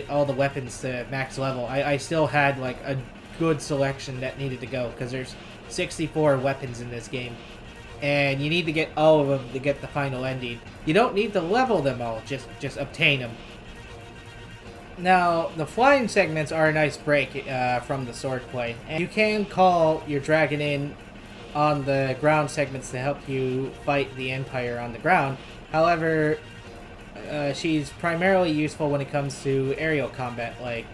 all the weapons to max level. I still had, like, a good selection that needed to go, because there's 64 weapons in this game. And you need to get all of them to get the final ending. You don't need to level them all, just obtain them. Now, the flying segments are a nice break from the swordplay. And you can call your dragon in on the ground segments to help you fight the Empire on the ground. However, she's primarily useful when it comes to aerial combat, like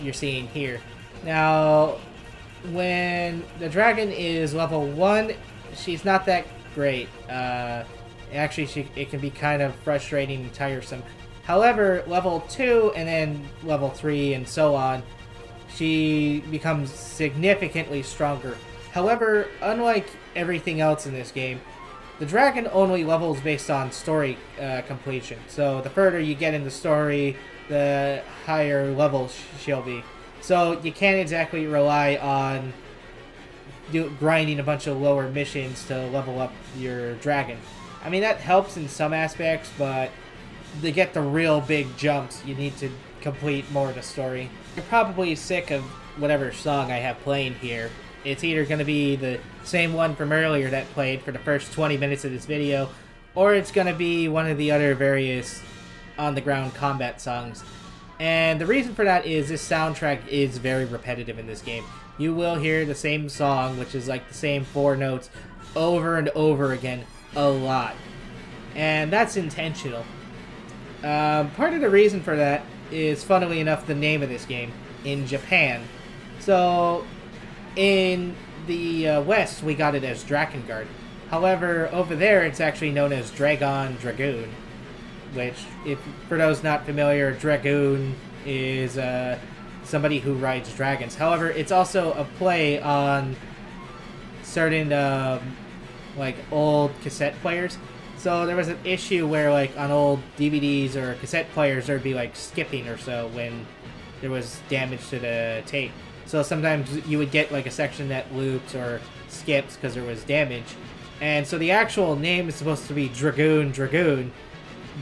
you're seeing here. Now, when the dragon is level 1, she's not that great. Actually, it can be kind of frustrating and tiresome. However, level 2 and then level 3 and so on, she becomes significantly stronger. However, unlike everything else in this game, the dragon only levels based on story completion. So the further you get in the story, the higher level she'll be. So you can't exactly rely on grinding a bunch of lower missions to level up your dragon. I mean, that helps in some aspects, but to get the real big jumps, you need to complete more of the story. You're probably sick of whatever song I have playing here. It's either going to be the same one from earlier that played for the first 20 minutes of this video, or it's going to be one of the other various on-the-ground combat songs. And the reason for that is this soundtrack is very repetitive in this game. You will hear the same song, which is like the same 4 notes, over and over again a lot. And that's intentional. Part of the reason for that is, funnily enough, the name of this game in Japan. So, in the West, we got it as Drakengard. However, over there, it's actually known as Dragoon. Which, if for those not familiar, Dragoon is somebody who rides dragons. However, it's also a play on certain like old cassette players. So there was an issue where, like, on old DVDs or cassette players, there'd be like skipping or so when there was damage to the tape. So sometimes you would get like a section that loops or skips because there was damage. And so the actual name is supposed to be Dragoon,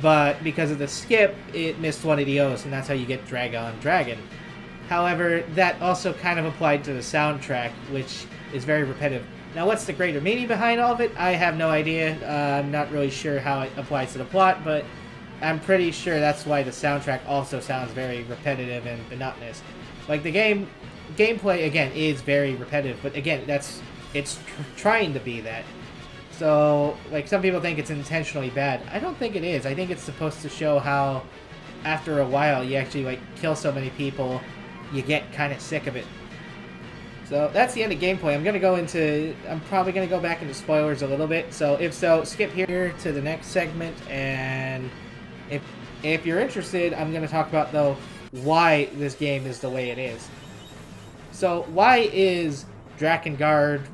but because of the skip, it missed one of the O's, and that's how you get Dragon. However, that also kind of applied to the soundtrack, which is very repetitive. Now, what's the greater meaning behind all of it? I have no idea. I'm not really sure how it applies to the plot, but I'm pretty sure that's why the soundtrack also sounds very repetitive and monotonous. Like, the gameplay, again, is very repetitive, but again, it's trying to be that. So, like, some people think it's intentionally bad. I don't think it is. I think it's supposed to show how, after a while, you actually, like, kill so many people, you get kind of sick of it. So, that's the end of gameplay. I'm probably going to go back into spoilers a little bit. So, if so, skip here to the next segment. And if you're interested, I'm going to talk about, though, why this game is the way it is. So, why is Drakengard...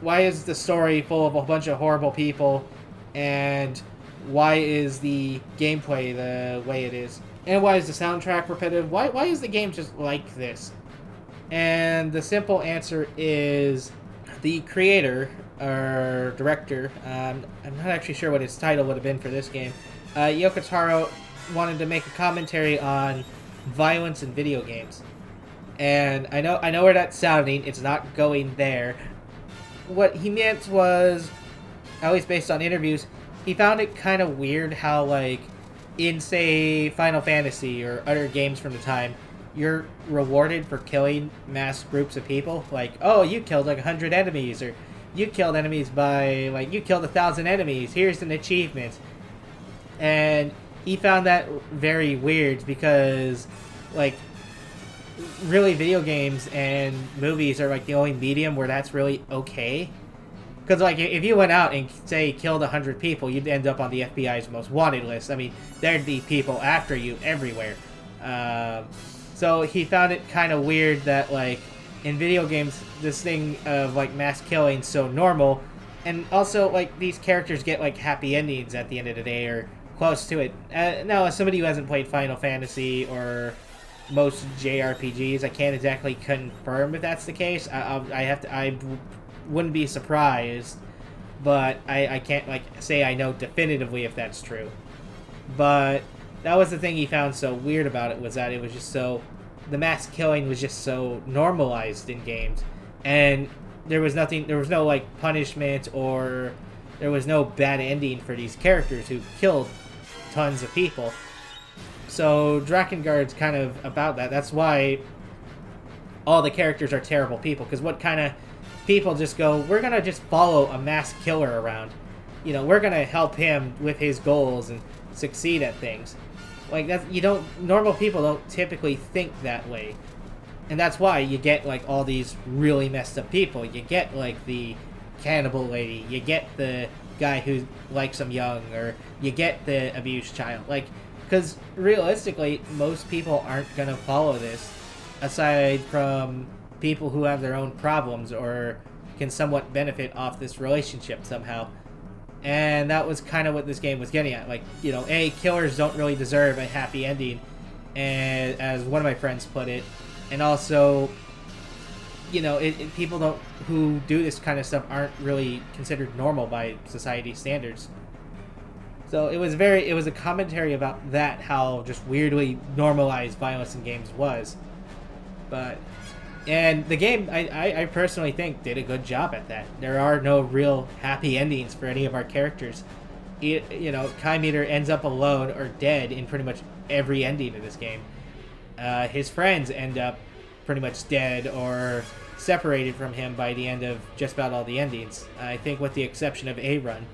Why is the story full of a bunch of horrible people, and why is the gameplay the way it is? And why is the soundtrack repetitive? Why is the game just like this? And the simple answer is the creator, or director, I'm not actually sure what his title would have been for this game, Yoko Taro wanted to make a commentary on violence in video games. And I know where that's sounding, it's not going there. What he meant was, at least based on interviews, he found it kind of weird how, like, in, say, Final Fantasy or other games from the time, you're rewarded for killing mass groups of people. Like, oh, you killed, like, 100 enemies, or you killed enemies by, like, you killed 1,000 enemies, here's an achievement. And he found that very weird because, like, really video games and movies are like the only medium where that's really okay. Because, like, if you went out and, say, killed 100 people, you'd end up on the FBI's most wanted list. I mean, there'd be people after you everywhere. So he found it kind of weird that, like, in video games, this thing of, like, mass killing so normal. And also, like, these characters get, like, happy endings at the end of the day, or close to it. Now, as somebody who hasn't played Final Fantasy or most JRPGs, I can't exactly confirm if that's the case. I wouldn't be surprised, but I can't, like, say I know definitively if that's true. But that was the thing he found so weird about it, was that it was just so, the mass killing was just so normalized in games, and there was no, like, punishment, or there was no bad ending for these characters who killed tons of people. So Drakengard's kind of about that. That's why all the characters are terrible people. Because what kind of people just go, we're going to just follow a mass killer around. You know, we're going to help him with his goals and succeed at things. Like, normal people don't typically think that way. And that's why you get, like, all these really messed up people. You get, like, the cannibal lady. You get the guy who likes them young. Or you get the abused child. Like, because realistically, most people aren't going to follow this, aside from people who have their own problems or can somewhat benefit off this relationship somehow. And that was kind of what this game was getting at. Like, you know, killers don't really deserve a happy ending, and as one of my friends put it. And also, you know, people don't who do this kind of stuff aren't really considered normal by society standards. So it was a commentary about that, how just weirdly normalized violence in games was. But and the game, I personally think, did a good job at that. There are no real happy endings for any of our characters. Kai Meter ends up alone or dead in pretty much every ending of this game. His friends end up pretty much dead or separated from him by the end of just about all the endings. I think with the exception of A-Run,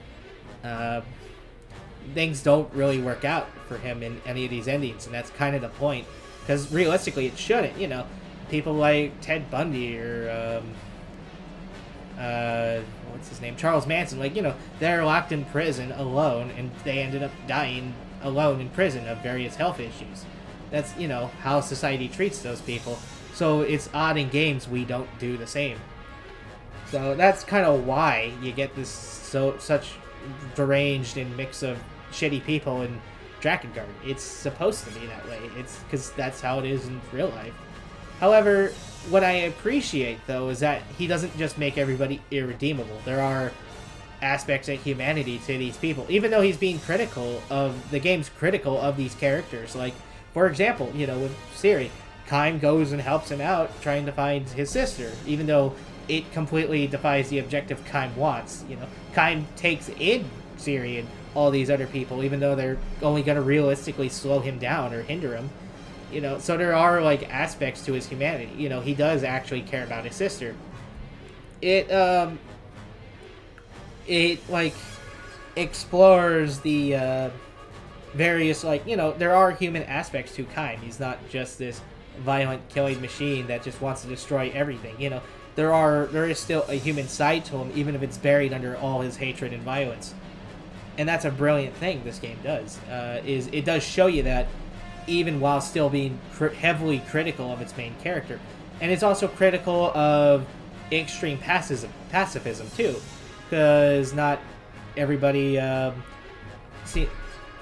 things don't really work out for him in any of these endings, and that's kind of the point. Because realistically, it shouldn't. People like Ted Bundy or what's his name, Charles Manson. They're locked in prison alone, and they ended up dying alone in prison of various health issues. That's how society treats those people. So it's odd in games we don't do the same. So that's kind of why you get this such deranged and mix of shitty people in Drakengard. It's supposed to be that way. It's because that's how it is in real life. However, what I appreciate, though, is that he doesn't just make everybody irredeemable. There are aspects of humanity to these people, even though he's being critical of the game's critical of these characters. Like, for example, with Ciri, Kaim goes and helps him out trying to find his sister, even though it completely defies the objective Kaim wants. Kaim takes in Ciri and all these other people, even though they're only going to realistically slow him down or hinder him. So there are aspects to his humanity. He does actually care about his sister. It explores the various there are human aspects to Kaim. He's not just this violent killing machine that just wants to destroy everything. There is still a human side to him, even if it's buried under all his hatred and violence. And that's a brilliant thing this game does. Is it does show you that, even while still being heavily critical of its main character. And it's also critical of extreme pacifism too, because not everybody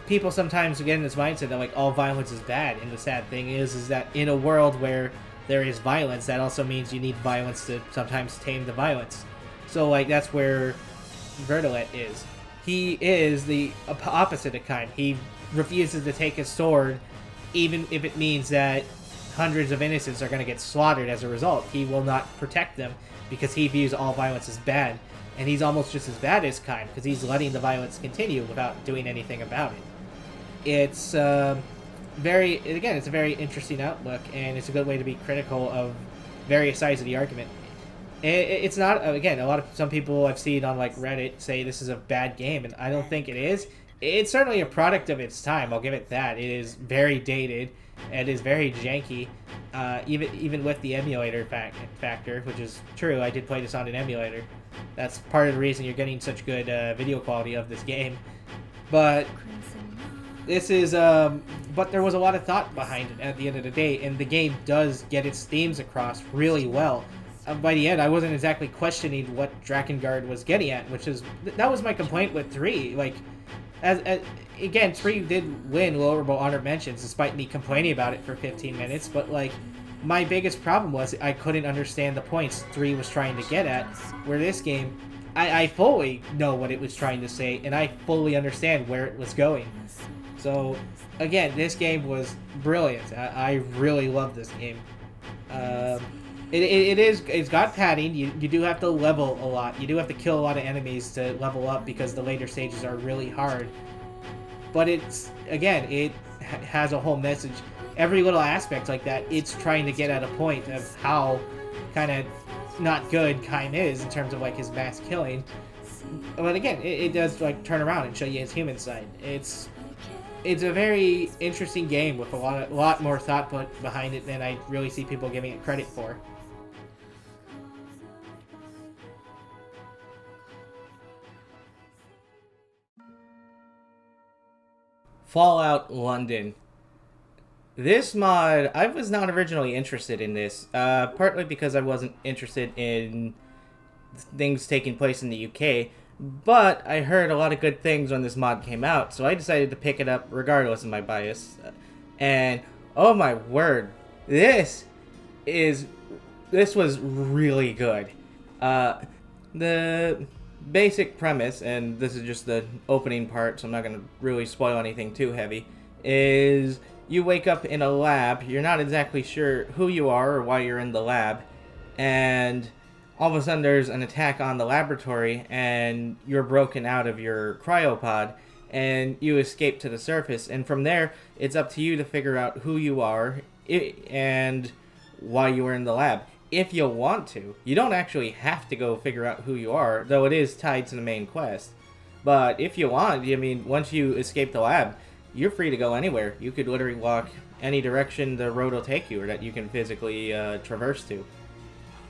people sometimes get in this mindset that all violence is bad, and the sad thing is that in a world where there is violence, that also means you need violence to sometimes tame the violence. So that's where Verdelet is. He is the opposite of Kaim. He refuses to take his sword, even if it means that hundreds of innocents are going to get slaughtered as a result. He will not protect them because he views all violence as bad. And he's almost just as bad as Kaim because he's letting the violence continue without doing anything about it. It's it's a very interesting outlook, and it's a good way to be critical of various sides of the argument. It's not, again, some people I've seen on Reddit say this is a bad game, and I don't think it is. It's certainly a product of its time. I'll give it that. It is very dated. It is very janky, even with the emulator factor, which is true. I did play this on an emulator. That's part of the reason you're getting such good video quality of this game. But this is, but there was a lot of thought behind it at the end of the day, and the game does get its themes across really well. By the end, I wasn't exactly questioning what Drakengard was getting at, that was my complaint with 3. Again, 3 did win lowerable honor mentions despite me complaining about it for 15 minutes, but my biggest problem was I couldn't understand the points 3 was trying to get at, where this game, I fully know what it was trying to say, and I fully understand where it was going. So, again, this game was brilliant. I really love this game. It's got padding. You do have to level a lot. You do have to kill a lot of enemies to level up because the later stages are really hard. But it has a whole message. Every little aspect like that, it's trying to get at a point of how kind of not good Kaim is in terms of his mass killing. But again, it does turn around and show you his human side. It's a very interesting game with a lot more thought put behind it than I really see people giving it credit for. Fallout London. This mod, I was not originally interested in this, partly because I wasn't interested in things taking place in the UK, but I heard a lot of good things when this mod came out, so I decided to pick it up regardless of my bias. And, oh my word, this this was really good. The basic premise, and this is just the opening part, so I'm not going to really spoil anything too heavy, is you wake up in a lab. You're not exactly sure who you are or why you're in the lab, and all of a sudden there's an attack on the laboratory, and you're broken out of your cryopod, and you escape to the surface, and from there, it's up to you to figure out who you are and why you were in the lab. If you want to. You don't actually have to go figure out who you are, though it is tied to the main quest. But if you want, I mean, once you escape the lab, you're free to go anywhere. You could literally walk any direction the road will take you, or that you can physically traverse to.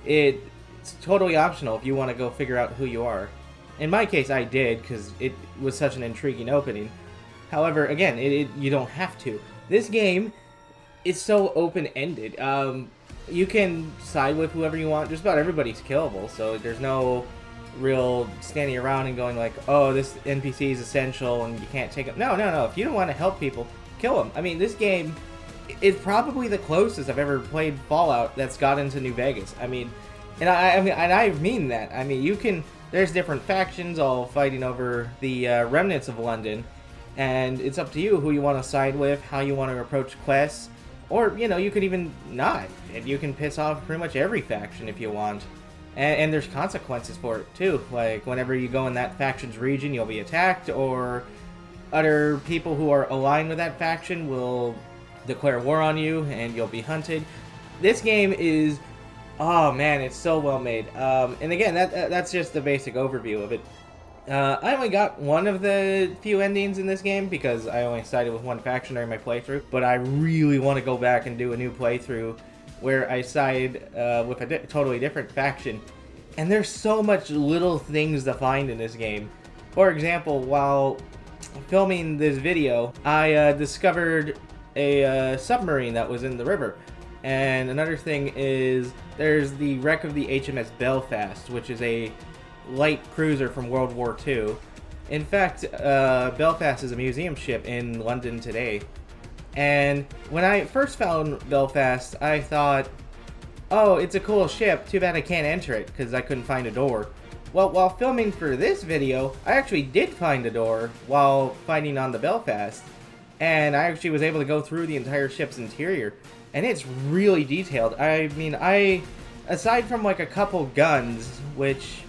It's totally optional if you want to go figure out who you are. In my case, I did, because it was such an intriguing opening. However, again, you don't have to. This game is so open-ended. You can side with whoever you want. Just about everybody's killable, so there's no real standing around and going like, oh, this NPC is essential and you can't take him. No. If you don't want to help people, kill them. I mean, this game is probably the closest I've ever played Fallout that's got into New Vegas. I mean, and I mean that. I mean, there's different factions all fighting over the remnants of London, and it's up to you who you want to side with, how you want to approach quests. Or, you could even not. And you can piss off pretty much every faction if you want. And there's consequences for it, too. Like, whenever you go in that faction's region, you'll be attacked, or other people who are aligned with that faction will declare war on you, and you'll be hunted. This game is... oh, man, it's so well made. And again, that's just the basic overview of it. I only got one of the few endings in this game because I only sided with one faction during my playthrough, but I really want to go back and do a new playthrough where I side with a totally different faction. And there's so much little things to find in this game. For example, while filming this video, I discovered a submarine that was in the river. And another thing is there's the wreck of the HMS Belfast, which is a light cruiser from World War II. In fact, Belfast is a museum ship in London today. And when I first found Belfast, I thought, oh, it's a cool ship, too bad I can't enter it, because I couldn't find a door. Well, while filming for this video, I actually did find a door while fighting on the Belfast. And I actually was able to go through the entire ship's interior. And it's really detailed. I mean, aside from like a couple guns, which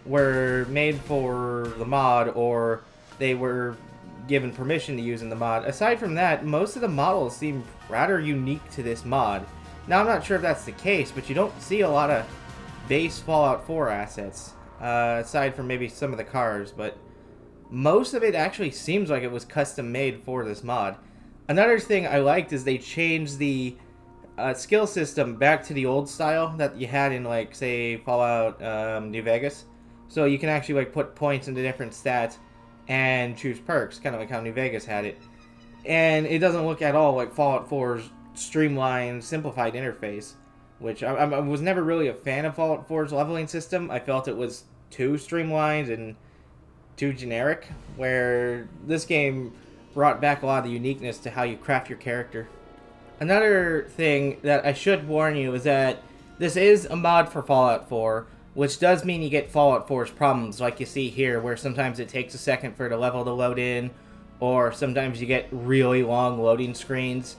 were made for the mod, or they were given permission to use in the mod. Aside from that, most of the models seem rather unique to this mod. Now, I'm not sure if that's the case, but you don't see a lot of base Fallout 4 assets, aside from maybe some of the cars, but most of it actually seems like it was custom made for this mod. Another thing I liked is they changed the skill system back to the old style that you had in, like, say, Fallout New Vegas. So you can actually like put points into different stats and choose perks, kind of like how New Vegas had it. And it doesn't look at all like Fallout 4's streamlined, simplified interface, which I was never really a fan of Fallout 4's leveling system. I felt it was too streamlined and too generic, where this game brought back a lot of the uniqueness to how you craft your character. Another thing that I should warn you is that this is a mod for Fallout 4, which does mean you get Fallout 4's problems like you see here, where sometimes it takes a second for the level to load in, or sometimes you get really long loading screens.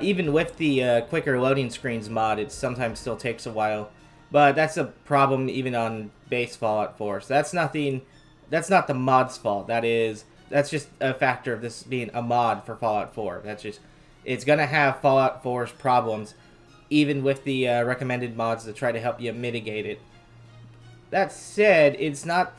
Even with the quicker loading screens mod, it sometimes still takes a while. But that's a problem even on base Fallout 4. So that's not the mod's fault. That's just a factor of this being a mod for Fallout 4. It's gonna have Fallout 4's problems, even with the recommended mods to try to help you mitigate it. That said, it's not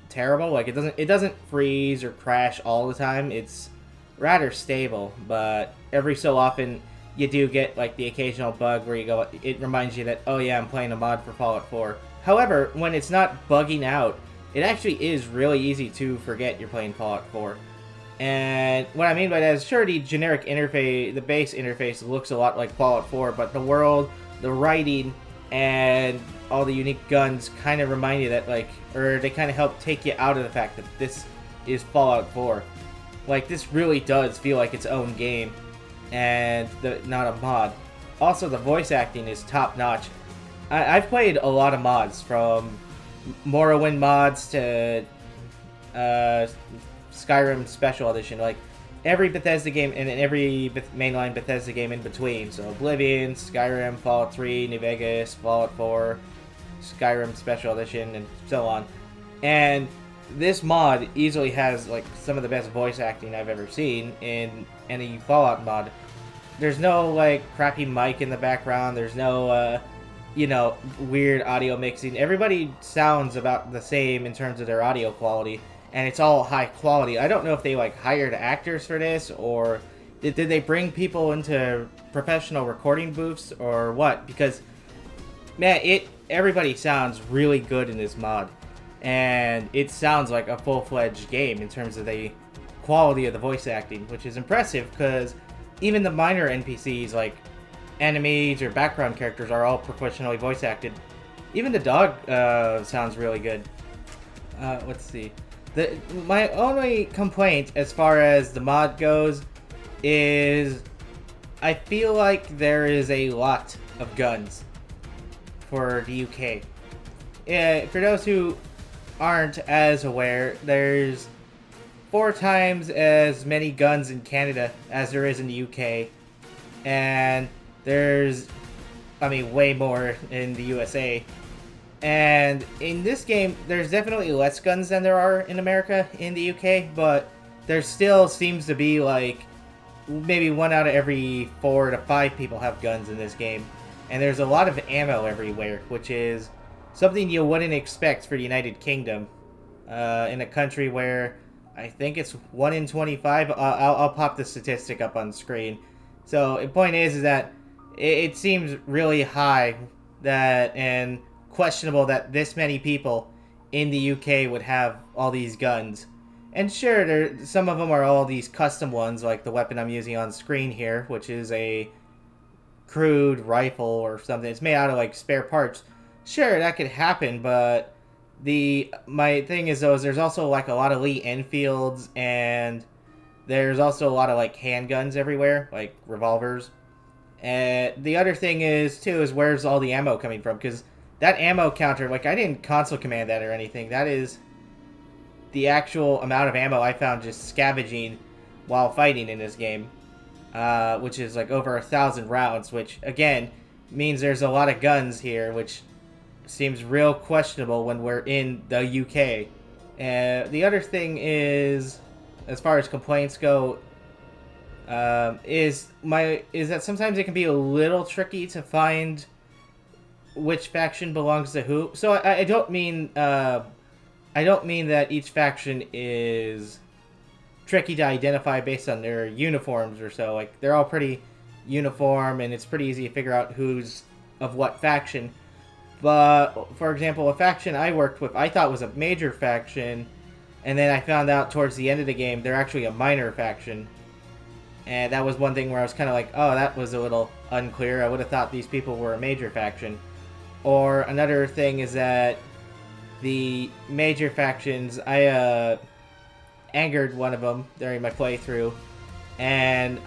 terrible. Like, it doesn't freeze or crash all the time. It's rather stable, but every so often you do get like the occasional bug where it reminds you that, oh yeah, I'm playing a mod for Fallout 4. However, when it's not bugging out, it actually is really easy to forget you're playing Fallout 4. And what I mean by that is, sure, the generic interface, the base interface looks a lot like Fallout 4, but the world, the writing, and all the unique guns kind of remind you that, like, or they kind of help take you out of the fact that this is Fallout 4. Like, this really does feel like its own game, and not a mod. also the voice acting is top notch. I've played a lot of mods, from Morrowind mods to Skyrim Special Edition. Like, every Bethesda game and every mainline Bethesda game in between. So Oblivion, Skyrim, Fallout 3, New Vegas, Fallout 4, Skyrim Special Edition, and so on. And this mod easily has like some of the best voice acting I've ever seen in any Fallout mod. There's no like crappy mic in the background. There's no weird audio mixing. Everybody sounds about the same in terms of their audio quality, and it's all high quality. I don't know if they like hired actors for this, or did they bring people into professional recording booths or what? Because man, everybody sounds really good in this mod, and it sounds like a full-fledged game in terms of the quality of the voice acting, which is impressive because even the minor NPCs like enemies or background characters are all professionally voice acted. Even the dog sounds really good. Let's see. My only complaint as far as the mod goes is I feel like there is a lot of guns for the UK. For those who aren't as aware, there's 4 times as many guns in Canada as there is in the UK. And there's, way more in the USA. And in this game, there's definitely less guns than there are in America in the UK, but there still seems to be like maybe 1 out of every 4 to 5 people have guns in this game. And there's a lot of ammo everywhere, which is something you wouldn't expect for the United Kingdom. In a country where I think it's 1 in 25. I'll pop the statistic up on screen. So the point is that it seems really high and questionable that this many people in the UK would have all these guns. And sure, some of them are all these custom ones, like the weapon I'm using on screen here, which is a crude rifle or something. It's made out of like spare parts. Sure, that could happen, but my thing is though, is there's also like a lot of Lee Enfields, and there's also a lot of like handguns everywhere, like revolvers. And the other thing is too is where's all the ammo coming from? Because that ammo counter, like I didn't console command that or anything. That is the actual amount of ammo I found just scavenging while fighting in this game, which is like over 1,000 rounds, which again means there's a lot of guns here, which seems real questionable when we're in the UK. The other thing is, as far as complaints go, is that sometimes it can be a little tricky to find which faction belongs to who. So I don't mean that each faction is tricky to identify based on their uniforms or so. Like they're all pretty uniform, and it's pretty easy to figure out who's of what faction. But for example, a faction I worked with, I thought was a major faction, and then I found out towards the end of the game they're actually a minor faction. And that was one thing where I was kind of like, oh, that was a little unclear. I would have thought these people were a major faction. Or another thing is that the major factions, I angered one of them during my playthrough, and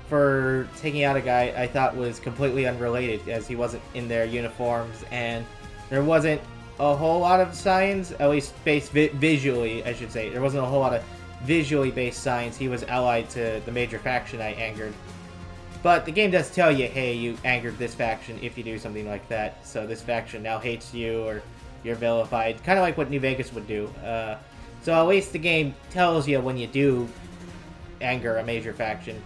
for taking out a guy I thought was completely unrelated, as he wasn't in their uniforms, and there wasn't a whole lot of signs, at least based visually, I should say. There wasn't a whole lot of visually based signs he was allied to the major faction I angered. But the game does tell you, hey, you angered this faction if you do something like that, so this faction now hates you, or you're vilified. Kind of like what New Vegas would do. So at least the game tells you when you do anger a major faction.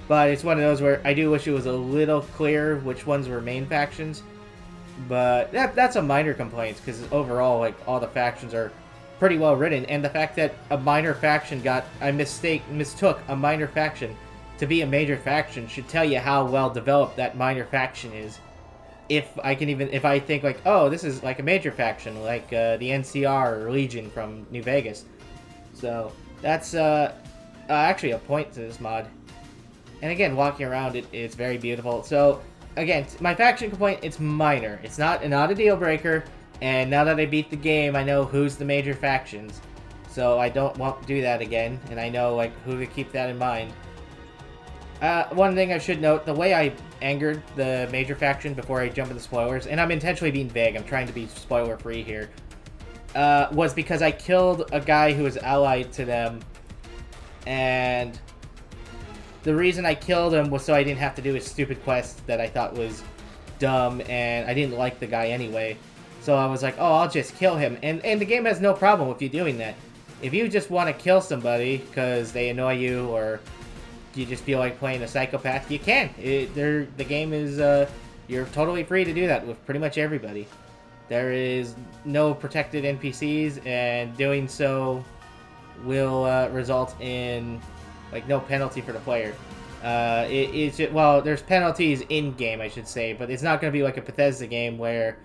But it's one of those where I do wish it was a little clearer which ones were main factions. But that's a minor complaint, because overall, like, all the factions are pretty well written. And the fact that a minor faction mistook a minor faction to be a major faction should tell you how well developed that minor faction is. If I think like, oh, this is like a major faction, like the NCR or Legion from New Vegas. So that's actually a point to this mod. And again, walking around it's very beautiful. So again, my faction complaint, it's minor. It's not a deal breaker. And now that I beat the game, I know who's the major factions. So I won't do that again, and I know like who to keep that in mind. One thing I should note, the way I angered the major faction before I jump into spoilers, and I'm intentionally being vague, I'm trying to be spoiler-free here, was because I killed a guy who was allied to them, and the reason I killed him was so I didn't have to do his stupid quest that I thought was dumb, and I didn't like the guy anyway. So I was like, oh, I'll just kill him. And the game has no problem with you doing that. If you just want to kill somebody because they annoy you or you just feel like playing a psychopath, you can. The game is, you're totally free to do that with pretty much everybody. There is no protected NPCs, and doing so will result in like no penalty for the player. Well, there's penalties in game, I should say, but it's not going to be like a Bethesda game where,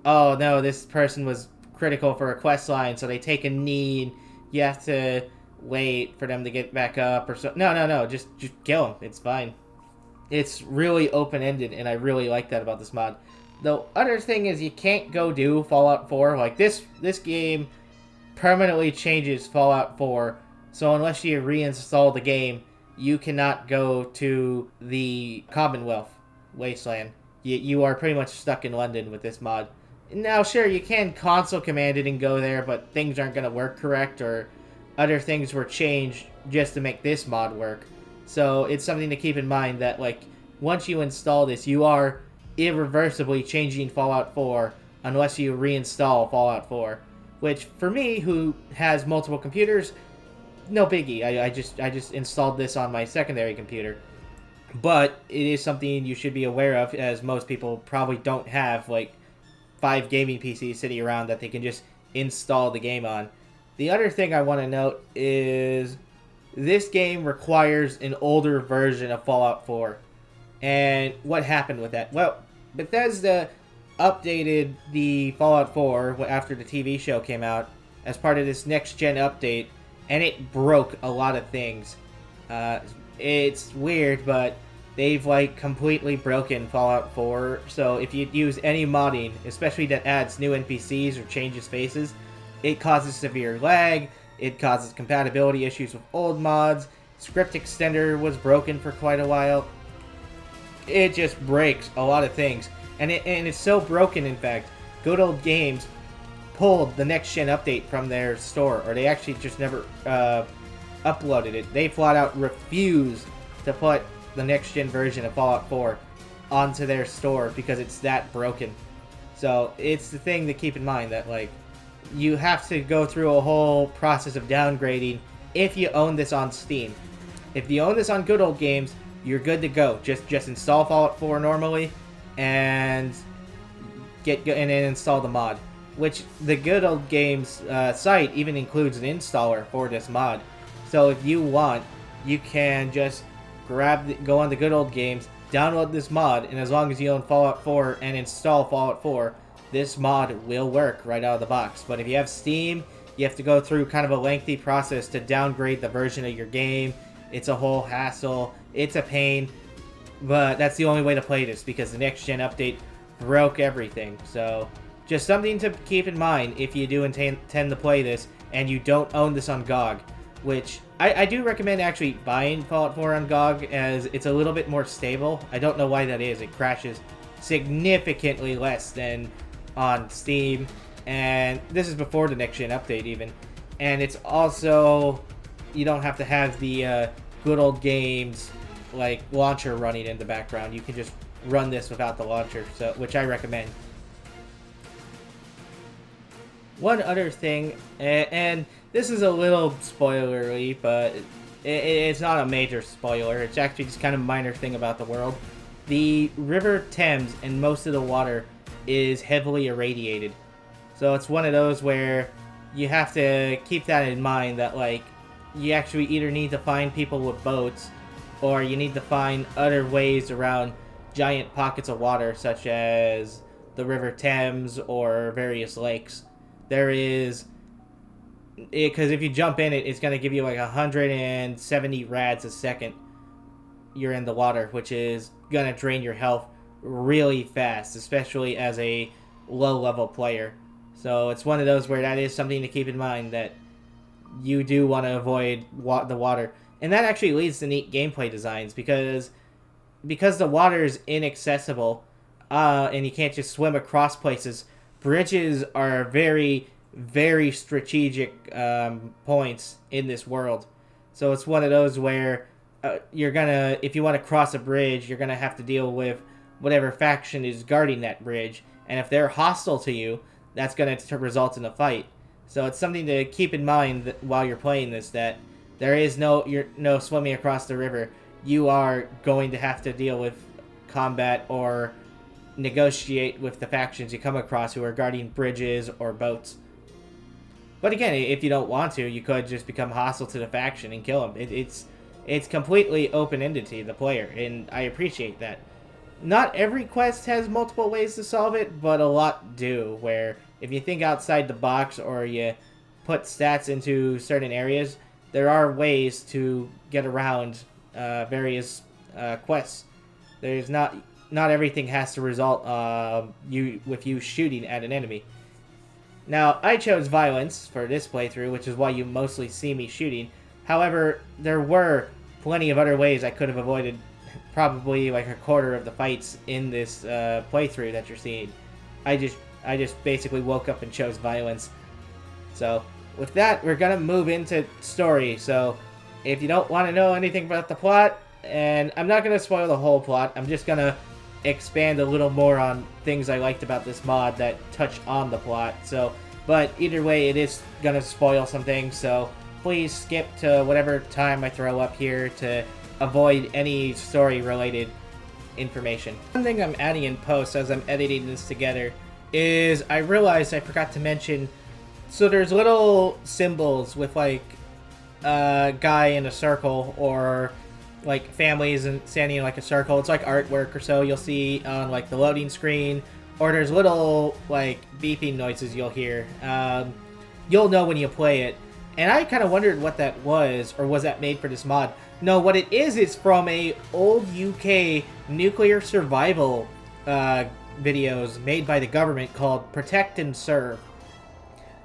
oh no, this person was critical for a quest line, so they take a knee and you have to wait for them to get back up or so. No, just kill them. It's fine. It's really open-ended, and I really like that about this mod. The other thing is you can't go do Fallout 4. Like, this game permanently changes Fallout 4, so unless you reinstall the game, you cannot go to the Commonwealth Wasteland. You are pretty much stuck in London with this mod. Now, sure, you can console command it and go there, but things aren't going to work correct, or other things were changed just to make this mod work. So it's something to keep in mind that, like, once you install this, you are irreversibly changing Fallout 4 unless you reinstall Fallout 4. Which, for me, who has multiple computers, no biggie. I just installed this on my secondary computer. But it is something you should be aware of, as most people probably don't have, like, 5 gaming PCs sitting around that they can just install the game on. The other thing I want to note is this game requires an older version of Fallout 4. And what happened with that? Well, Bethesda updated the Fallout 4 after the TV show came out as part of this next-gen update, and it broke a lot of things. It's weird, but they've, like, completely broken Fallout 4, so if you use any modding, especially that adds new NPCs or changes faces, it causes severe lag, it causes compatibility issues with old mods, script extender was broken for quite a while. It just breaks a lot of things, and it's so broken, in fact, Good Old Games pulled the next-gen update from their store, or they actually just never uploaded it. They flat out refused to put the next-gen version of Fallout 4 onto their store because it's that broken. So it's the thing to keep in mind that, like, you have to go through a whole process of downgrading if you own this on Steam. If you own this on Good Old Games, you're good to go. Just install Fallout 4 normally and then install the mod. Which the Good Old Games site even includes an installer for this mod. So if you want, you can just go on the Good Old Games, download this mod, and as long as you own Fallout 4 and install Fallout 4, this mod will work right out of the box. But if you have Steam, you have to go through kind of a lengthy process to downgrade the version of your game. It's a whole hassle. It's a pain. But that's the only way to play this, because the next-gen update broke everything. So just something to keep in mind if you do intend to play this and you don't own this on GOG. Which, I do recommend actually buying Fallout 4 on GOG, as it's a little bit more stable. I don't know why that is. It crashes significantly less than on Steam, and this is before the next-gen update even. And it's also, you don't have to have the Good Old Games like launcher running in the background. You can just run this without the launcher, so which I recommend. One other thing, and this is a little spoilery, but it's not a major spoiler. It's actually just kind of a minor thing about the world. The River Thames and most of the water is heavily irradiated. So it's one of those where you have to keep that in mind, that, like, you actually either need to find people with boats, or you need to find other ways around giant pockets of water, such as the River Thames or various lakes. There is, because if you jump in it, it's going to give you like 170 rads a second you're in the water, which is going to drain your health really fast, especially as a low-level player. So it's one of those where that is something to keep in mind, that you do want to avoid the water. And that actually leads to neat gameplay designs, because because the water is inaccessible, and you can't just swim across places, bridges are very, very strategic points in this world. So it's one of those where if you want to cross a bridge, you're gonna have to deal with whatever faction is guarding that bridge, and if they're hostile to you, that's gonna result in a fight. So it's something to keep in mind while you're playing this, that there is no swimming across the river. You are going to have to deal with combat or negotiate with the factions you come across who are guarding bridges or boats. But again, if you don't want to, you could just become hostile to the faction and kill them. It's completely open-ended to the player, and I appreciate that. Not every quest has multiple ways to solve it, but a lot do, where if you think outside the box or you put stats into certain areas, there are ways to get around various quests. There's not everything has to result with you shooting at an enemy. Now, I chose violence for this playthrough, which is why you mostly see me shooting. However, there were plenty of other ways I could have avoided probably like a quarter of the fights in this playthrough that you're seeing. I just basically woke up and chose violence. So, with that, we're gonna move into story. So, if you don't want to know anything about the plot, and I'm not gonna spoil the whole plot, I'm just gonna expand a little more on things I liked about this mod that touch on the plot. So, but either way, it is gonna spoil some things, so please skip to whatever time I throw up here to avoid any story-related information. One thing I'm adding in post as I'm editing this together is I realized I forgot to mention, so there's little symbols with like a guy in a circle or like families and standing in like a circle. It's like artwork or so you'll see on like the loading screen, or there's little like beeping noises you'll hear. You'll know when you play it. And I kind of wondered what that was, or was that made for this mod? No, what it is from a old UK nuclear survival videos made by the government called Protect and Serve.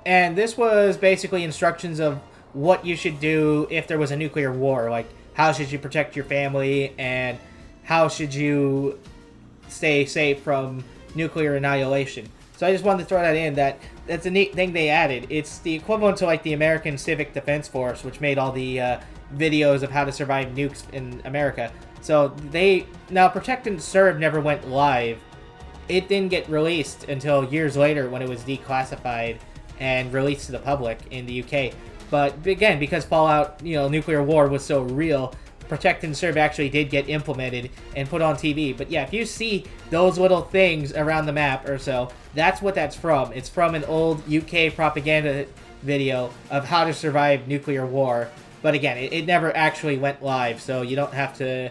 And this was basically instructions of what you should do if there was a nuclear war. Like, how should you protect your family, and how should you stay safe from nuclear annihilation. So I just wanted to throw that in. That's a neat thing they added. It's the equivalent to like the American Civic Defense Force, which made all the videos of how to survive nukes in America. So now Protect and Serve never went live. It didn't get released until years later when it was declassified and released to the public in the UK. But again, because Fallout, nuclear war was so real, Protect and Serve actually did get implemented and put on TV. But yeah, if you see those little things around the map or so, that's what that's from. It's from an old UK propaganda video of how to survive nuclear war. But again, it never actually went live, so you don't have to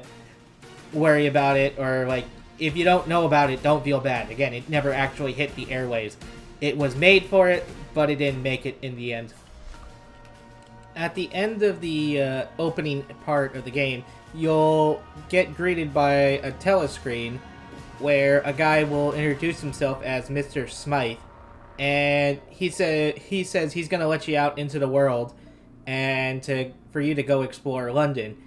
worry about it, or like, if you don't know about it, don't feel bad. Again, it never actually hit the airwaves. It was made for it, but it didn't make it in the end. At the end of the opening part of the game, you'll get greeted by a telescreen where a guy will introduce himself as Mr. Smythe, and he says he's going to let you out into the world and for you to go explore London.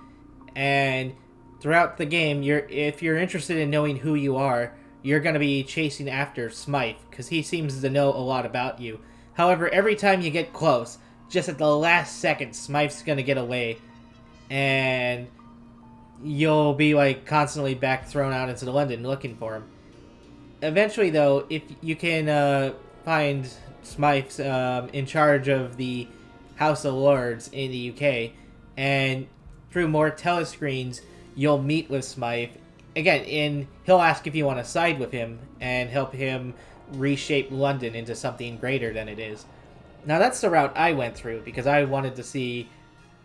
And throughout the game, if you're interested in knowing who you are, you're going to be chasing after Smythe, because he seems to know a lot about you. However, every time you get close, just at the last second, Smythe's gonna get away, and you'll be like constantly back thrown out into London looking for him. Eventually, though, if you can find Smythe's in charge of the House of Lords in the UK, and through more telescreens, you'll meet with Smythe again, and he'll ask if you want to side with him and help him reshape London into something greater than it is. Now, that's the route I went through, because I wanted to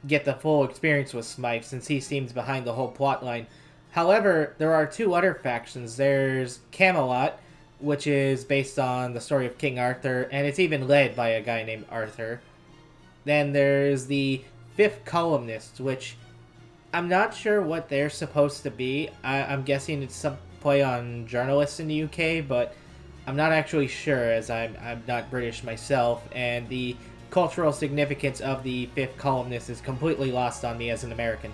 get the full experience with Smythe, since he seems behind the whole plotline. However, there are two other factions. There's Camelot, which is based on the story of King Arthur, and it's even led by a guy named Arthur. Then there's the Fifth Columnists, which I'm not sure what they're supposed to be. I'm guessing it's some play on journalists in the UK, but I'm not actually sure, as I'm not British myself, and the cultural significance of the Fifth Columnist is completely lost on me as an American.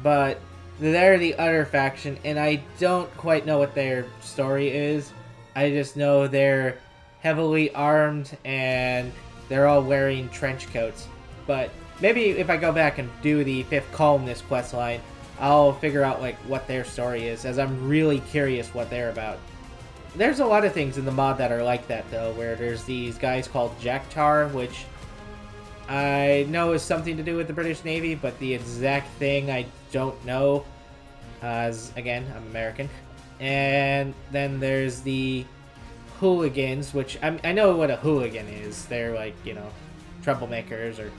But They're the other faction, and I don't quite know what their story is. I just know they're heavily armed and they're all wearing trench coats. But maybe if I go back and do the fifth columnist quest line, I'll figure out like what their story is, as I'm really curious what they're about. There's a lot of things in the mod that are like that though, where there's these guys called Jacktar, which I know is something to do with the British Navy, but the exact thing I don't know, as again, I'm American. And then there's the hooligans, which I know what a hooligan is. They're like, you know, troublemakers,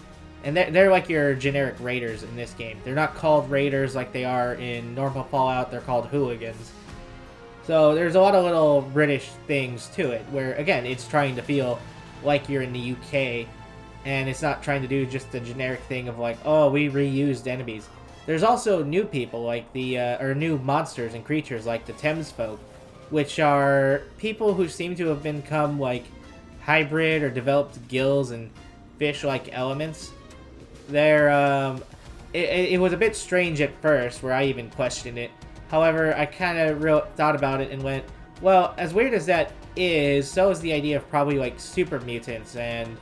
and they're like your generic raiders in this game. They're not called raiders like they are in normal Fallout. They're called hooligans. So there's a lot of little British things to it, where again, it's trying to feel like you're in the UK, and it's not trying to do just the generic thing of like, oh, we reused enemies. There's also new people like or new monsters and creatures like the Thames folk, which are people who seem to have become like hybrid or developed gills and fish-like elements. They're it was a bit strange at first, where I even questioned it. However, I kind of thought about it and went, well, as weird as that is, so is the idea of probably like super mutants and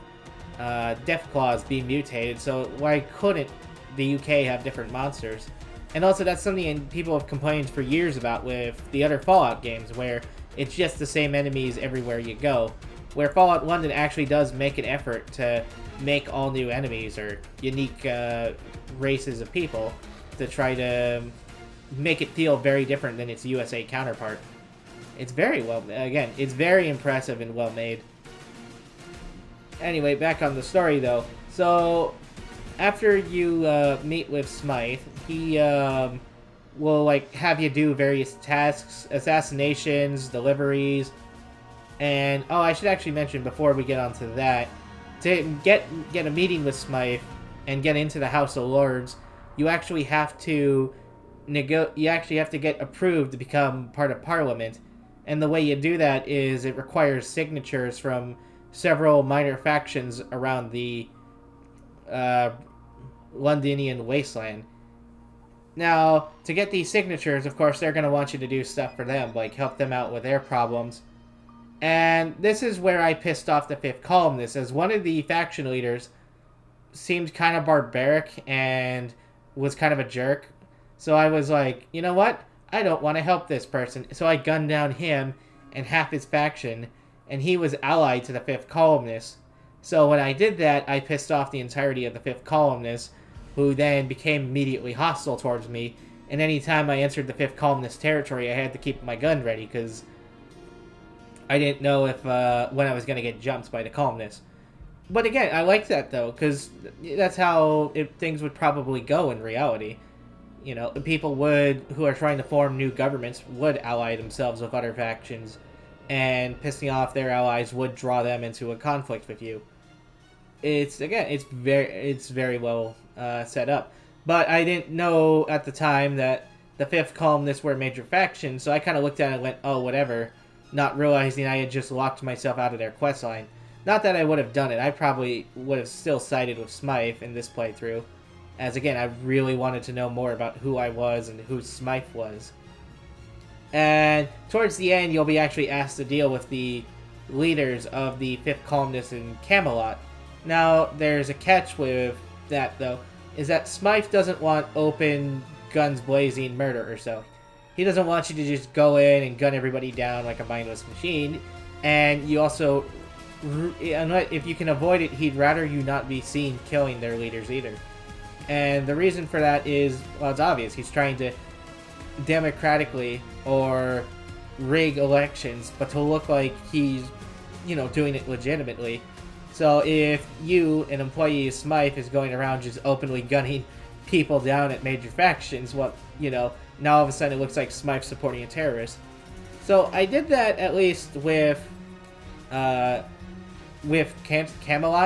Deathclaws being mutated, so why couldn't the UK have different monsters? And also, that's something people have complained for years about with the other Fallout games, where it's just the same enemies everywhere you go. Where Fallout London actually does make an effort to make all new enemies or unique races of people to try to make it feel very different than its USA counterpart. It's very well, again, it's very impressive and well made. Anyway, back on the story though. So, after you meet with Smythe, he will like have you do various tasks, assassinations, deliveries, and oh, I should actually mention before we get onto that, to get a meeting with Smythe and get into the House of Lords, you actually have to get approved to become part of Parliament, and the way you do that is it requires signatures from several minor factions around the Londonian wasteland. Now, to get these signatures, of course, they're going to want you to do stuff for them, like help them out with their problems. And this is where I pissed off the fifth columnist, as one of the faction leaders seemed kind of barbaric and was kind of a jerk. So I was like, you know what? I don't want to help this person. So I gunned down him and half his faction, and he was allied to the fifth columnist. So when I did that, I pissed off the entirety of the fifth columnist, who then became immediately hostile towards me. And anytime I entered the fifth columnist territory, I had to keep my gun ready, because I didn't know if when I was going to get jumped by the columnist. But again, I like that though, because that's how things would probably go in reality. You know, people who are trying to form new governments would ally themselves with other factions, and pissing off their allies would draw them into a conflict with you. It's very well set up. But I didn't know at the time that the fifth columnists were a major faction, so I kind of looked at it and went, oh, whatever, not realizing I had just locked myself out of their questline. Not that I would have done it, I probably would have still sided with Smythe in this playthrough, as again, I really wanted to know more about who I was and who Smythe was. And towards the end, you'll be actually asked to deal with the leaders of the fifth columnists in Camelot. Now, there's a catch with that, though, is that Smythe doesn't want open, guns blazing murder or so. He doesn't want you to just go in and gun everybody down like a mindless machine, and you also, if you can avoid it, he'd rather you not be seen killing their leaders either. And the reason for that is, well, it's obvious. He's trying to democratically or rig elections, but to look like he's, you know, doing it legitimately. So if you, an employee of Smythe, is going around just openly gunning people down at major factions, well, you know, now all of a sudden it looks like Smythe supporting a terrorist. So I did that at least with Camelot.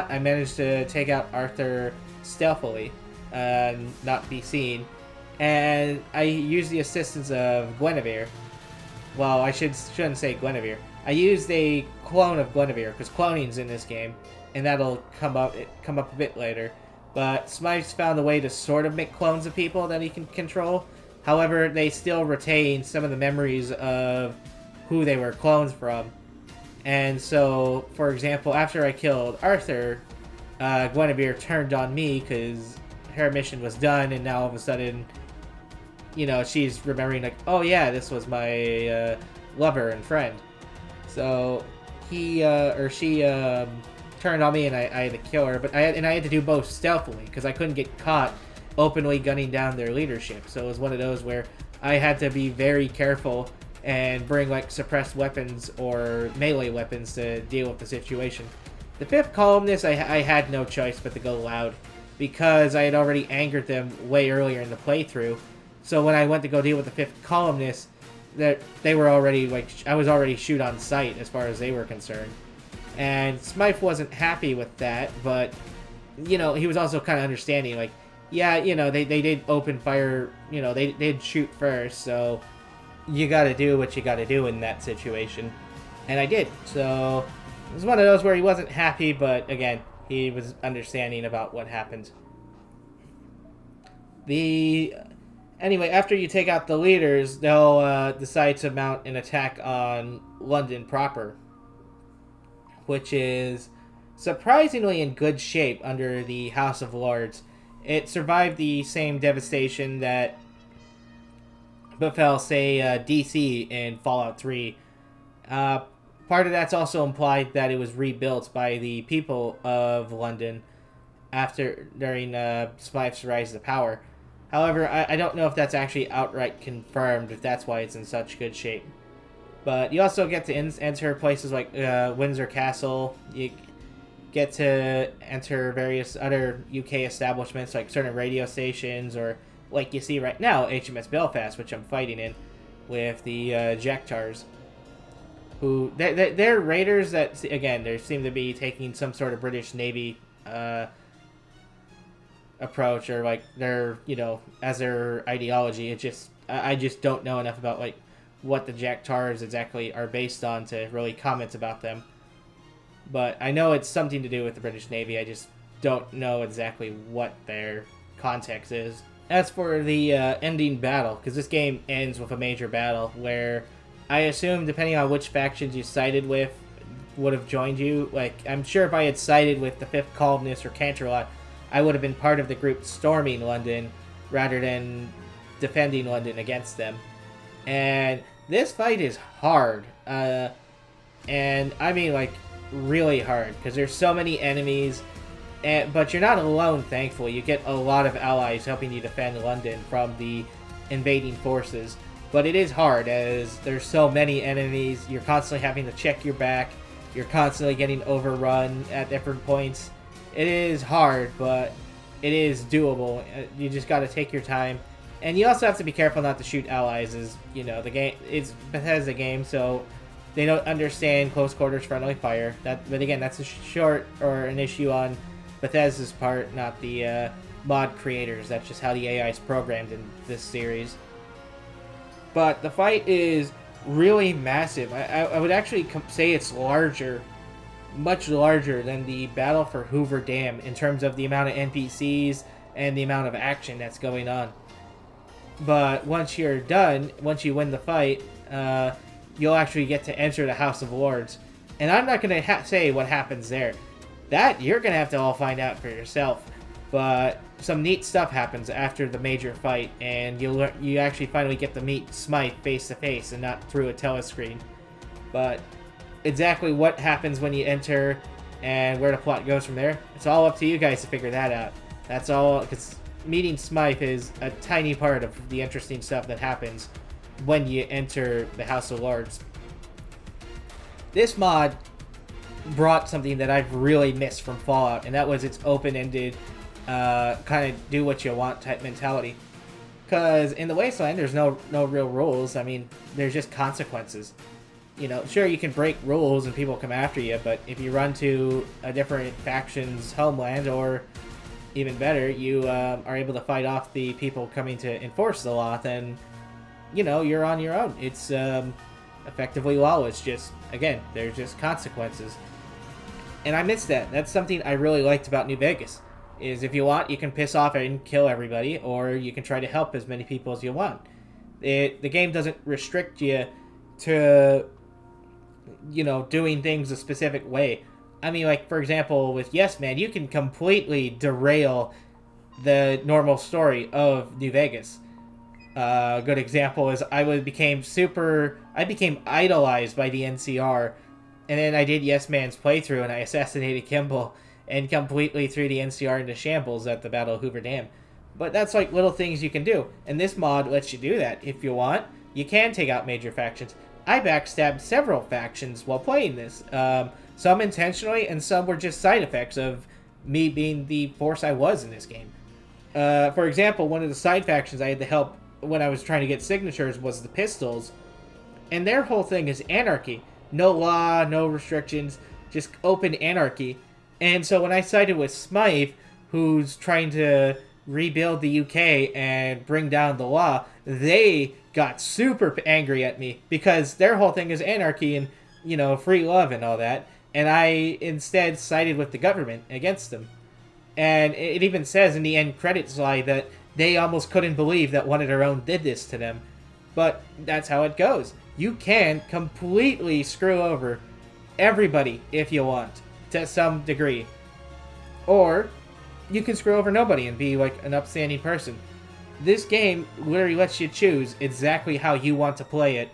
I managed to take out Arthur stealthily, not be seen, and I used the assistance of Guinevere. Well, I shouldn't say Guinevere. I used a clone of Guinevere, because cloning's in this game, and that'll come up a bit later. But Smythe's found a way to sort of make clones of people that he can control. However, they still retain some of the memories of who they were clones from. And so, for example, after I killed Arthur, Guinevere turned on me because her mission was done, and now all of a sudden, you know, she's remembering like, oh yeah, this was my lover and friend. So he or she turned on me, and I had to kill her. But I had to do both stealthily because I couldn't get caught openly gunning down their leadership. So it was one of those where I had to be very careful and bring like suppressed weapons or melee weapons to deal with the situation. The fifth columnist, I had no choice but to go loud because I had already angered them way earlier in the playthrough. So when I went to go deal with the fifth columnist, that they were already like, I was already shoot on sight as far as they were concerned. And Smythe wasn't happy with that, but you know, he was also kind of understanding, like, yeah, you know, they did open fire, you know, they did shoot first, so you gotta do what you gotta do in that situation. And I did. So it was one of those where he wasn't happy, but again, he was understanding about what happened. Anyway, after you take out the leaders, they'll decide to mount an attack on London proper, which is surprisingly in good shape under the House of Lords. It survived the same devastation that befell, say, DC in Fallout 3. Part of that's also implied that it was rebuilt by the people of London during Smythe's rise to power. However, I don't know if that's actually outright confirmed, if that's why it's in such good shape. But you also get to enter places like Windsor Castle. You get to enter various other UK establishments like certain radio stations, or like you see right now, HMS Belfast, which I'm fighting in with the Jactars. Who they're raiders that, again, they seem to be taking some sort of British Navy approach, or like their, you know, as their ideology. It just, I just don't know enough about like what the Jactars exactly are based on to really comment about them. But I know it's something to do with the British Navy. I just don't know exactly what their context is. As for the ending battle, because this game ends with a major battle where I assume, depending on which factions you sided with, would have joined you. Like, I'm sure if I had sided with the Fifth Columnist or Canterlot, I would have been part of the group storming London rather than defending London against them. And this fight is hard. And I mean, like, really hard, because there's so many enemies. But you're not alone, thankfully. You get a lot of allies helping you defend London from the invading forces. But it is hard, as there's so many enemies. You're constantly having to check your back. You're constantly getting overrun at different points. It is hard, but it is doable. You just got to take your time. And you also have to be careful not to shoot allies, as, you know, the game, it's Bethesda game, so they don't understand close quarters friendly fire. But again, that's an issue on Bethesda's part, not the mod creators. That's just how the AI is programmed in this series. But the fight is really massive. I would actually say it's larger, much larger than the battle for Hoover Dam in terms of the amount of NPCs and the amount of action that's going on. But once you're done, once you win the fight, you'll actually get to enter the House of Lords. And I'm not going to say what happens there. That you're going to have to all find out for yourself. But some neat stuff happens after the major fight, and you actually finally get to meet Smythe face to face and not through a telescreen. But exactly what happens when you enter and where the plot goes from there, it's all up to you guys to figure that out. That's all, because meeting Smythe is a tiny part of the interesting stuff that happens when you enter the House of Lords. This mod brought something that I've really missed from Fallout, and that was its open-ended, kind of do what you want type mentality. Because in the Wasteland, there's no real rules. I mean, there's just consequences. You know, sure, you can break rules and people come after you, but if you run to a different faction's homeland, or even better, you are able to fight off the people coming to enforce the law, then, you know, you're on your own. It's effectively lawless. Just, again, there's just consequences. And I miss that. That's something I really liked about New Vegas. Is if you want, you can piss off and kill everybody, or you can try to help as many people as you want. The game doesn't restrict you to, doing things a specific way. I mean, like, for example, with Yes Man, you can completely derail the normal story of New Vegas. A good example is I became idolized by the NCR, and then I did Yes Man's playthrough and I assassinated Kimball and completely threw the NCR into shambles at the Battle of Hoover Dam. But that's like little things you can do, and this mod lets you do that if you want. You can take out major factions. I backstabbed several factions while playing this. Some intentionally, and some were just side effects of me being the force I was in this game. For example, one of the side factions I had to help when I was trying to get signatures was the Pistols, and their whole thing is anarchy. No law, no restrictions, just open anarchy. And so when I sided with Smythe, who's trying to rebuild the UK and bring down the law, they got super angry at me because their whole thing is anarchy and, free love and all that. And I instead sided with the government against them. And it even says in the end credits slide that they almost couldn't believe that one of their own did this to them. But that's how it goes. You can completely screw over everybody if you want, to some degree. Or you can screw over nobody and be like an upstanding person. This game literally lets you choose exactly how you want to play it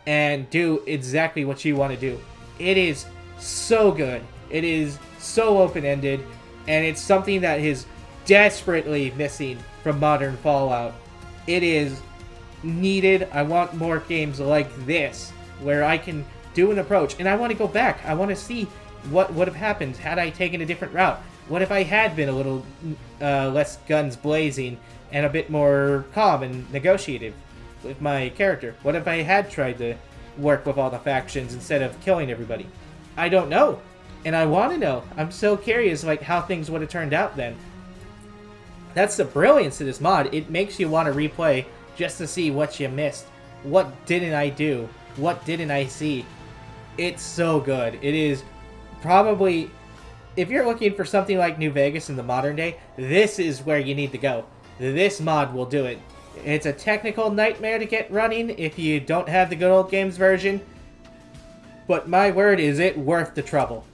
and do exactly what you want to do. It is so good. It is so open-ended, and it's something that is desperately missing from modern Fallout. It is needed. I want more games like this where I can do an approach, and I want to go back. I want to see what would have happened had I taken a different route. What if I had been a little less guns blazing and a bit more calm and negotiative with my character? What if I had tried to work with all the factions instead of killing everybody? I don't know, and I want to know. I'm so curious, like, how things would have turned out then. That's the brilliance of this mod. It makes you want to replay just to see what you missed. What didn't I do? What didn't I see? It's so good. It is probably, if you're looking for something like New Vegas in the modern day, this is where you need to go. This mod will do it. It's a technical nightmare to get running if you don't have the good old games version, but my word, is it worth the trouble.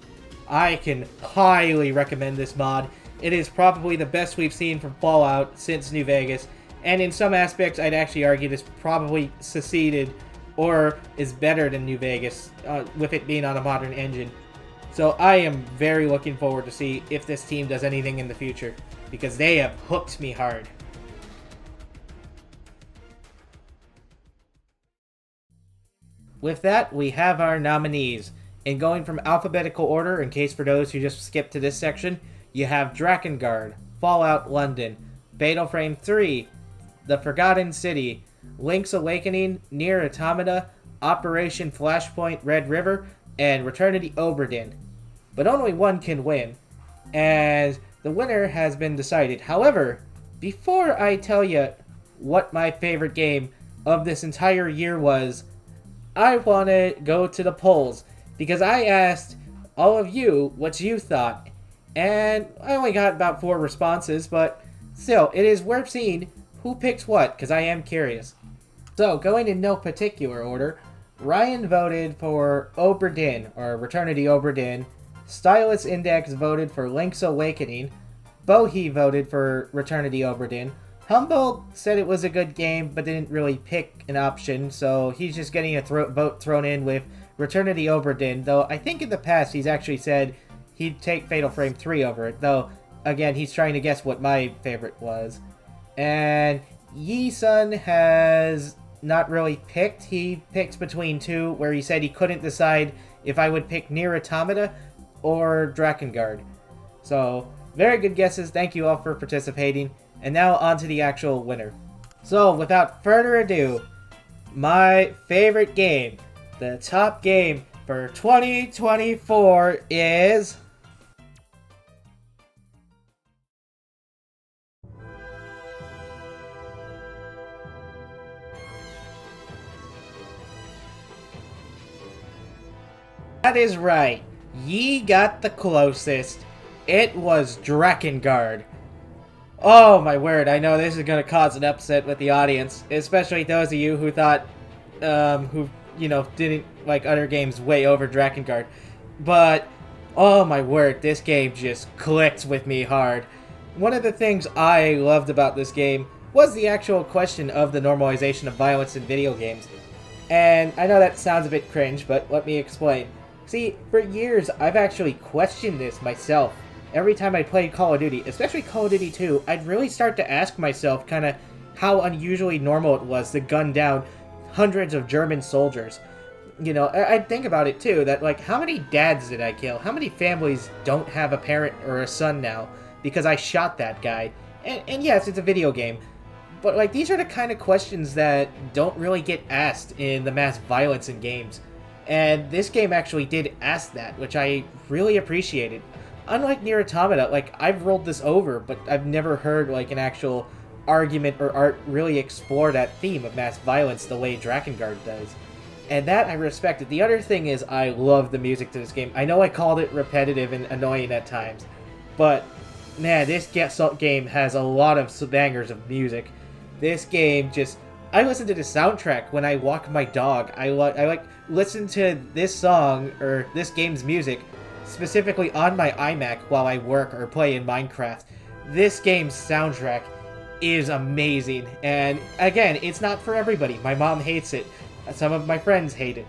I can highly recommend this mod. It is probably the best we've seen from Fallout since New Vegas, and in some aspects I'd actually argue this probably succeeded or is better than New Vegas, with it being on a modern engine. So I am very looking forward to see if this team does anything in the future, because they have hooked me hard. With that, we have our nominees. And going from alphabetical order, in case for those who just skipped to this section, you have Drakengard, Fallout London, Fatal Frame 3, The Forgotten City, Link's Awakening, Nier Automata, Operation Flashpoint Red River, and Return to the Obra Dinn. But only one can win, and the winner has been decided. However, before I tell you what my favorite game of this entire year was, I want to go to the polls, because I asked all of you what you thought, and I only got about 4 responses, but still, it is worth seeing who picks what, because I am curious. So, going in no particular order, Ryan voted for Obra Dinn, or Return of the Obra Dinn. Stylus Index voted for Link's Awakening. Bohi voted for Return of the Obra Dinn. Humboldt said it was a good game, but didn't really pick an option, so he's just getting a vote thrown in with Return of the Obra Dinn, though I think in the past he's actually said he'd take Fatal Frame 3 over it, though, again, he's trying to guess what my favorite was. And Yi-sun has not really picked. He picks between 2, where he said he couldn't decide if I would pick Nier Automata or Drakengard. So, very good guesses. Thank you all for participating. And now on to the actual winner. So, without further ado, my favorite game, the top game for 2024 is... That is right. Ye got the closest. It was Drakengard. Oh my word, I know this is going to cause an upset with the audience, especially those of you who thought, didn't like other games way over Drakengard. But, oh my word, this game just clicked with me hard. One of the things I loved about this game was the actual question of the normalization of violence in video games. And I know that sounds a bit cringe, but let me explain. See, for years, I've actually questioned this myself. Every time I played Call of Duty, especially Call of Duty 2, I'd really start to ask myself kind of how unusually normal it was to gun down hundreds of German soldiers. You know, I'd think about it too, that like, how many dads did I kill? How many families don't have a parent or a son now because I shot that guy? And yes, it's a video game, but like, these are the kind of questions that don't really get asked in the mass violence in games. And this game actually did ask that, which I really appreciated. Unlike Nier Automata, like, I've rolled this over, but I've never heard, like, an actual argument or art really explore that theme of mass violence the way Drakengard does. And that I respected. The other thing is I love the music to this game. I know I called it repetitive and annoying at times, but, man, this game has a lot of bangers of music. This game just... I listen to the soundtrack when I walk my dog. I like listen to this song, or this game's music, specifically on my iMac while I work or play in Minecraft. This game's soundtrack is amazing, and again, it's not for everybody. My mom hates it, some of my friends hate it,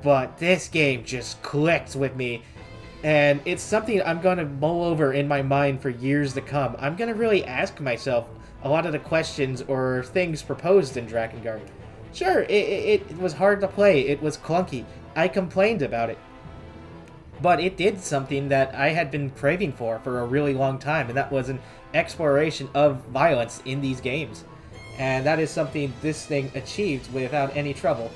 but this game just clicks with me, and it's something I'm going to mull over in my mind for years to come. I'm going to really ask myself a lot of the questions or things proposed in Drakengard. Sure, it was hard to play, it was clunky, I complained about it, but it did something that I had been craving for a really long time, and that was an exploration of violence in these games. And that is something this thing achieved without any trouble.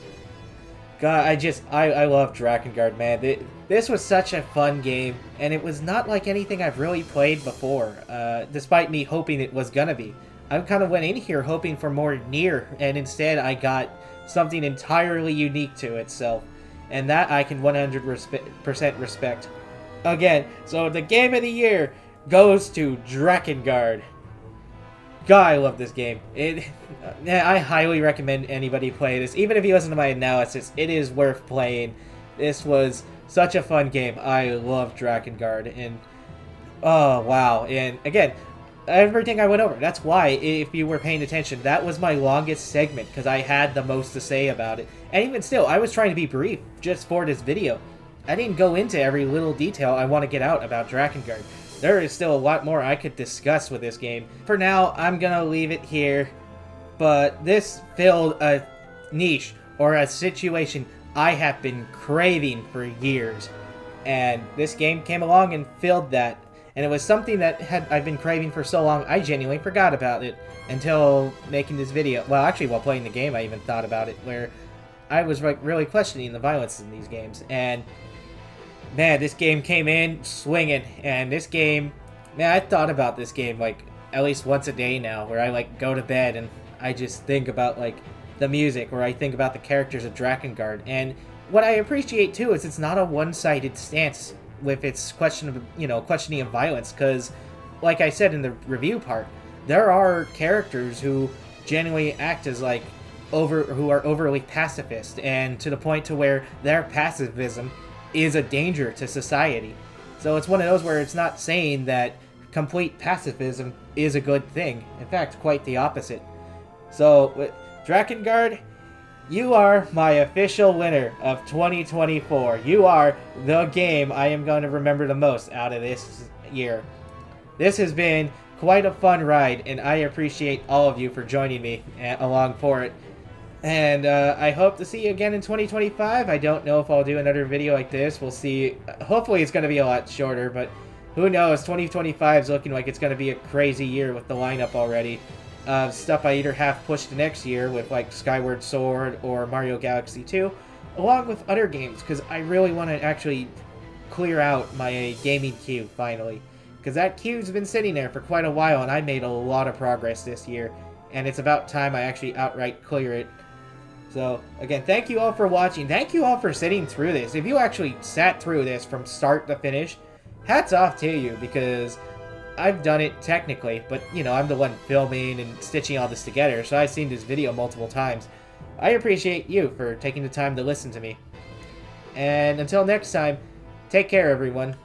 God, I love Drakengard, man. This was such a fun game, and it was not like anything I've really played before, despite me hoping it was gonna be. I kind of went in here hoping for more Nier, and instead I got something entirely unique to itself. And that I can 100% respect. Again, so the game of the year goes to Drakengard. God, I love this game. I highly recommend anybody play this. Even if you listen to my analysis, it is worth playing. This was such a fun game. I love Drakengard. And, oh, wow. And, again, everything I went over. That's why, if you were paying attention, that was my longest segment, because I had the most to say about it. And even still, I was trying to be brief just for this video. I didn't go into every little detail I want to get out about Drakengard. There is still a lot more I could discuss with this game. For now, I'm gonna leave it here, but this filled a niche, or a situation I have been craving for years. And this game came along and filled that. And it was something that I've been craving for so long, I genuinely forgot about it until making this video. Well, actually, while playing the game, I even thought about it, where I was like really questioning the violence in these games. And, man, this game came in swinging. And this game, man, I thought about this game like at least once a day now, where I like go to bed and I just think about like the music, or I think about the characters of Drakengard. And what I appreciate too is it's not a one-sided stance with its questioning of violence, because, like I said in the review part, there are characters who genuinely act as like who are overly pacifist, and to the point to where their pacifism is a danger to society. So it's one of those where it's not saying that complete pacifism is a good thing. In fact, quite the opposite. So, with Drakengard, you are my official winner of 2024. You are the game I am going to remember the most out of this year. This has been quite a fun ride, and I appreciate all of you for joining me along for it. And I hope to see you again in 2025. I don't know if I'll do another video like this. We'll see. Hopefully it's going to be a lot shorter, but who knows? 2025 is looking like it's going to be a crazy year with the lineup already. Stuff I either have pushed to next year with like Skyward Sword or Mario Galaxy 2, along with other games, because I really want to actually clear out my gaming queue finally. Because that queue's been sitting there for quite a while, and I made a lot of progress this year, and it's about time I actually outright clear it. So, again, thank you all for watching. Thank you all for sitting through this. If you actually sat through this from start to finish, hats off to you, because I've done it technically, but, you know, I'm the one filming and stitching all this together, so I've seen this video multiple times. I appreciate you for taking the time to listen to me. And until next time, take care, everyone.